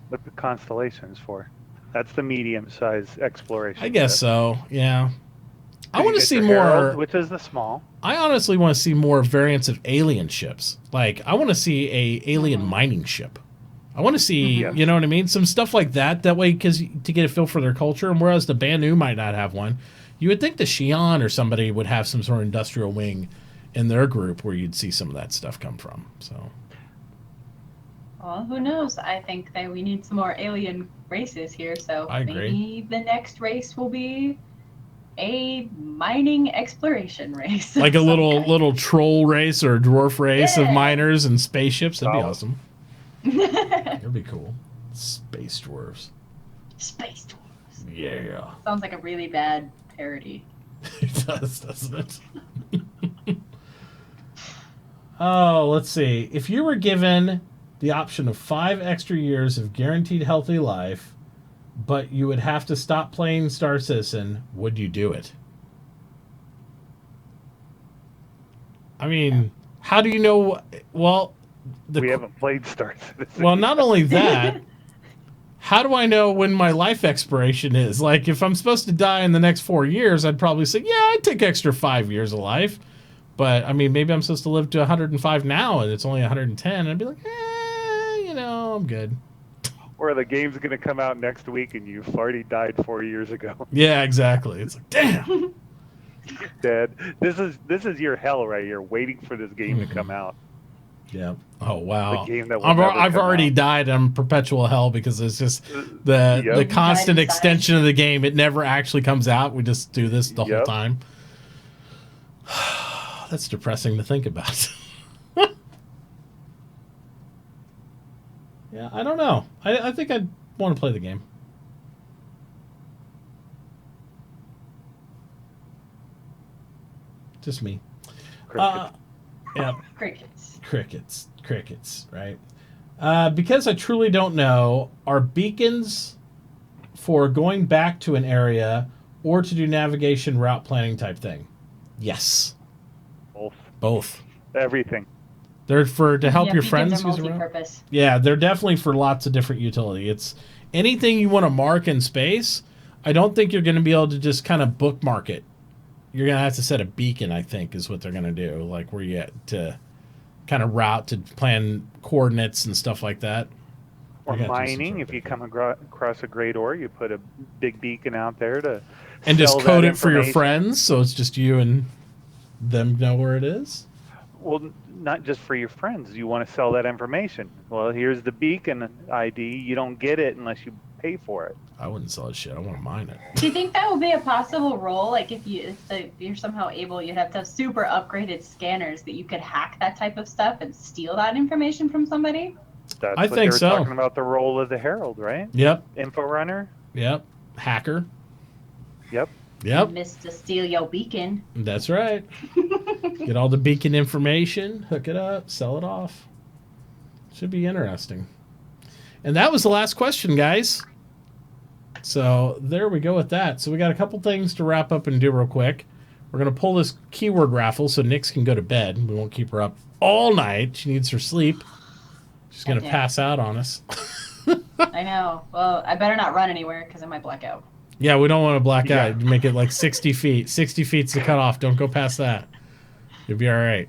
What the Constellation's for. That's the medium-sized exploration. I guess so, yeah. I want to see more... Herald, which is the small. I honestly want to see more variants of alien ships. Like, I want to see a alien mining ship. I want to see, yes. You know what I mean? Some stuff like that. That way, because to get a feel for their culture, and whereas the Banu might not have one, you would think the Xi'an or somebody would have some sort of industrial wing in their group where you'd see some of that stuff come from. So, well, who knows? I think that we need some more alien races here. So I agree. Maybe the next race will be a mining exploration race. Like a little troll race or a dwarf race of miners and spaceships. That'd be awesome. That'd be cool. Space dwarves. Space dwarves. Yeah. Sounds like a really bad parody. It does, doesn't it? Oh, let's see. If you were given the option of 5 extra years of guaranteed healthy life, but you would have to stop playing Star Citizen, would you do it? I mean, how do you know? Well, we haven't played Star Citizen. Well, not only that, how do I know when my life expiration is? Like, if I'm supposed to die in the next 4 years, I'd probably say, yeah, I'd take extra 5 years of life. But, I mean, maybe I'm supposed to live to 105 now, and it's only 110, and I'd be like, I'm good. Or the game's going to come out next week, and you've already died 4 years ago. Yeah, exactly. It's like, damn. You're dead. This is your hell right here, waiting for this game to come out. Yeah. Oh, wow. The game that will I've already died in perpetual hell because it's just the constant extension of the game. It never actually comes out. We just do this the whole time. That's depressing to think about. Yeah, I don't know. I think I'd want to play the game. Just me. Yeah. Crickets, right? Because I truly don't know, are beacons for going back to an area or to do navigation route planning type thing? Yes. Both. Everything. They're to help your friends use around. Yeah, they're definitely for lots of different utility. It's anything you want to mark in space. I don't think you're going to be able to just kind of bookmark it. You're going to have to set a beacon, I think, is what they're going to do. Like where you get to kind of route to plan coordinates and stuff like that. Or mining, if you come across a great ore, you put a big beacon out there to and just code it for your friends, so it's just you and them know where it is. Well, not just for your friends. You want to sell that information. Well, here's the beacon ID. You don't get it unless you pay for it. I wouldn't sell it shit. I want to mine it. Do you think that would be a possible role? Like if you're somehow able, you'd have to have super upgraded scanners that you could hack that type of stuff and steal that information from somebody? That's what they were talking about, the role of the Herald, right? Yep. Info runner? Yep. Hacker? Yep. Missed to steal your beacon. That's right. Get all the beacon information, hook it up, sell it off. Should be interesting. And that was the last question, guys. So there we go with that. So we got a couple things to wrap up and do real quick. We're going to pull this keyword raffle so Nyx can go to bed. We won't keep her up all night. She needs her sleep. She's going to pass out on us. I know. Well, I better not run anywhere because I might black out. Yeah, we don't want to black out. Make it like 60 feet. 60 feet's the cutoff. Don't go past that. You'll be all right.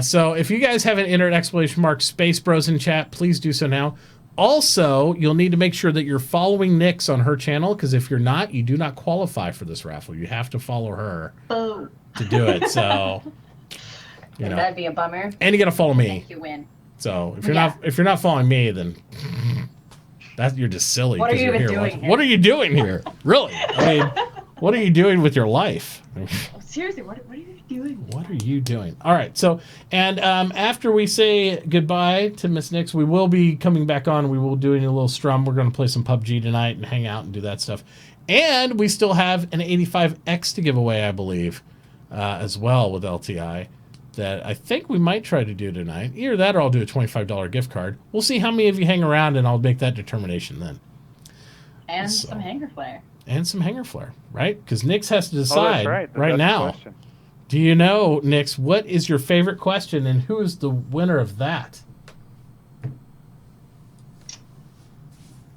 So if you guys haven't entered !SpaceBros in chat, please do so now. Also, you'll need to make sure that you're following Nyx on her channel, because if you're not, you do not qualify for this raffle. You have to follow her to do it. So, you know, that'd be a bummer. And you got to follow me. Make you win. So if you're not following me, then you're just silly. What are you even doing here? What are you doing here? Really? I mean, what are you doing with your life? Seriously, what are you doing? What are you doing? All right. So, and after we say goodbye to Miss Nyx, we will be coming back on. We will do a little strum. We're going to play some PUBG tonight and hang out and do that stuff. And we still have an 85X to give away, I believe, as well with LTI. That I think we might try to do tonight. Either that or I'll do a $25 gift card. We'll see how many of you hang around, and I'll make that determination then. And some hanger flare. And some hanger flare, right? Because Nyx has to decide right now. Do you know, Nyx, what is your favorite question, and who is the winner of that?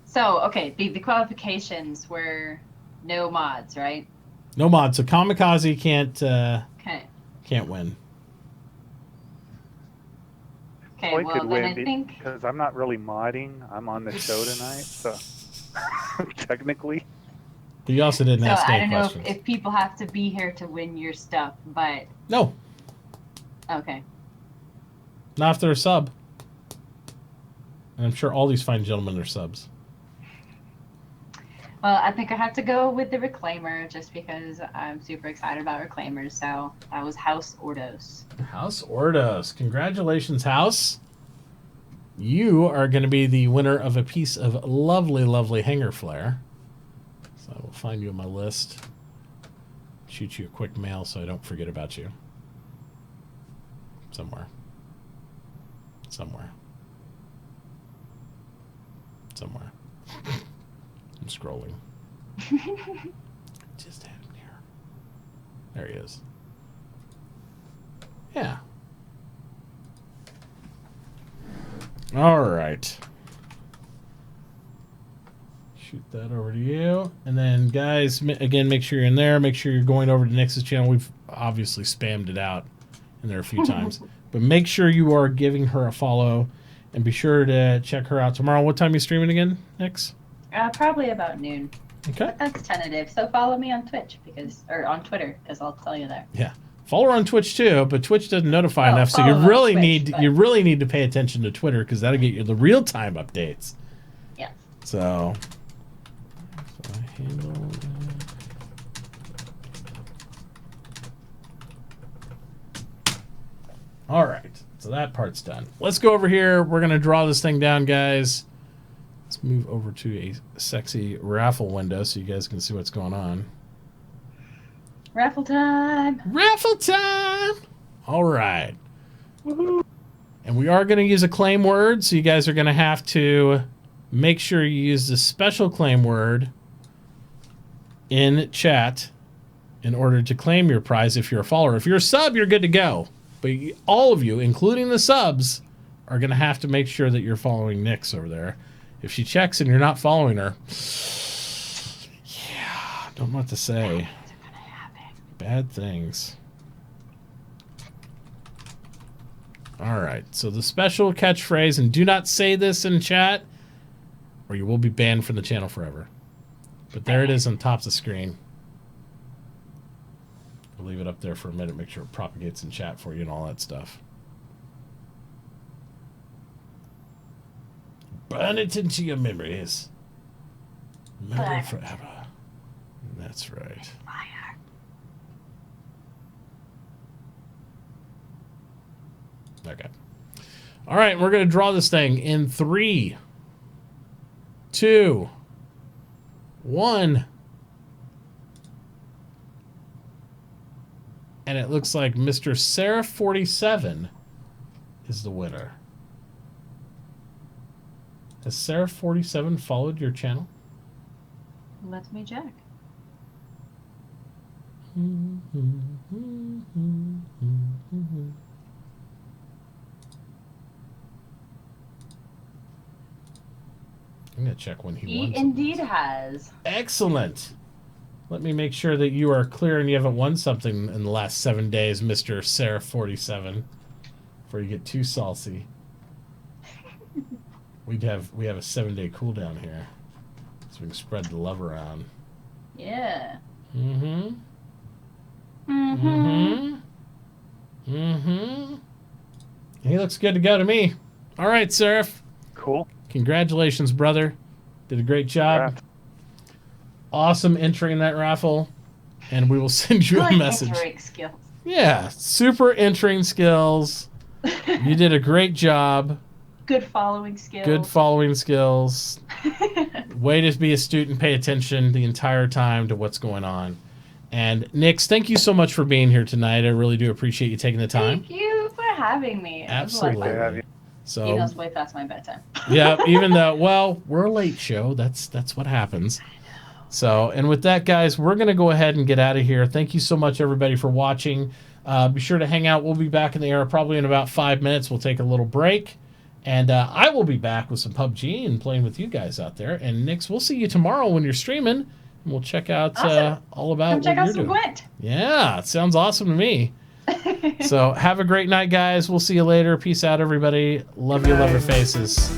So, okay, the qualifications were no mods, right? No mods. So Kamikaze can't win. Okay, well, then I think... Because I'm not really modding. I'm on the show tonight, so technically. But you also didn't ask any questions. I don't know if people have to be here to win your stuff, but... No. Okay. Not if they're a sub. And I'm sure all these fine gentlemen are subs. Well, I think I have to go with the Reclaimer just because I'm super excited about Reclaimers. So that was House Ordos. House Ordos. Congratulations, House. You are going to be the winner of a piece of lovely, lovely hanger flare. So I will find you on my list. Shoot you a quick mail so I don't forget about you. Somewhere. I'm scrolling. Just had him here. There he is. Yeah. All right. Shoot that over to you. And then, guys, again, make sure you're in there. Make sure you're going over to Nyx's channel. We've obviously spammed it out in there a few times. But make sure you are giving her a follow. And be sure to check her out tomorrow. What time are you streaming again, Nyx? Probably about noon. Okay. But that's tentative. So follow me on Twitch or on Twitter, because I'll tell you there. Yeah. Follow her on Twitch too, but Twitch doesn't notify enough, so you really need to pay attention to Twitter, because that'll get you the real time updates. Yeah. So I handle all right. So that part's done. Let's go over here. We're gonna draw this thing down, guys. Let's move over to a sexy raffle window so you guys can see what's going on. Raffle time! Raffle time! All right. Woohoo! And we are going to use a claim word, so you guys are going to have to make sure you use the special claim word in chat in order to claim your prize if you're a follower. If you're a sub, you're good to go. But all of you, including the subs, are going to have to make sure that you're following Nyx over there. If she checks and you're not following her, yeah, don't know what to say. Bad things. All right, so the special catchphrase, and do not say this in chat, or you will be banned from the channel forever. But there it is on top of the screen. I'll leave it up there for a minute, make sure it propagates in chat for you and all that stuff. Burn it into your memories. Remember it forever. That's right. Fire. Okay. All right, we're going to draw this thing in 3, 2, 1. And it looks like Mr. Seraph47 is the winner. Has Seraph47 followed your channel? Let me check. I'm gonna check when he He won. indeed has. Excellent. Let me make sure that you are clear and you haven't won something in the last 7 days, Mr. Seraph47. Before you get too saucy. We have a 7-day cooldown here. So we can spread the love around. Yeah. Mm-hmm. Mm-hmm. Mm-hmm. Mm-hmm. He looks good to go to me. All right, Seraph. Cool. Congratulations, brother. Did a great job. Congrats. Awesome entering that raffle. And we will send you a Good message. entering skills. Yeah, super entering skills. You did a great job. Good following skills. Good following skills. Way to be astute and pay attention the entire time to what's going on. And Nyx, thank you so much for being here tonight. I really do appreciate you taking the time. Thank you for having me. Absolutely. Good to have you. So, Even though it's way past my bedtime. yeah, even though, well, we're a late show. That's what happens. So, and with that, guys, we're going to go ahead and get out of here. Thank you so much, everybody, for watching. Be sure to hang out. We'll be back in the air probably in about 5 minutes. We'll take a little break. And I will be back with some PUBG and playing with you guys out there. And Nyx, we'll see you tomorrow when you're streaming. And we'll check out Awesome. all about Come what check out you're some doing. Gwent. Yeah, it sounds awesome to me. So have a great night, guys. We'll see you later. Peace out, everybody. Love you, love your faces.